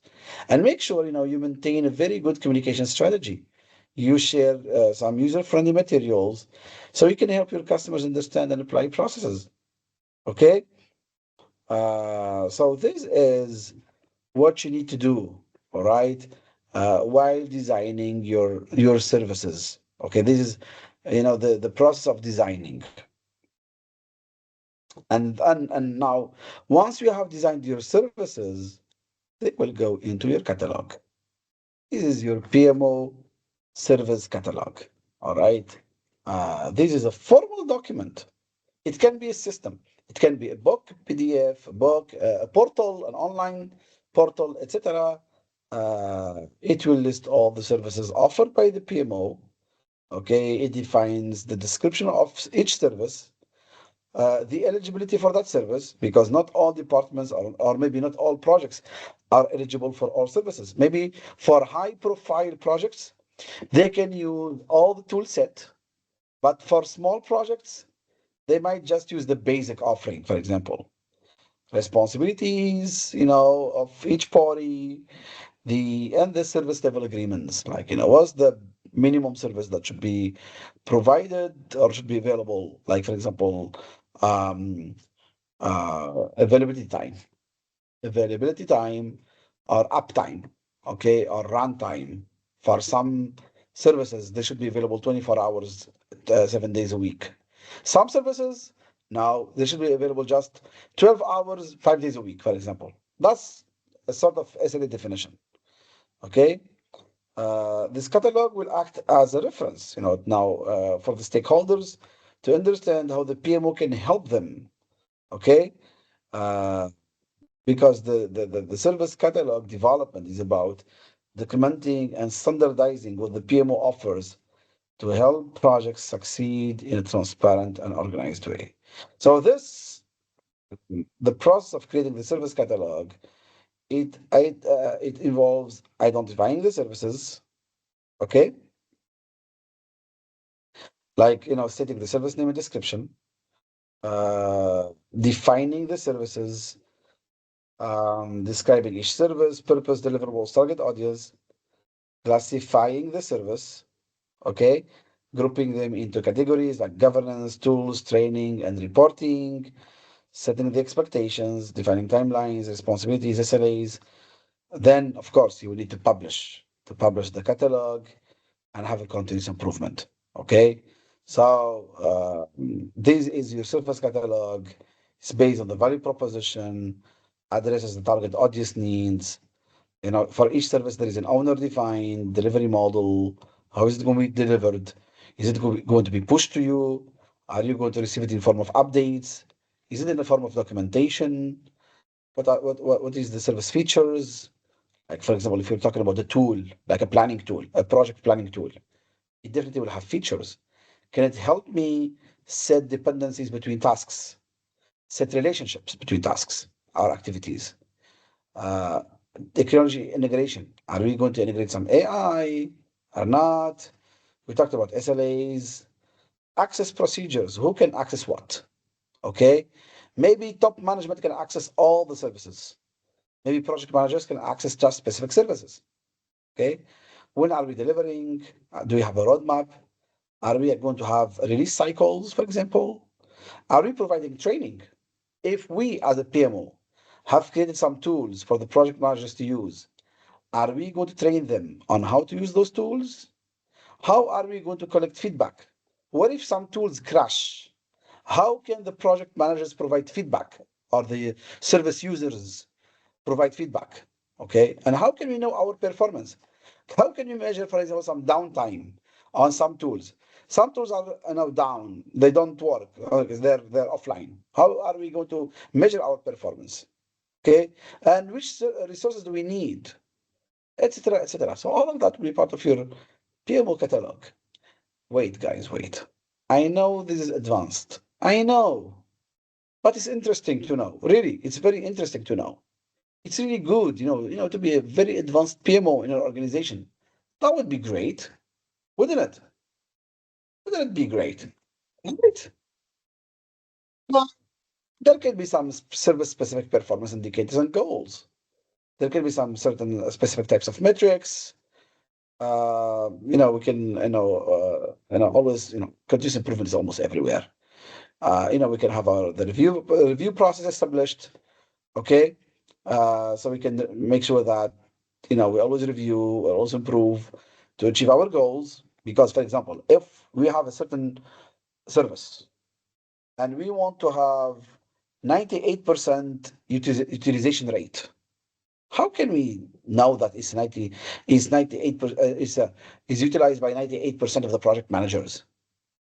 Speaker 1: and make sure, you maintain a very good communication strategy. You share some user-friendly materials so you can help your customers understand and apply processes. Okay? So this is what you need to do, all right, while designing your services. Okay, this is, the process of designing. And now, once you have designed your services, they will go into your catalog. This is your PMO service catalog. All right. This is a formal document. It can be a system. It can be a book, PDF, a book, a portal, an online portal, etc. It will list all the services offered by the PMO. Okay, it defines the description of each service, the eligibility for that service, because not all departments or maybe not all projects are eligible for all services. Maybe for high profile projects, they can use all the tool set, but for small projects, they might just use the basic offering, for example. Responsibilities, of each party, the service level agreements, like, what's the minimum service that should be provided or should be available, like, for example, um, availability time, availability time or uptime, okay, or runtime. For some services, they should be available 24 hours, 7 days a week. Some services, now they should be available just 12 hours, 5 days a week, for example. That's a sort of SLA definition, okay? This catalog will act as a reference, now for the stakeholders to understand how the PMO can help them, okay? Uh, because the service catalog development is about documenting and standardizing what the PMO offers to help projects succeed in a transparent and organized way. So the process of creating the service catalog, it involves identifying the services, okay, like, setting the service name and description, defining the services, describing each service, purpose, deliverables, target audience, classifying the service, okay, grouping them into categories like governance, tools, training, and reporting, setting the expectations, defining timelines, responsibilities, SLAs. Then, of course, you will need to publish the catalog and have a continuous improvement. Okay, so this is your surface catalog. It's based on the value proposition, addresses the target audience needs. For each service, there is an owner defined delivery model. How is it going to be delivered? Is it going to be pushed to you? Are you going to receive it in form of updates? Is it in the form of documentation? What is the service features? Like, for example, if you're talking about a tool, like a planning tool, a project planning tool, it definitely will have features. Can it help me set dependencies between tasks, set relationships between tasks or activities? Uh, Technology integration. Are we going to integrate some AI or not? We talked about SLAs, access procedures. Who can access what? Okay. Maybe top management can access all the services. Maybe project managers can access just specific services. Okay. When are we delivering? Do we have a roadmap? Are we going to have release cycles, for example? Are we providing training? If we, as a PMO, have created some tools for the project managers to use, are we going to train them on how to use those tools? How are we going to collect feedback? What if some tools crash? How can the project managers provide feedback or the service users provide feedback? Okay. And how can we know our performance? How can you measure, for example, some downtime on some tools? Some tools are down, they don't work, because they're offline. How are we going to measure our performance? Okay. And which resources do we need? Etc. etc. So all of that will be part of your PMO catalog. Wait, guys, wait. I know this is advanced. I know, but it's interesting to know. Really, it's very interesting to know. It's really good, to be a very advanced PMO in an organization. That would be great, wouldn't it? Wouldn't it be great? Right? There can be some service-specific performance indicators and goals. There can be some certain specific types of metrics. We can, always, continuous improvement is almost everywhere. We can have the review process established. Okay, so we can make sure that we always review, we always improve to achieve our goals. Because, for example, if we have a certain service and we want to have 98% utilization rate, how can we know that it's 98% is utilized by 98% of the project managers?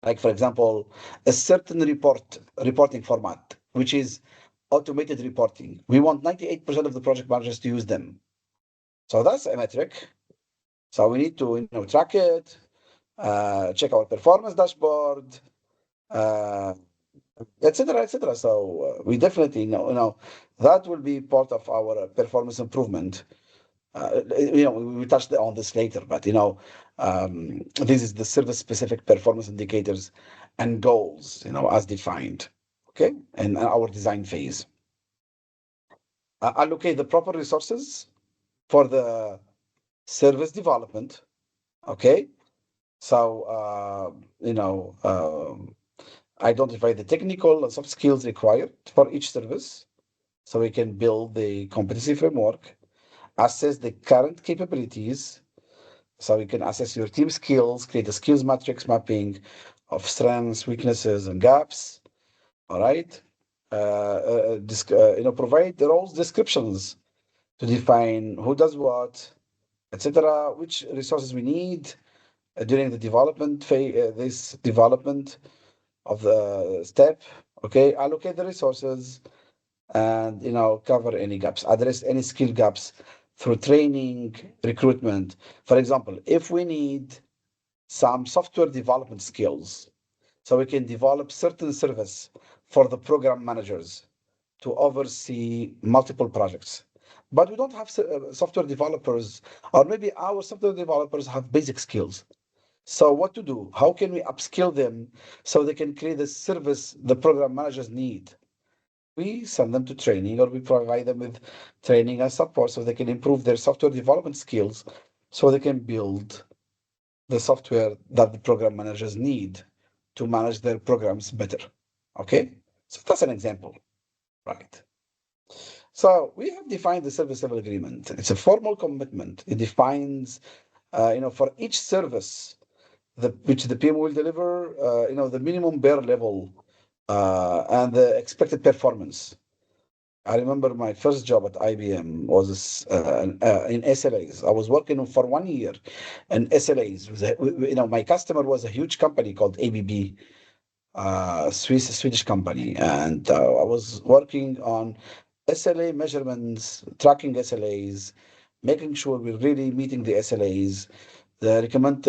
Speaker 1: Like, for example, a certain reporting format, which is automated reporting. We want 98% of the project managers to use them. So that's a metric. So we need to track it, check our performance dashboard, uh, etc., etc. So we definitely know that will be part of our performance improvement. We touched on this later, but this is the service-specific performance indicators and goals, as defined, okay, in our design phase. Allocate the proper resources for the service development, okay. So identify the technical and soft skills required for each service, so we can build the competency framework. Assess the current capabilities, so you can assess your team skills, create a skills matrix mapping of strengths, weaknesses, and gaps. All right. Provide the roles descriptions to define who does what, etc. Which resources we need during the development phase, this development of the step. Okay, allocate the resources and cover any gaps, address any skill gaps through training, recruitment. For example, if we need some software development skills, so we can develop certain service for the program managers to oversee multiple projects. But we don't have software developers, or maybe our software developers have basic skills. So what to do? How can we upskill them so they can create the service the program managers need? We send them to training, or we provide them with training and support so they can improve their software development skills, so they can build the software that the program managers need to manage their programs better. Okay, so that's an example, right? So we have defined the service level agreement. It's a formal commitment. It defines, for each service which the PM will deliver, the minimum bare level and the expected performance. I remember my first job at IBM was in SLAs. I was working for 1 year in SLAs. My customer was a huge company called ABB, Swedish company, and I was working on SLA measurements, tracking SLAs, making sure we're really meeting the SLAs, the recommend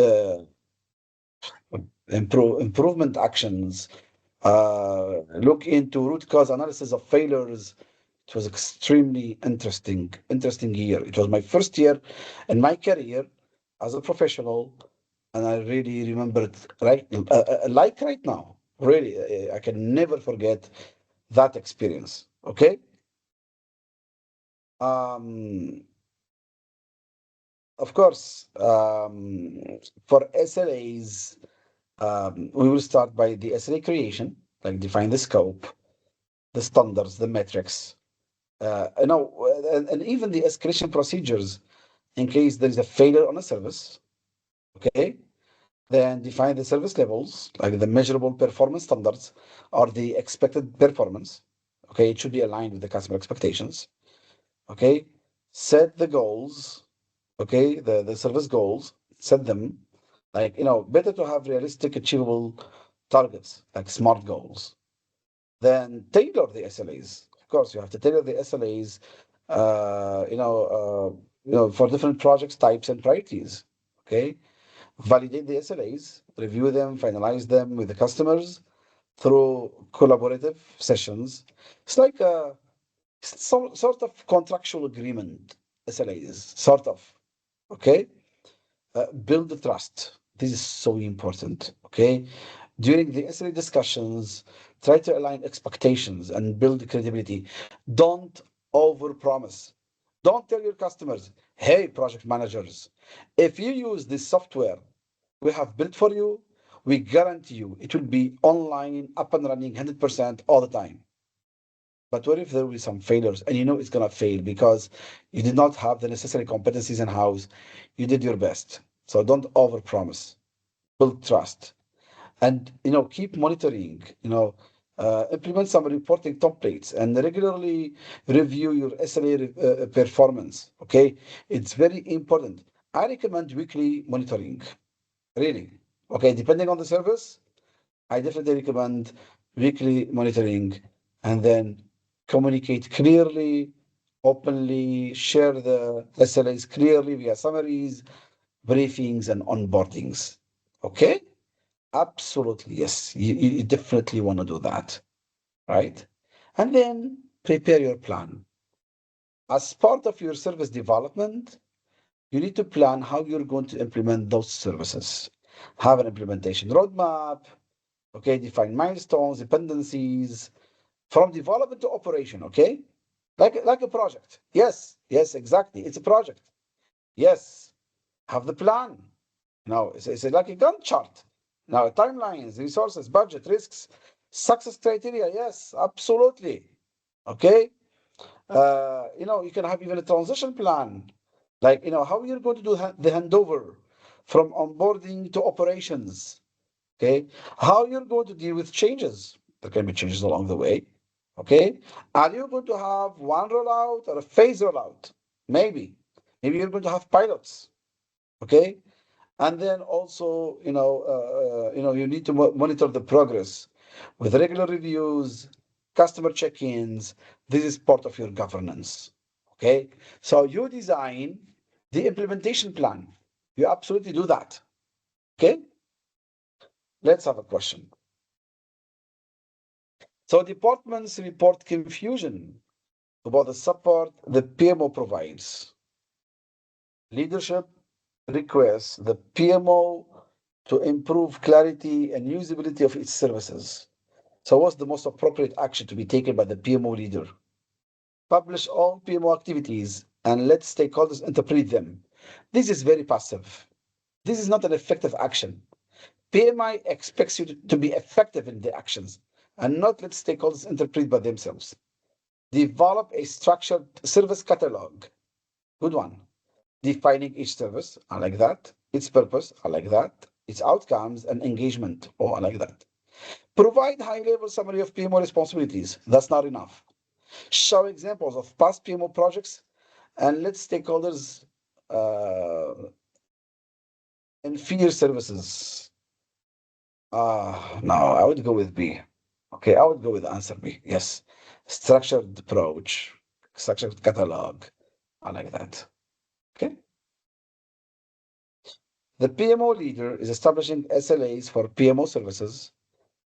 Speaker 1: improvement actions, look into root cause analysis of failures. It was extremely interesting year. It was my first year in my career as a professional, and I really remember it like right now. Really, I can never forget that experience. Okay. Um, of course, for SLAs, we will start by the SLA creation, like define the scope, the standards, the metrics, and even the escalation procedures in case there is a failure on a service. Okay, then define the service levels, like the measurable performance standards or the expected performance. Okay, it should be aligned with the customer expectations. Okay, set the goals. Okay, the service goals, set them. Like, better to have realistic, achievable targets, like SMART goals. Then tailor the SLAs. Of course, you have to tailor the SLAs, for different projects, types, and priorities. Okay, validate the SLAs, review them, finalize them with the customers through collaborative sessions. It's like some sort of contractual agreement, SLAs, sort of. Okay, build the trust. This is so important. Okay, During the SLA discussions, try to align expectations and build credibility. Don't overpromise. Don't tell your customers, hey, project managers, if you use this software we have built for you, we guarantee you it will be online, up and running 100% all the time. But what if there will be some failures and you know it's going to fail because you did not have the necessary competencies in house? You did your best. So don't overpromise. Build trust. And keep monitoring, implement some reporting templates and regularly review your SLA performance. Okay, it's very important. I recommend weekly monitoring, really. Okay, depending on the service, I definitely recommend weekly monitoring, and then communicate clearly, openly, share the SLAs clearly via summaries, briefings, and onboardings. Okay? Absolutely, yes. You definitely want to do that, right? And then prepare your plan. As part of your service development, you need to plan how you're going to implement those services. Have an implementation roadmap, okay, define milestones, dependencies, from development to operation, okay? Like a project. Yes, yes, exactly. It's a project. Yes, have the plan. Now, it's like a Gantt chart. Now, timelines, resources, budget, risks, success criteria. Yes, absolutely. Okay. You can have even a transition plan, like how you're going to do the handover from onboarding to operations. Okay, how you're going to deal with changes. There can be changes along the way. Okay, are you going to have one rollout or a phase rollout? Maybe you're going to have pilots. Okay, and then also, you need to monitor the progress with regular reviews, customer check-ins. This is part of your governance. Okay, so you design the implementation plan. You absolutely do that. Okay, let's have a question. So departments report confusion about the support the PMO provides. Leadership requests the PMO to improve clarity and usability of its services. So what's the most appropriate action to be taken by the PMO leader? Publish all PMO activities and let stakeholders interpret them. This is very passive. This is not an effective action. PMI expects you to be effective in the actions and not let stakeholders interpret by themselves. Develop a structured service catalog. Good one. Defining each service. I like that. Its purpose. I like that. Its outcomes and engagement. Oh, I like that. Provide high-level summary of PMO responsibilities. That's not enough. Show examples of past PMO projects and let stakeholders infer services. No, I would go with B. Okay, I would go with answer B. Yes. Structured approach, structured catalog. I like that. Okay. The PMO leader is establishing SLAs for PMO services,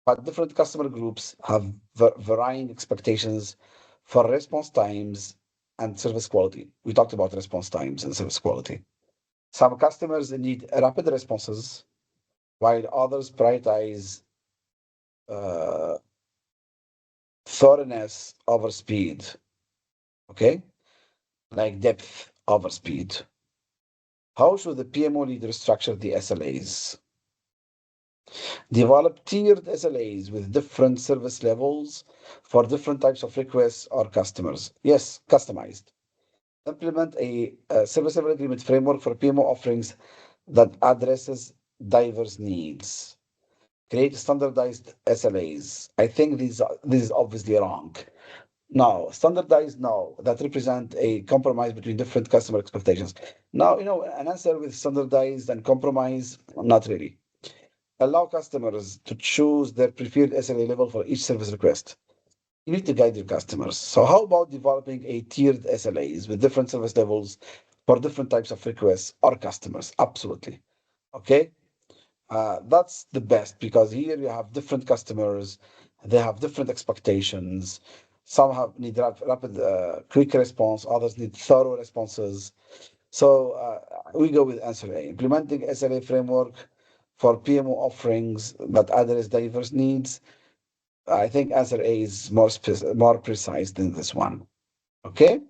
Speaker 1: but different customer groups have varying expectations for response times and service quality. We talked about response times and service quality. Some customers need rapid responses, while others prioritize uh, thoroughness over speed. Okay, like depth over speed. How should the PMO leader structure the SLAs? Develop tiered SLAs with different service levels for different types of requests or customers. Yes, customized. Implement a service level agreement framework for PMO offerings that addresses diverse needs. Create standardized SLAs. I think this is obviously wrong. No, standardized, no. That represent a compromise between different customer expectations. Now, an answer with standardized and compromise, not really. Allow customers to choose their preferred SLA level for each service request. You need to guide your customers. So how about developing a tiered SLAs with different service levels for different types of requests or customers? Absolutely. Okay. That's the best because here you have different customers, they have different expectations. Some have need rapid, quick response, others need thorough responses. So we go with answer A. Implementing SLA framework for PMO offerings that address diverse needs? I think answer A is more precise than this one. Okay.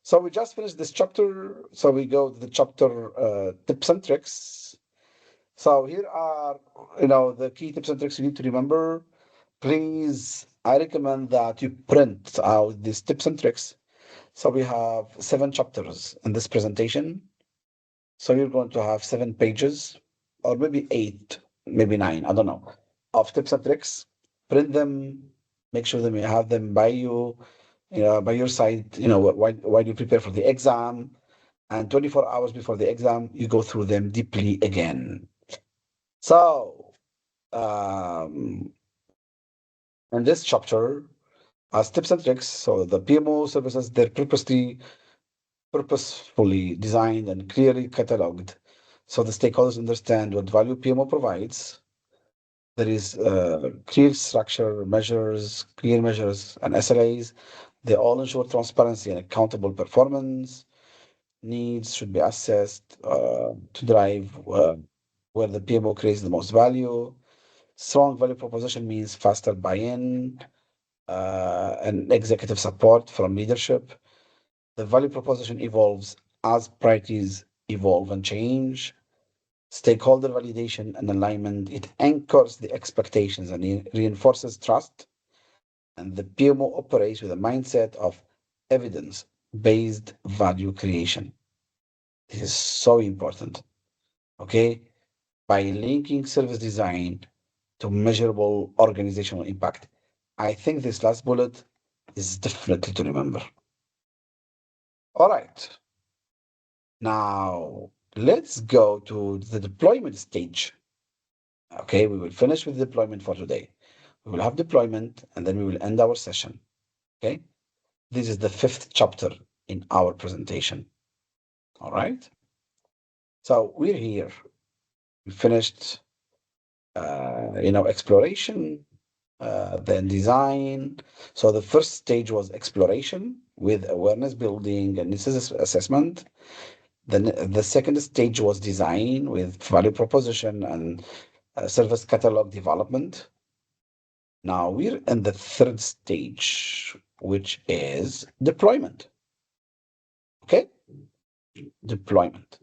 Speaker 1: So we just finished this chapter. So we go to the chapter tips and tricks. So here are, the key tips and tricks you need to remember. Please, I recommend that you print out these tips and tricks. So we have 7 chapters in this presentation. So you're going to have 7 pages, or maybe 8, maybe 9, I don't know, of tips and tricks. Print them, make sure that you have them by you, by your side, while you prepare for the exam. And 24 hours before the exam, you go through them deeply again. So, in this chapter, as tips and tricks, so the PMO services, they're purposefully designed and clearly cataloged so the stakeholders understand what value PMO provides. There is clear structure, clear measures, and SLAs. They all ensure transparency and accountable performance. Needs should be assessed to drive where the PMO creates the most value. Strong value proposition means faster buy-in and executive support from leadership. The value proposition evolves as priorities evolve and change. Stakeholder validation and alignment, it anchors the expectations and reinforces trust. And the PMO operates with a mindset of evidence-based value creation. This is so important. Okay. By linking service design to measurable organizational impact. I think this last bullet is definitely to remember. All right. Now, let's go to the deployment stage. Okay, we will finish with deployment for today. We will have deployment and then we will end our session. Okay, this is the 5th chapter in our presentation. All right. So we're here. We finished, exploration, then design. So the first stage was exploration with awareness building and assessment. Then the second stage was design with value proposition and service catalog development. Now we're in the third stage, which is deployment. Okay, deployment.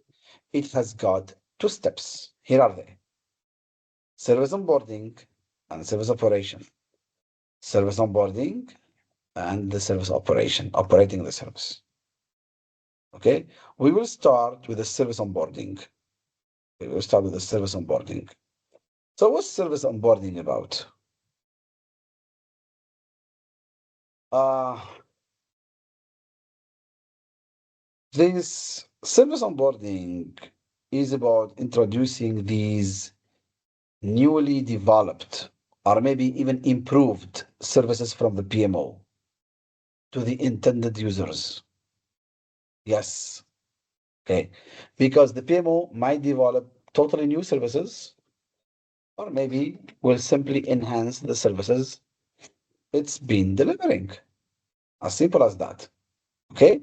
Speaker 1: It has got 2 steps. Here are they: service onboarding and service operation. Service onboarding and the service operation, operating the service. Okay, we will start with the service onboarding. We will start with the service onboarding. So what's service onboarding about? This service onboarding is about introducing these newly developed or maybe even improved services from the PMO to the intended users. Yes. Okay. Because the PMO might develop totally new services or maybe will simply enhance the services it's been delivering. As simple as that. Okay.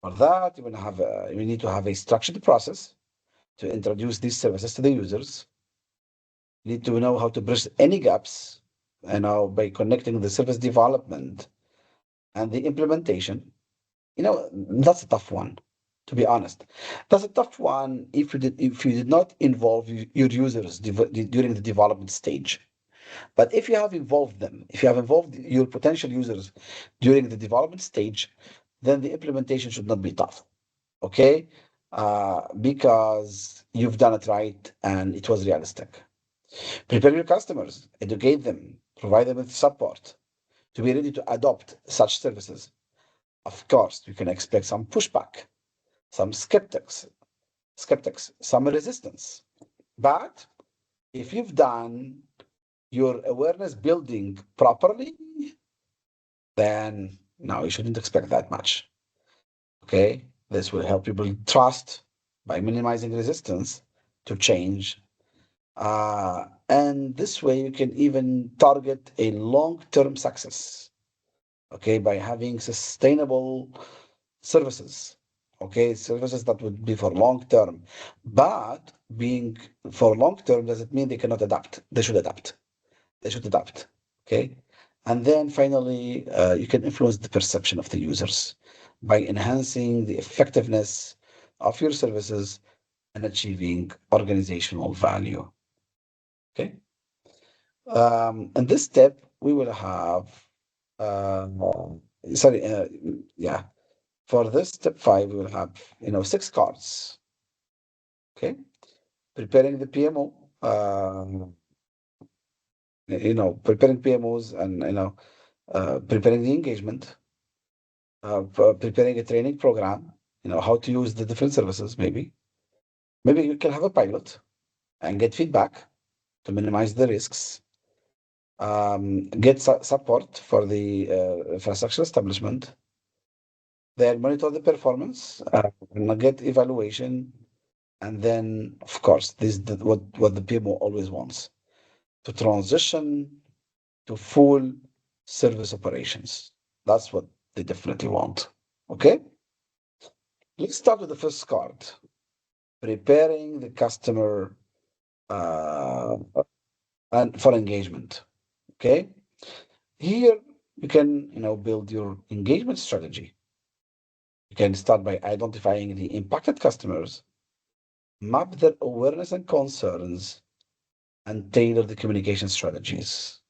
Speaker 1: For that, you need to have a structured process to introduce these services to the users. You need to know how to bridge any gaps, by connecting the service development and the implementation. That's a tough one, to be honest. That's a tough one if you did not involve your users during the development stage. But if you have involved them, if you have involved your potential users during the development stage, then the implementation should not be tough. Okay, because you've done it right and it was realistic. Prepare your customers, educate them, provide them with support to be ready to adopt such services. Of course, you can expect some pushback, some skeptics, some resistance. But if you've done your awareness building properly, then no, you shouldn't expect that much. Okay, this will help you build trust by minimizing resistance to change. And this way you can even target a long-term success, okay, by having sustainable services. Okay, services that would be for long term. But being for long term doesn't mean they cannot adapt. They should adapt. They should adapt. Okay. And then finally, you can influence the perception of the users by enhancing the effectiveness of your services and achieving organizational value. Okay. In this step, we will have, uh, sorry, yeah, for this step five, we will have, 6 cards. Okay. Preparing the PMO, preparing PMOs and, preparing the engagement, preparing a training program, how to use the different services, maybe. Maybe you can have a pilot and get feedback to minimize the risks, get support for the infrastructure establishment, then monitor the performance, and get evaluation, and then, of course, this is what the PMO always wants to transition to full service operations. That's what they definitely want. Okay, let's start with the first card, preparing the customer uh, and for engagement. Okay, here you can build your engagement strategy. You can start by identifying the impacted customers, map their awareness and concerns, and tailor the communication strategies.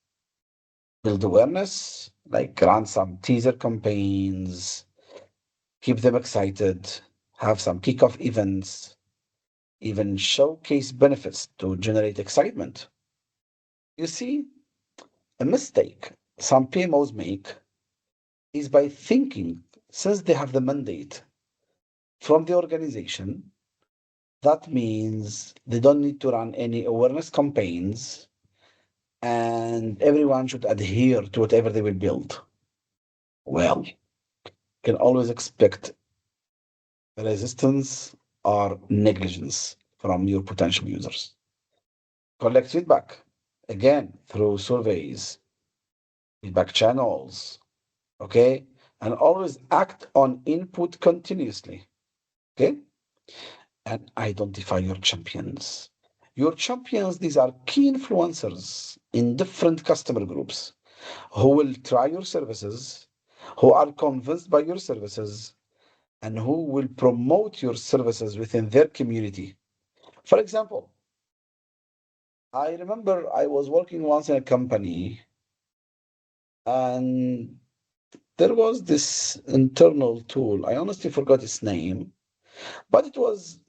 Speaker 1: Build awareness, like run some teaser campaigns, keep them excited, have some kickoff events, even showcase benefits to generate excitement. You see, a mistake some PMOs make is by thinking, since they have the mandate from the organization, that means they don't need to run any awareness campaigns and everyone should adhere to whatever they will build. Well, you can always expect resistance or negligence from your potential users. Collect feedback, again, through surveys, feedback channels, okay? And always act on input continuously, okay? And identify your champions. Your champions, these are key influencers in different customer groups who will try your services, who are convinced by your services, and who will promote your services within their community. For example, I remember I was working once in a company and there was this internal tool. I honestly forgot its name, but it was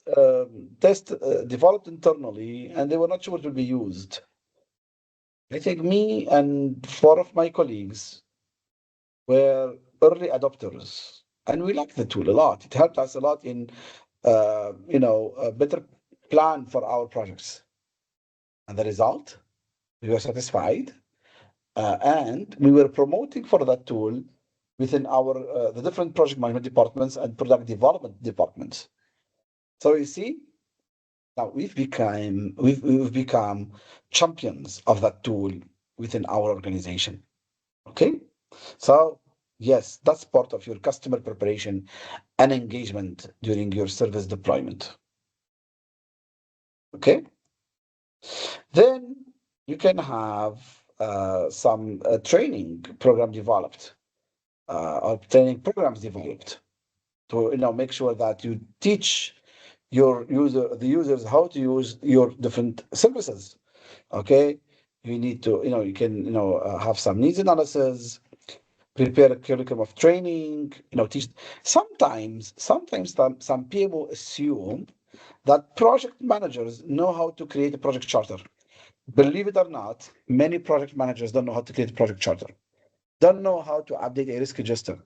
Speaker 1: developed internally and they were not sure it would be used. I think me and 4 of my colleagues were early adopters and we liked the tool a lot. It helped us a lot in, a better plan for our projects. And the result, we were satisfied and we were promoting for that tool within our the different project management departments and product development departments. So you see, now we've become champions of that tool within our organization. Okay, so yes, that's part of your customer preparation and engagement during your service deployment. Okay, then you can have some training program developed or training programs developed to make sure that you teach the users how to use your different services. Okay, you need to you can have some needs analysis, prepare a curriculum of training, teach. Sometimes some people assume that project managers know how to create a project charter. Believe it or not, many project managers don't know how to create a project charter, don't know how to update a risk register.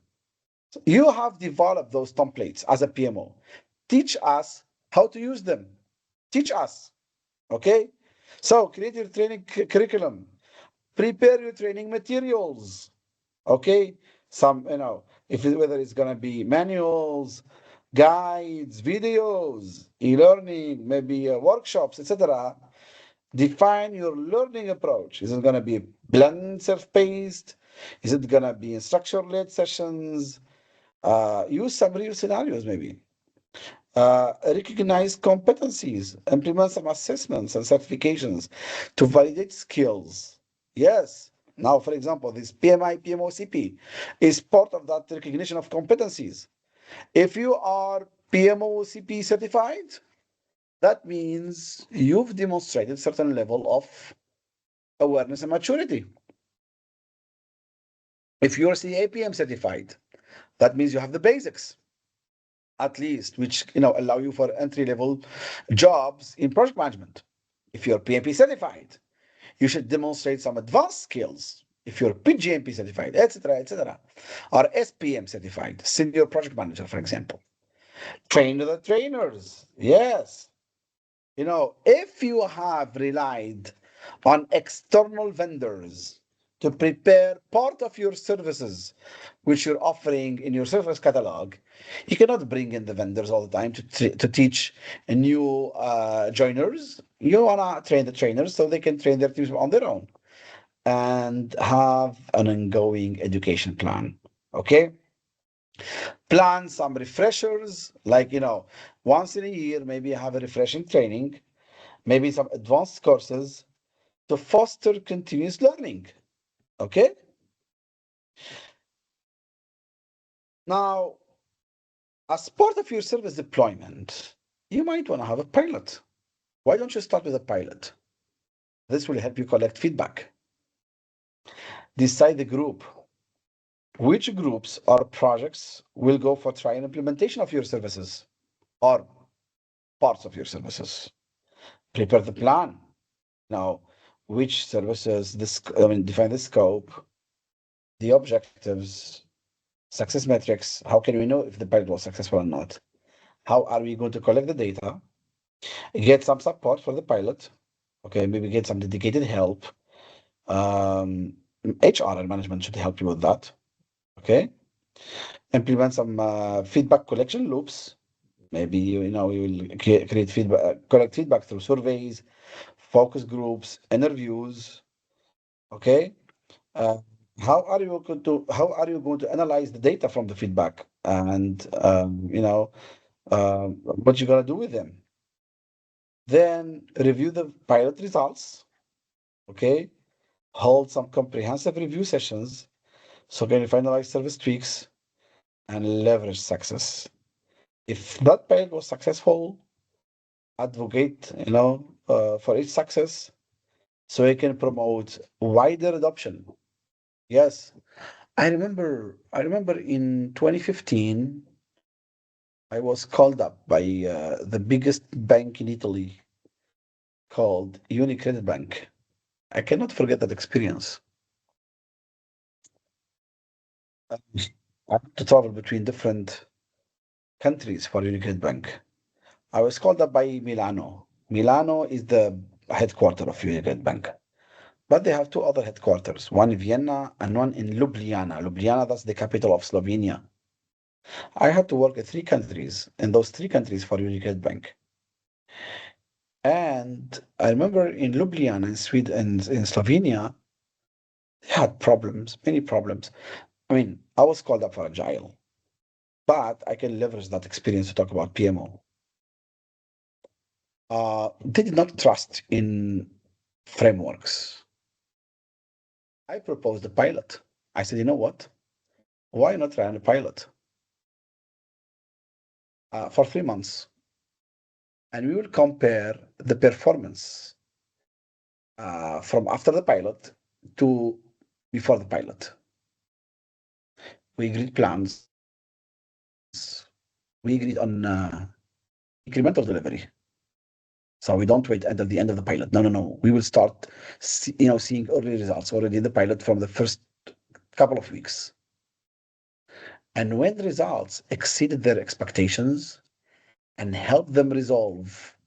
Speaker 1: You have developed those templates as a PMO. Teach us how to use them. Teach us. Okay? So create your training curriculum. Prepare your training materials. Okay? Some, whether it's gonna be manuals, guides, videos, e-learning, maybe workshops, etc. Define your learning approach. Is it gonna be blend self-paced? Is it gonna be instructor-led sessions? Use some real scenarios, maybe. Recognize competencies, implement some assessments and certifications to validate skills. Yes. Now, for example, this PMI-PMOCP is part of that recognition of competencies. If you are PMOCP certified, that means you've demonstrated certain level of awareness and maturity. If you're CAPM certified, that means you have the basics, at least, which allow you for entry-level jobs in project management. If you're PMP certified, you should demonstrate some advanced skills. If you're PGMP certified, etc., etc., or SPM certified, senior project manager, for example. Train the trainers. Yes. If you have relied on external vendors to prepare part of your services, which you're offering in your service catalog, you cannot bring in the vendors all the time to teach new joiners. You want to train the trainers so they can train their teams on their own and have an ongoing education plan. Okay? Plan some refreshers, like, once in a year, maybe have a refreshing training, maybe some advanced courses to foster continuous learning. Okay? Now, as part of your service deployment, you might want to have a pilot. Why don't you start with a pilot? This will help you collect feedback. Decide the group. Which groups or projects will go for trial implementation of your services or parts of your services? Prepare the plan. Now, which services, define the scope, the objectives, success metrics. How can we know if the pilot was successful or not? How are we going to collect the data? Get some support for the pilot. Okay, maybe get some dedicated help. HR and management should help you with that. Okay, implement some feedback collection loops. Maybe you will create feedback, collect feedback through surveys, focus groups, interviews. Okay, uh, how are you going to analyze the data from the feedback and what you're gonna do with them? Then review the pilot results. Okay, hold some comprehensive review sessions so can you finalize service tweaks and leverage success. If that pilot was successful, advocate for its success so you can promote wider adoption. Yes, I remember in 2015 I was called up by the biggest bank in Italy called Unicredit Bank. I cannot forget that experience. I had to travel between different countries for Unicredit Bank. I was called up by Milano. Milano is the headquarter of Unicredit Bank, but they have two other headquarters, one in Vienna and one in Ljubljana. Ljubljana, that's the capital of Slovenia. I had to work in three countries, in those three countries for Unicredit Bank. And I remember in Ljubljana, in Sweden, in Slovenia, they had problems, many problems. I mean, I was called up for Agile, but I can leverage that experience to talk about PMO. They did not trust in frameworks. I proposed a pilot. I said, you know what? Why not run a pilot for 3 months? And we will compare the performance from after the pilot to before the pilot. We agreed plans. We agreed on incremental delivery. So we don't wait until the end of the pilot. No, no, no. We will start, seeing early results already in the pilot from the first couple of weeks. And when the results exceeded their expectations and helped them resolve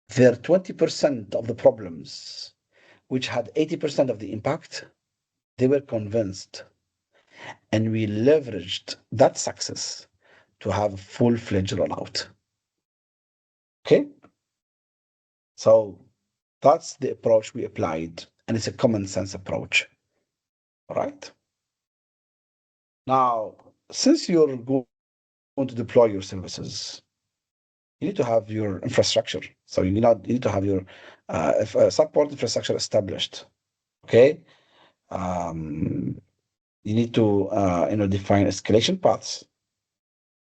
Speaker 1: their 20% of the problems, which had 80% of the impact, they were convinced. And we leveraged that success to have a full-fledged rollout. Okay? So that's the approach we applied, and it's a common sense approach. All right? Now, since you're going to deploy your services, you need to have your infrastructure. So you need to have your support infrastructure established. Okay. Um, you need to define escalation paths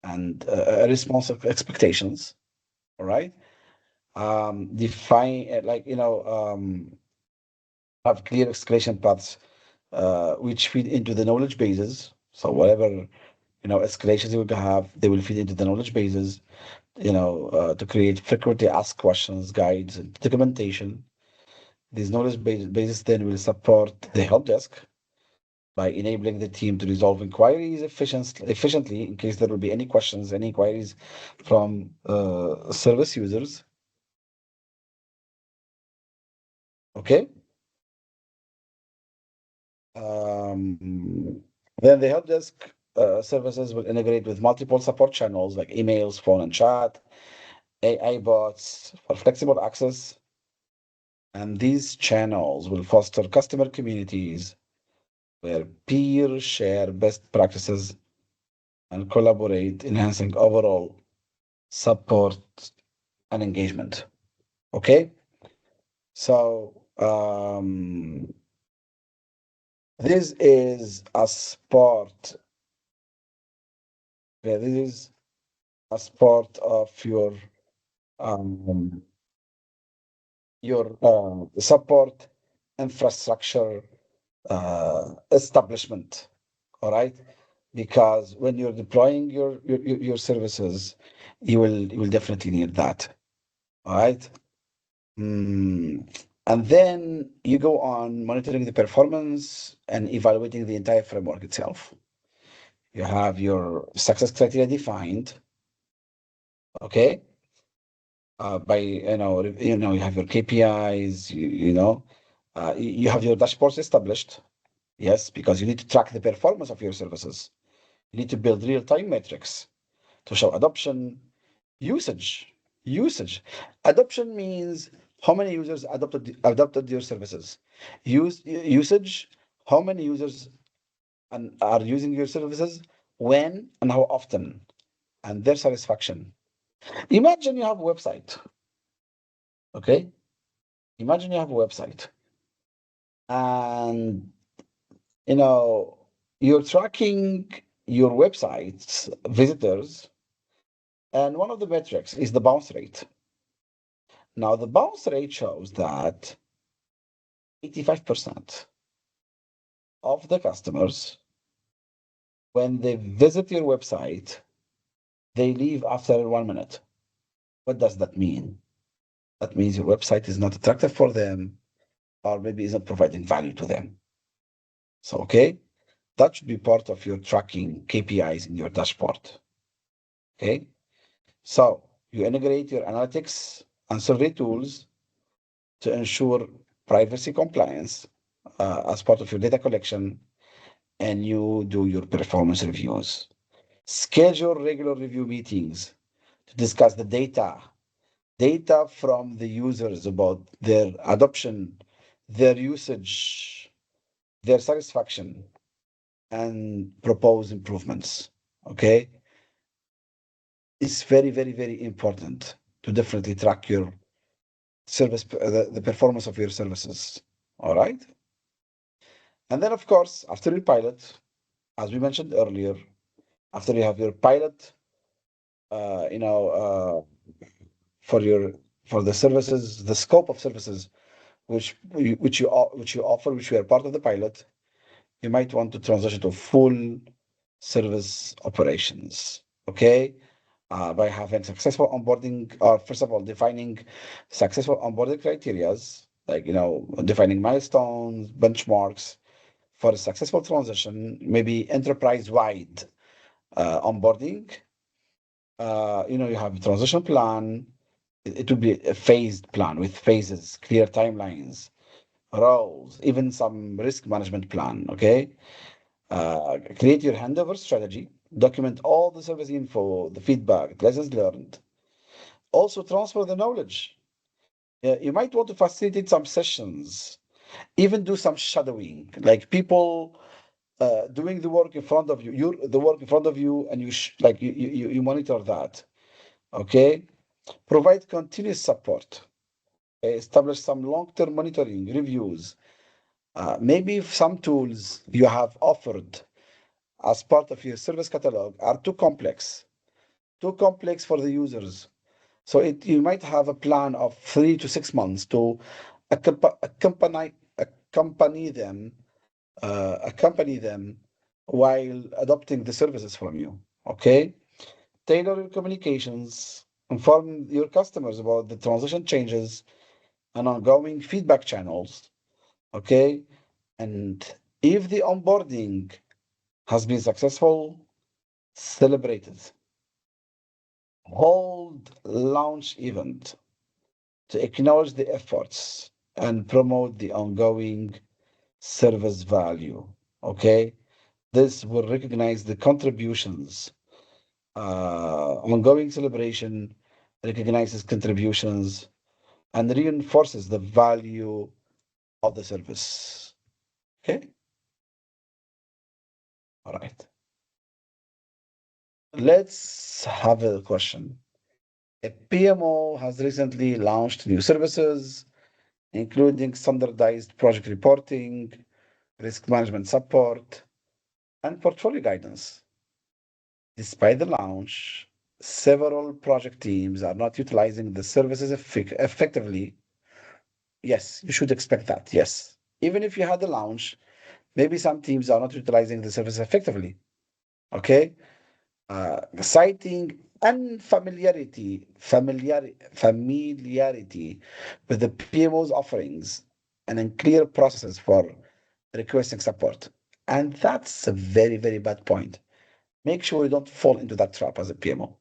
Speaker 1: and responsive expectations. All right. Define have clear escalation paths which feed into the knowledge bases. So whatever escalations you will have, they will feed into the knowledge bases. To create frequently asked questions, guides, and documentation. These bases then will support the help desk by enabling the team to resolve inquiries efficiently in case there will be any questions, any inquiries from service users. Okay. Um, then the help desk services will integrate with multiple support channels like emails, phone, and chat, AI bots for flexible access. And these channels will foster customer communities where peers share best practices and collaborate, enhancing overall support and engagement. Okay, so this is a sport. Yeah, this is as part of um, your support infrastructure establishment. All right, because when you're deploying your services, you will definitely need that. All right. Mm. And then you go on monitoring the performance and evaluating the entire framework itself. You have your success criteria defined. Okay. By you have your KPIs. You have your dashboards established. Yes, because you need to track the performance of your services. You need to build real-time metrics to show adoption, usage. Usage. Adoption means how many users adopted your services. Usage, how many users are using your services, when and how often, and their satisfaction. Imagine you have a website, okay? Imagine you have a website and you know you're tracking your website's visitors, and one of the metrics is the bounce rate. Now, the bounce rate shows that 85% of the customers, when they visit your website, they leave after 1 minute. What does that mean? That means your website is not attractive for them, or maybe isn't providing value to them. So, okay, that should be part of your tracking KPIs in your dashboard. Okay, so you integrate your analytics and survey tools to ensure privacy compliance as part of your data collection, and you do your performance reviews. Schedule regular review meetings to discuss the data from the users about their adoption, their usage, their satisfaction, and propose improvements. Okay, it's very, very, very important to definitely track your the performance of your services. All right. And then, of course, after your pilot, as we mentioned earlier, after you have your pilot, uh, you know, for your for the services, the scope of services which you offer, which you are part of the pilot, you might want to transition to full service operations. Okay, by having successful onboarding, or first of all, defining successful onboarding criterias, like defining milestones, benchmarks for a successful transition, maybe enterprise-wide onboarding. You have a transition plan. It would be a phased plan with phases, clear timelines, roles, even some risk management plan. Okay, create your handover strategy. Document all the service info, the feedback, lessons learned. Also, transfer the knowledge. You might want to facilitate some sessions, even do some shadowing, like people doing the work in front of you. The work in front of you, and you monitor that. Okay. Provide continuous support. Establish some long-term monitoring reviews. Maybe if some tools you have offered as part of your service catalog are too complex for the users. So you might have a plan of 3 to 6 months to accompany them, accompany them while adopting the services from you. Okay, tailor your communications, inform your customers about the transition changes and ongoing feedback channels. Okay, and if the onboarding has been successful, celebrate it. Hold launch event to acknowledge the efforts and promote the ongoing service value. Okay, this will recognize the contributions. Ongoing celebration recognizes contributions and reinforces the value of the service. Okay, all right. Let's have a question. A PMO has recently launched new services, including standardized project reporting, risk management support, and portfolio guidance. Despite the launch, several project teams are not utilizing the services effectively. Yes, you should expect that. Yes. Even if you had the launch, maybe some teams are not utilizing the service effectively. Okay. Citing familiarity with the PMO's offerings and unclear processes for requesting support. And that's a very, very bad point. Make sure you don't fall into that trap as a PMO.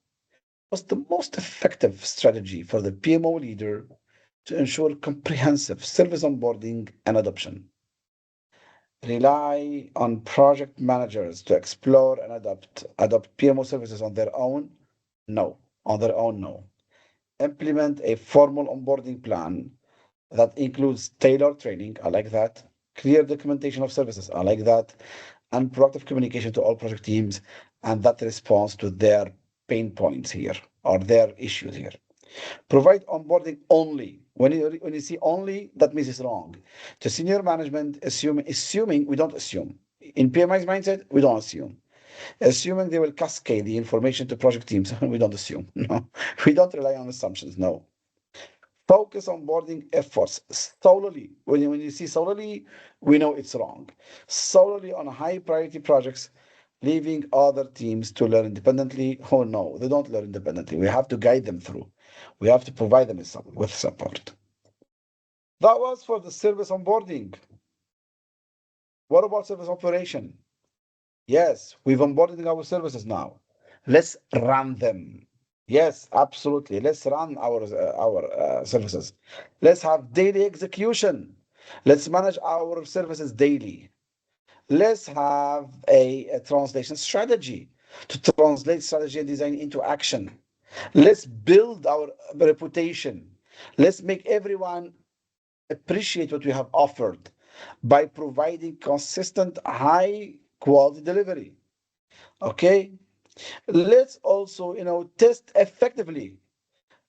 Speaker 1: What's the most effective strategy for the PMO leader to ensure comprehensive service onboarding and adoption? Rely on project managers to explore and adopt PMO services on their own? No. On their own, no. Implement a formal onboarding plan that includes tailored training. I like that. Clear documentation of services. I like that. And proactive communication to all project teams, and that responds to their pain points here or their issues here. Provide onboarding only. When you see only, that means it's wrong. To senior management, assuming we don't assume. In PMI's mindset, we don't assume. Assuming they will cascade the information to project teams, we don't assume. No, we don't rely on assumptions. No. Focus on onboarding efforts solely. When you see solely, we know it's wrong. Solely on high priority projects, leaving other teams to learn independently. Oh no, they don't learn independently. We have to guide them through. We have to provide them with support. That was for the service onboarding. What about service operation? Yes, we've onboarded our services now. Let's run them. Yes, absolutely. Let's run our services. Let's have daily execution. Let's manage our services daily. Let's have a translation strategy to translate strategy and design into action. Let's build our reputation. Let's make everyone appreciate what we have offered by providing consistent high quality delivery. Okay, let's also test effectively,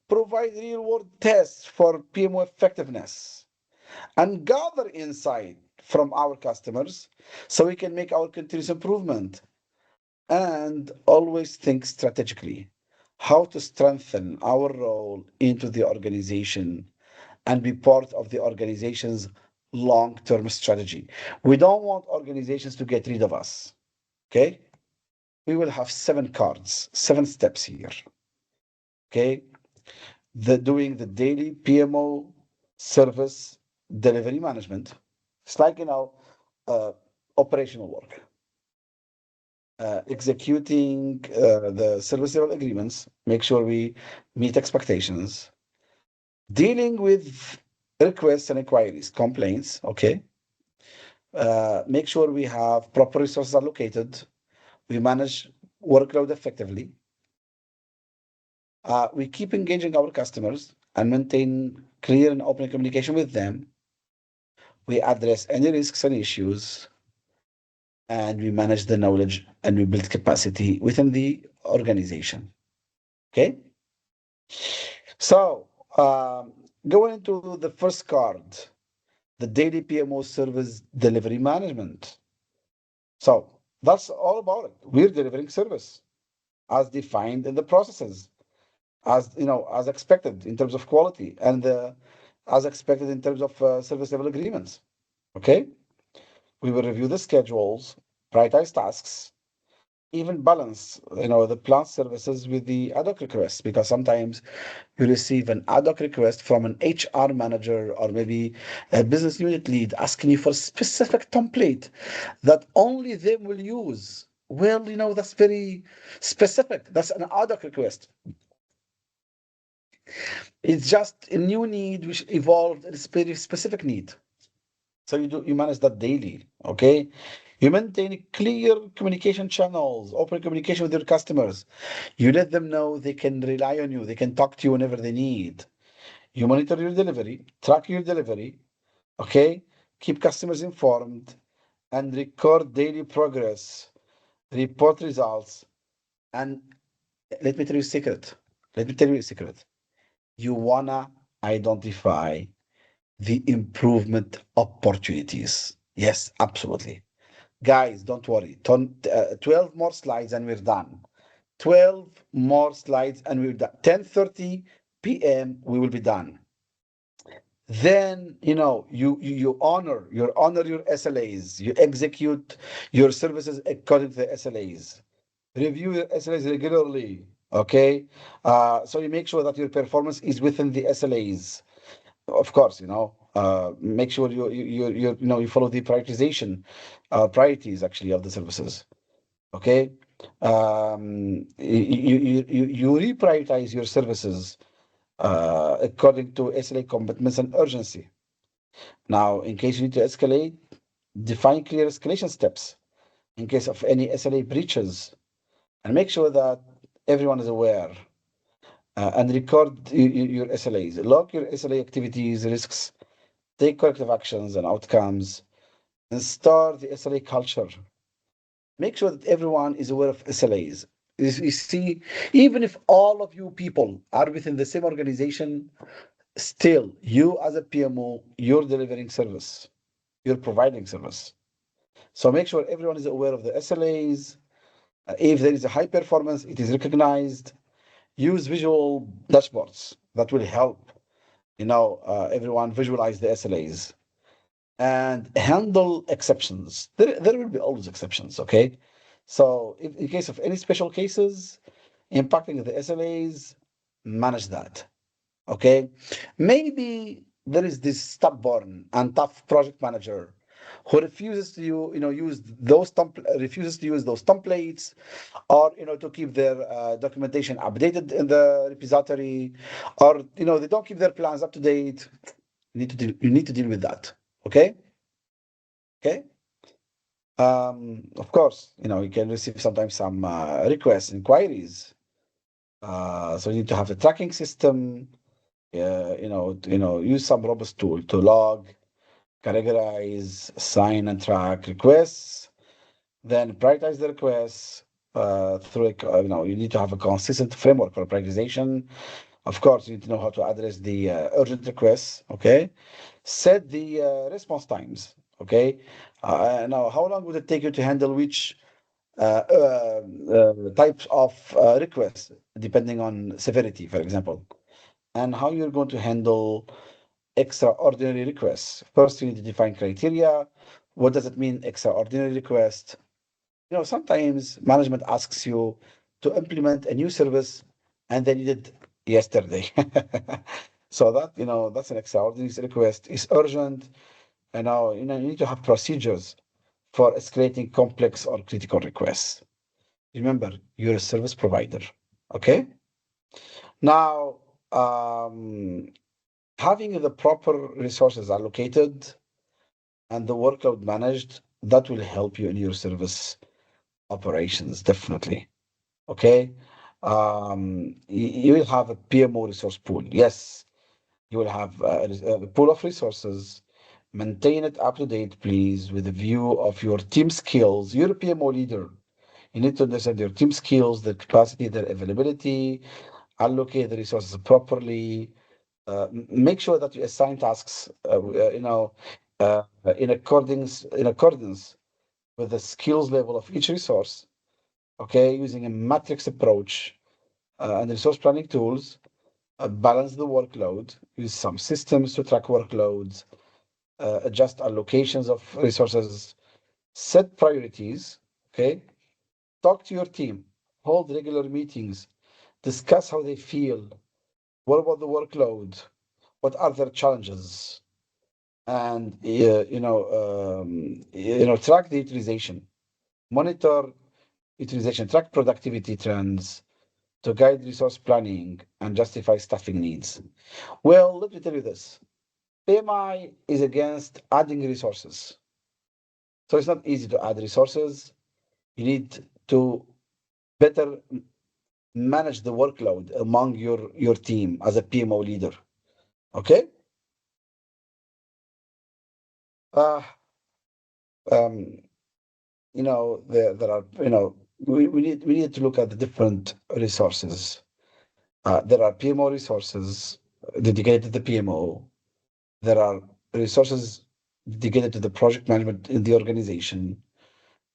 Speaker 1: provide real world tests for PMO effectiveness, and gather insight from our customers so we can make our continuous improvement. And always think strategically how to strengthen our role into the organization and be part of the organization's long-term strategy. We don't want organizations to get rid of us. Okay, we will have 7 cards, 7 steps here. Okay, doing the daily PMO service delivery management. It's like operational work. Executing the service level agreements, make sure we meet expectations. Dealing with requests and inquiries, complaints, okay. Make sure we have proper resources allocated. We manage workload effectively. We keep engaging our customers and maintain clear and open communication with them. We address any risks and issues, and we manage the knowledge and we build capacity within the organization. Okay. So, going into the first card, the daily PMO service delivery management. So that's all about it. We're delivering service as defined in the processes, as as expected in terms of quality, and as expected in terms of service level agreements. Okay, we will review the schedules, prioritize tasks, even balance the plant services with the ad hoc requests, because sometimes you receive an ad hoc request from an HR manager or maybe a business unit lead asking you for a specific template that only them will use. Well, that's very specific. That's an ad hoc request. It's just a new need which evolved a very specific need. So you manage that daily, okay? You maintain clear communication channels, open communication with your customers. You let them know they can rely on you, they can talk to you whenever they need. You monitor your delivery, track your delivery, okay? Keep customers informed and record daily progress, report results, and let me tell you a secret. Let me tell you a secret. You wanna identify the improvement opportunities. Yes, absolutely. Guys, don't worry. 12 more slides and we're done. 12 more slides and we're done. 10:30 p.m. we will be done. Then you honor your SLAs. You execute your services according to the SLAs. Review your SLAs regularly. Okay, so you make sure that your performance is within the SLAs. Of course, make sure you follow the prioritization, priorities actually of the services. Okay, you reprioritize your services according to SLA commitments and urgency. Now, in case you need to escalate, define clear escalation steps in case of any SLA breaches, and make sure that everyone is aware. And record your SLAs. Log your SLA activities, risks, take corrective actions and outcomes, and start the SLA culture. Make sure that everyone is aware of SLAs. You see, even if all of you people are within the same organization, still, you as a PMO, you're delivering service, you're providing service. So make sure everyone is aware of the SLAs. If there is a high performance, it is recognized. Use visual dashboards that will help everyone visualize the SLAs and handle exceptions. There will be always exceptions, okay? So if, in case of any special cases impacting the SLAs, manage that, okay? Maybe there is this stubborn and tough project manager who refuses to use refuses to use those templates, or to keep their documentation updated in the repository, or they don't keep their plans up to date. You need to deal with that, okay? Okay. Of course, you can receive sometimes some requests, inquiries. So you need to have a tracking system. Use some robust tool to log, categorize, assign, and track requests. Then prioritize the requests through. You need to have a consistent framework for prioritization. Of course, you need to know how to address the urgent requests. Okay. Set the response times. Okay. Now, how long would it take you to handle which types of requests, depending on severity, for example, and how you're going to handle extraordinary requests. First, you need to define criteria. What does it mean, extraordinary request? Sometimes management asks you to implement a new service and they need it yesterday. So that's an extraordinary request. It's urgent, and now you need to have procedures for escalating complex or critical requests. Remember, you're a service provider. Okay. Now, having the proper resources allocated and the workload managed, that will help you in your service operations, definitely. Okay. You will have a PMO resource pool. Yes, you will have a pool of resources. Maintain it up to date, please, with a view of your team skills. You're a PMO leader. You need to understand your team skills, their capacity, their availability, allocate the resources properly, make sure that you assign tasks, uh, in accordance with the skills level of each resource. Okay, using a matrix approach and resource planning tools, balance the workload, use some systems to track workloads, adjust allocations of resources, set priorities. Okay, talk to your team, hold regular meetings, discuss how they feel. What about the workload? What are their challenges? And track the utilization, monitor utilization, track productivity trends to guide resource planning and justify staffing needs. Well, let me tell you this. PMI is against adding resources. So it's not easy to add resources. You need to better manage the workload among your team as a PMO leader. Okay? Uh, um, there are, we need to look at the different resources. There are PMO resources dedicated to the PMO. There are resources dedicated to the project management in the organization,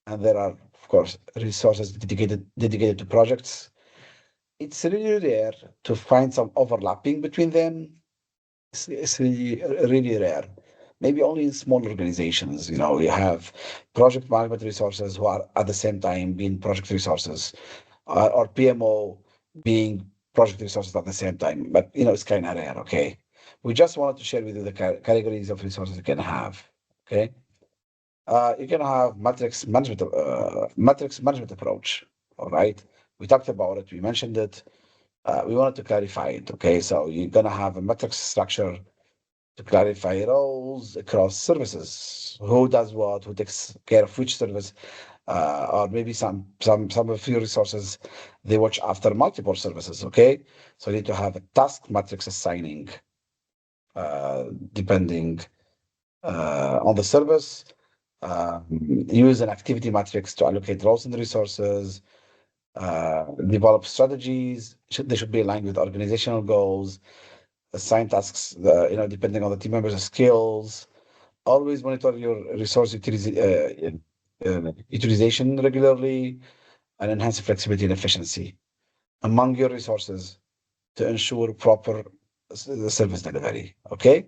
Speaker 1: and there are, of course, resources dedicated to projects. It's really rare to find some overlapping between them. It's really rare. Maybe only in small organizations, you have project management resources who are at the same time being project resources, or PMO being project resources at the same time. But it's kind of rare. Okay, we just wanted to share with you the categories of resources you can have. Okay, you can have matrix management approach. All right, we talked about it. We mentioned it. We wanted to clarify it. Okay, so you're gonna have a matrix structure to clarify roles across services. Who does what? Who takes care of which service? Or maybe some of your resources they watch after multiple services. Okay, so you need to have a task matrix assigning depending on the service. Use an activity matrix to allocate roles and resources. Develop strategies. They should be aligned with organizational goals. Assign tasks, depending on the team members' skills. Always monitor your resource utilization regularly and enhance flexibility and efficiency among your resources to ensure proper service delivery. Okay.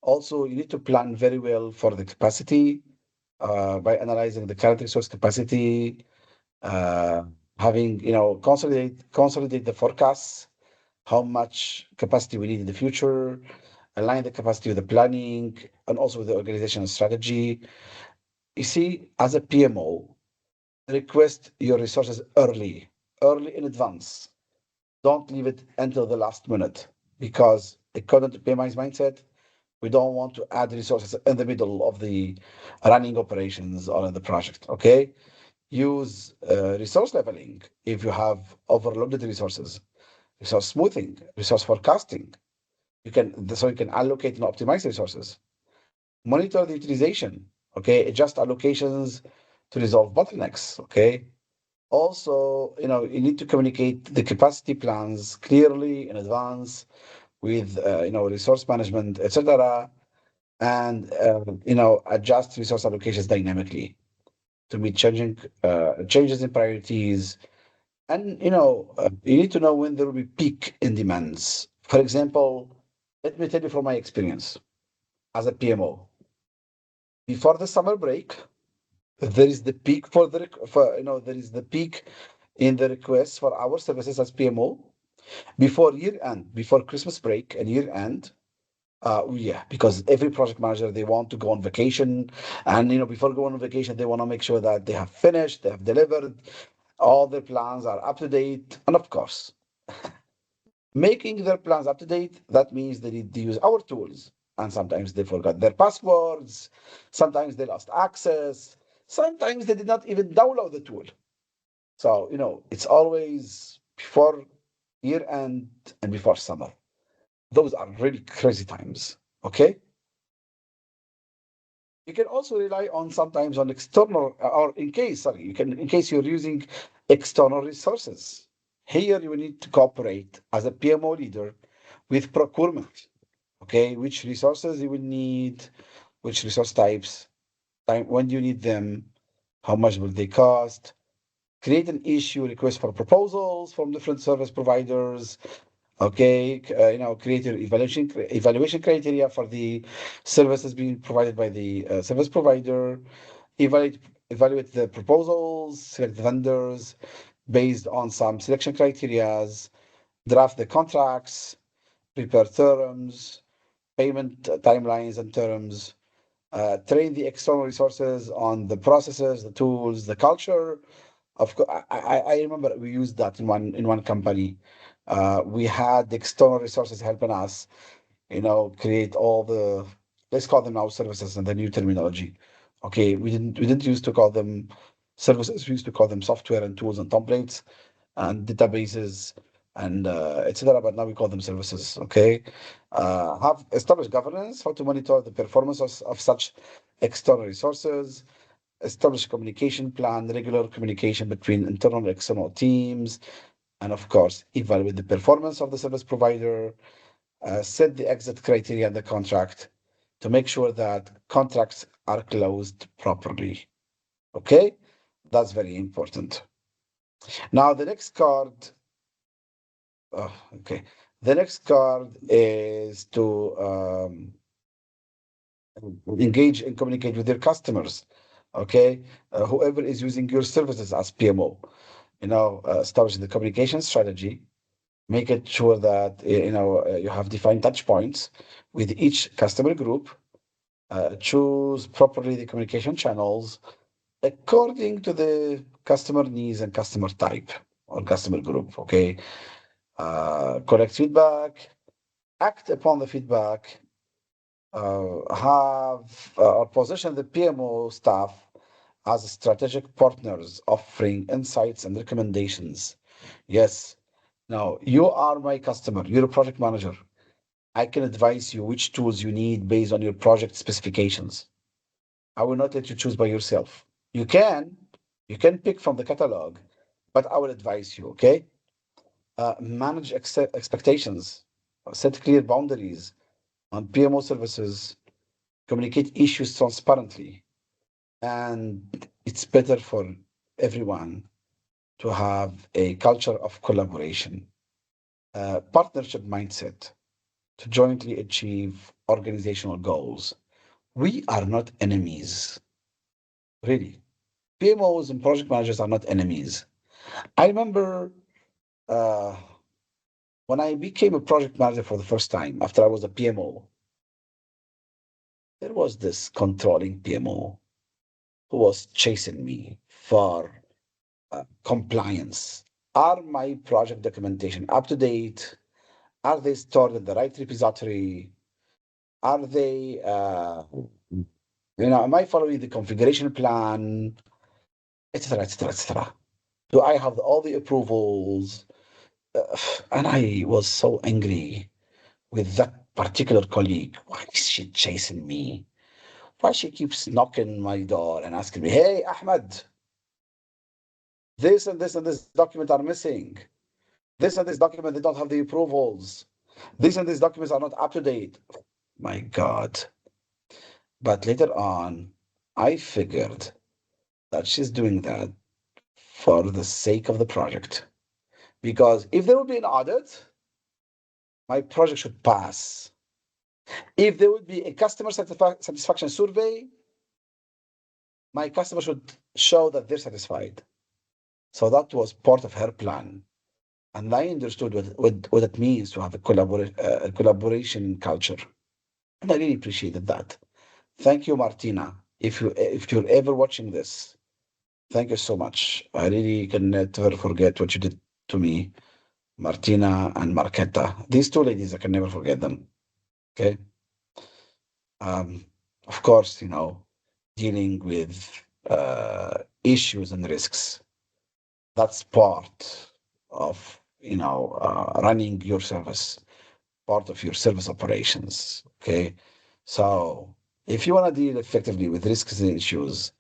Speaker 1: Also, you need to plan very well for the capacity by analyzing the current resource capacity, uh, having consolidate the forecasts, how much capacity we need in the future, align the capacity with the planning and also with the organizational strategy. You see, as a PMO, request your resources early in advance. Don't leave it until the last minute because according to PMI's mindset, we don't want to add resources in the middle of the running operations or in the project. Okay. Use resource leveling if you have overloaded resources, resource smoothing, resource forecasting. You can allocate and optimize resources. Monitor the utilization. Okay, adjust allocations to resolve bottlenecks. Okay. Also, you need to communicate the capacity plans clearly in advance with resource management, etc., and adjust resource allocations dynamically to meet changing changes in priorities. And you need to know when there will be peak in demands. For example, let me tell you from my experience as a PMO. Before the summer break, there is the peak there is the peak in the requests for our services as PMO. Before year end, before Christmas break and year end, yeah, because every project manager they want to go on vacation, and before going on vacation, they want to make sure that they have finished, they have delivered, all their plans are up to date, and of course, making their plans up to date. That means they need to use our tools, and sometimes they forgot their passwords, sometimes they lost access, sometimes they did not even download the tool. So it's always before year end and before summer. Those are really crazy times. Okay. You can also rely on sometimes on external, or in case, sorry, you can, in case you're using external resources. Here you need to cooperate as a PMO leader with procurement. Okay, which resources you will need, which resource types, time, when do you need them, how much will they cost, create an issue request for proposals from different service providers. Okay, create your evaluation criteria for the services being provided by the service provider. Evaluate evaluate the proposals, select the vendors based on some selection criterias, draft the contracts, prepare terms, payment timelines and terms, train the external resources on the processes, the tools, the culture. Of course, I remember we used that in one company. We had the external resources helping us, create all the, let's call them now services in the new terminology. Okay, we didn't used to call them services. We used to call them software and tools and templates and databases and etc. But now we call them services. Okay, have established governance, how to monitor the performance of such external resources, establish communication plan, regular communication between internal and external teams, and of course, evaluate the performance of the service provider, set the exit criteria in the contract to make sure that contracts are closed properly. Okay, that's very important. Now, the next card, okay, the next card is to engage and communicate with your customers. Okay, whoever is using your services as PMO, establish the communication strategy, make it sure that you have defined touch points with each customer group, choose properly the communication channels according to the customer needs and customer type or customer group. Okay, collect feedback, act upon the feedback, have or position the PMO staff as strategic partners offering insights and recommendations. Yes, now you are my customer, you're a project manager. I can advise you which tools you need based on your project specifications. I will not let you choose by yourself. You can, you can pick from the catalog, but I will advise you, okay? Manage expectations, set clear boundaries on PMO services, communicate issues transparently, and it's better for everyone to have a culture of collaboration, partnership mindset to jointly achieve organizational goals. We are not enemies, really. PMOs and project managers are not enemies. I remember uh, when I became a project manager for the first time after I was a PMO, there was this controlling PMO who was chasing me for compliance. Are my project documentation up to date? Are they stored in the right repository? Are they, am I following the configuration plan, etc., etc., etc.? Do I have all the approvals? And I was so angry with that particular colleague. Why is she chasing me? Why she keeps knocking my door and asking me, "Hey, Ahmed, this and this and this document are missing. This and this document, they don't have the approvals. These and these documents are not up to date." My God. But later on, I figured that she's doing that for the sake of the project. Because if there would be an audit, my project should pass. If there would be a customer satisfaction survey, my customer should show that they're satisfied. So that was part of her plan. And I understood what it means to have a collaboration culture. And I really appreciated that. Thank you, Martina. If you're ever watching this, thank you so much. I really can never forget what you did to me, Martina and Marquetta. These two ladies, I can never forget them. Okay. Um, of course, dealing with issues and risks. That's part of, running your service, part of your service operations. Okay. So if you want to deal effectively with risks and issues,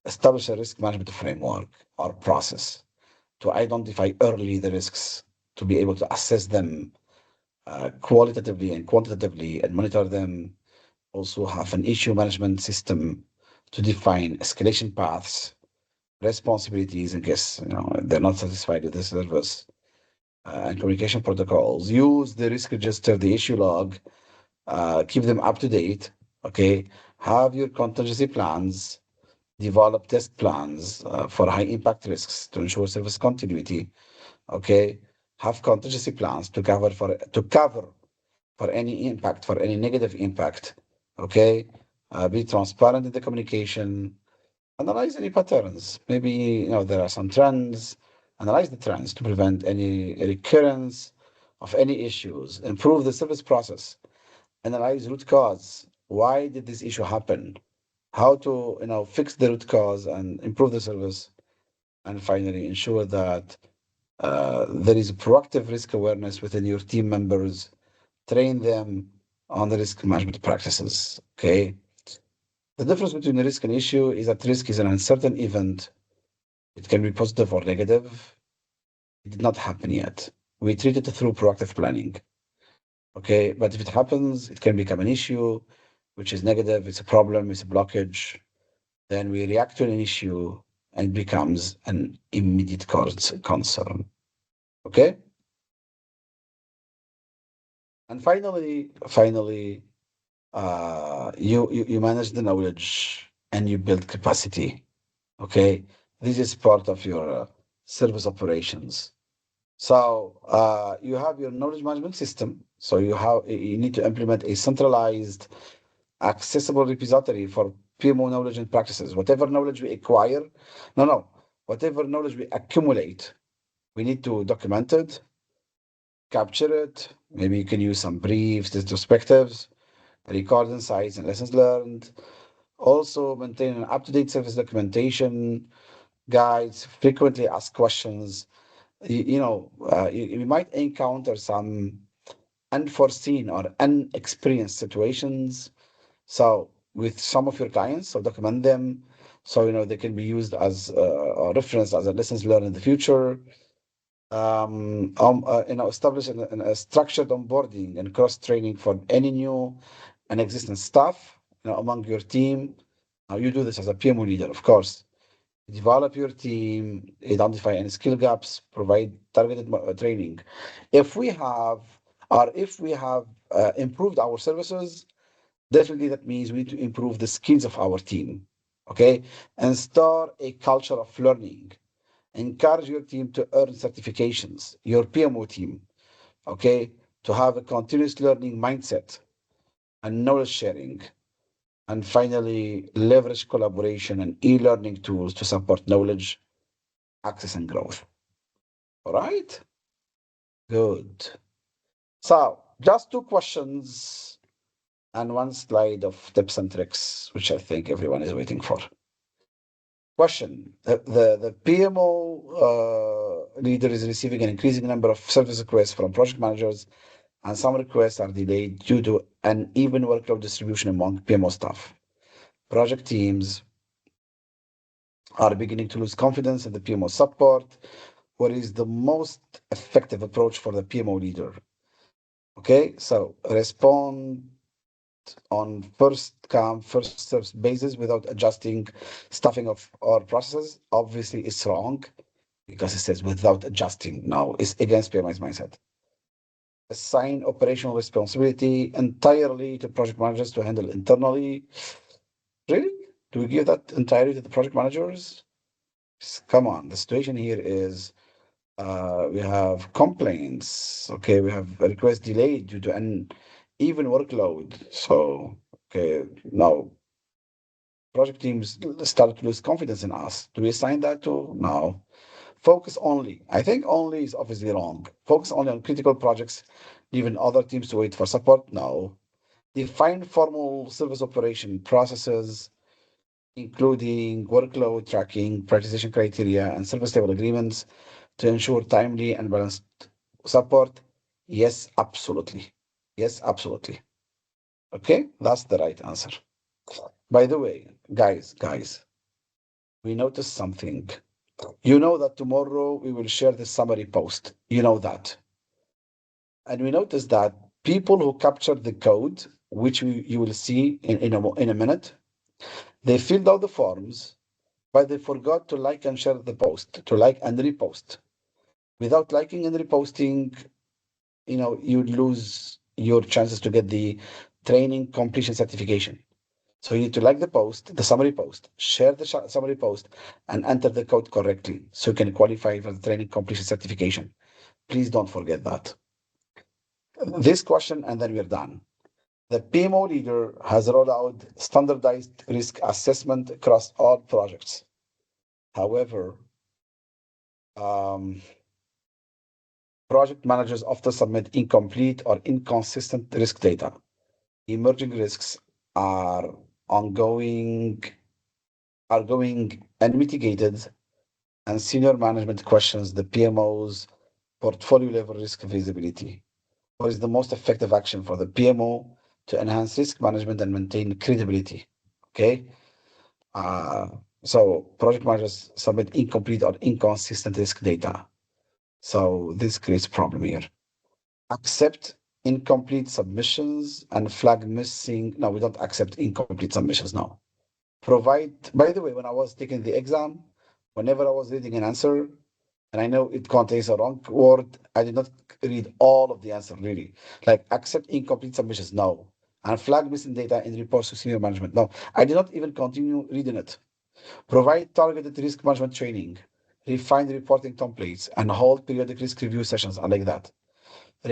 Speaker 1: establish a risk management framework or process to identify early the risks, to be able to assess them qualitatively and quantitatively and monitor them. Also have an issue management system to define escalation paths, responsibilities in case they're not satisfied with the service, and communication protocols. Use the risk register, the issue log, keep them up to date. Okay, have your contingency plans, develop test plans for high impact risks to ensure service continuity. Okay, have contingency plans to cover for any impact, for any negative impact. Okay, be transparent in the communication. Analyze any patterns. Maybe there are some trends. Analyze the trends to prevent any recurrence of any issues. Improve the service process. Analyze root cause. Why did this issue happen? How to fix the root cause and improve the service. And finally, ensure that there is proactive risk awareness within your team members. Train them on the risk management practices. Okay. The difference between a risk and issue is that risk is an uncertain event. It can be positive or negative. It did not happen yet. We treat it through proactive planning. Okay. But if it happens, it can become an issue, which is negative. It's a problem. It's a blockage. Then we react to an issue and it becomes an immediate concern. Okay. And finally, you manage the knowledge and you build capacity. Okay, this is part of your service operations. So you have your knowledge management system. So you need to implement a centralized, accessible repository for PMO knowledge and practices. Whatever knowledge we acquire, whatever knowledge we accumulate, we need to document it, capture it. Maybe you can use some briefs, retrospectives, record insights and lessons learned. Also, maintain an up-to-date service documentation, guides, frequently asked questions. You might encounter some unforeseen or unexperienced situations. So, with some of your clients, so document them so they can be used as a reference as a lessons learned in the future. Establish a structured onboarding and cross training for any new and existing staff among your team. Now, you do this as a PMO leader, of course. Develop your team, identify any skill gaps, provide targeted training. If we have improved our services, definitely that means we need to improve the skills of our team. Okay, and start a culture of learning. Encourage your team to earn certifications, your PMO team, okay, to have a continuous learning mindset and knowledge sharing. And finally, leverage collaboration and e-learning tools to support knowledge, access, and growth. All right? Good. So, just two questions and one slide of tips and tricks, which I think everyone is waiting for. Question. The PMO leader is receiving an increasing number of service requests from project managers, and some requests are delayed due to uneven workload distribution among PMO staff. Project teams are beginning to lose confidence in the PMO support. What is the most effective approach for the PMO leader? Okay, so respond on first come, first served basis without adjusting stuffing of our processes. Obviously, it's wrong because it says without adjusting. No, it's against PMI's mindset. Assign operational responsibility entirely to project managers to handle internally. Really? Do we give that entirely to the project managers? Come on, the situation here is we have complaints. Okay, we have a request delayed due to an even workload. So, okay, now project teams start to lose confidence in us. Do we assign that to? No. Focus only. I think only is obviously wrong. Focus only on critical projects, leaving other teams to wait for support? No. Define formal service operation processes, including workload tracking, prioritization criteria, and service level agreements to ensure timely and balanced support? Yes, absolutely. Yes, absolutely. Okay, that's the right answer. By the way, guys, we noticed something. You know that tomorrow we will share the summary post. You know that. And we noticed that people who captured the code, which you will see in a minute, they filled out the forms, but they forgot to like and share the post, to like and repost. Without liking and reposting, you'd lose your chances to get the training completion certification. So you need to like the post, the summary post, share the summary post, and enter the code correctly so you can qualify for the training completion certification. Please don't forget that. This question, and then we're done. The PMO leader has rolled out standardized risk assessment across all projects. However, um, project managers often submit incomplete or inconsistent risk data. Emerging risks are ongoing, are going unmitigated, and senior management questions the PMO's portfolio level risk visibility. What is the most effective action for the PMO to enhance risk management and maintain credibility? Okay. Uh, so project managers submit incomplete or inconsistent risk data. So this creates a problem here. Accept incomplete submissions and flag missing. No, we don't accept incomplete submissions now. Provide, by the way, when I was taking the exam, whenever I was reading an answer, and I know it contains a wrong word, I did not read all of the answer really. Like accept incomplete submissions, no. And flag missing data in reports to senior management, no. I did not even continue reading it. Provide targeted risk management training, refine reporting templates, and hold periodic risk review sessions. I like that.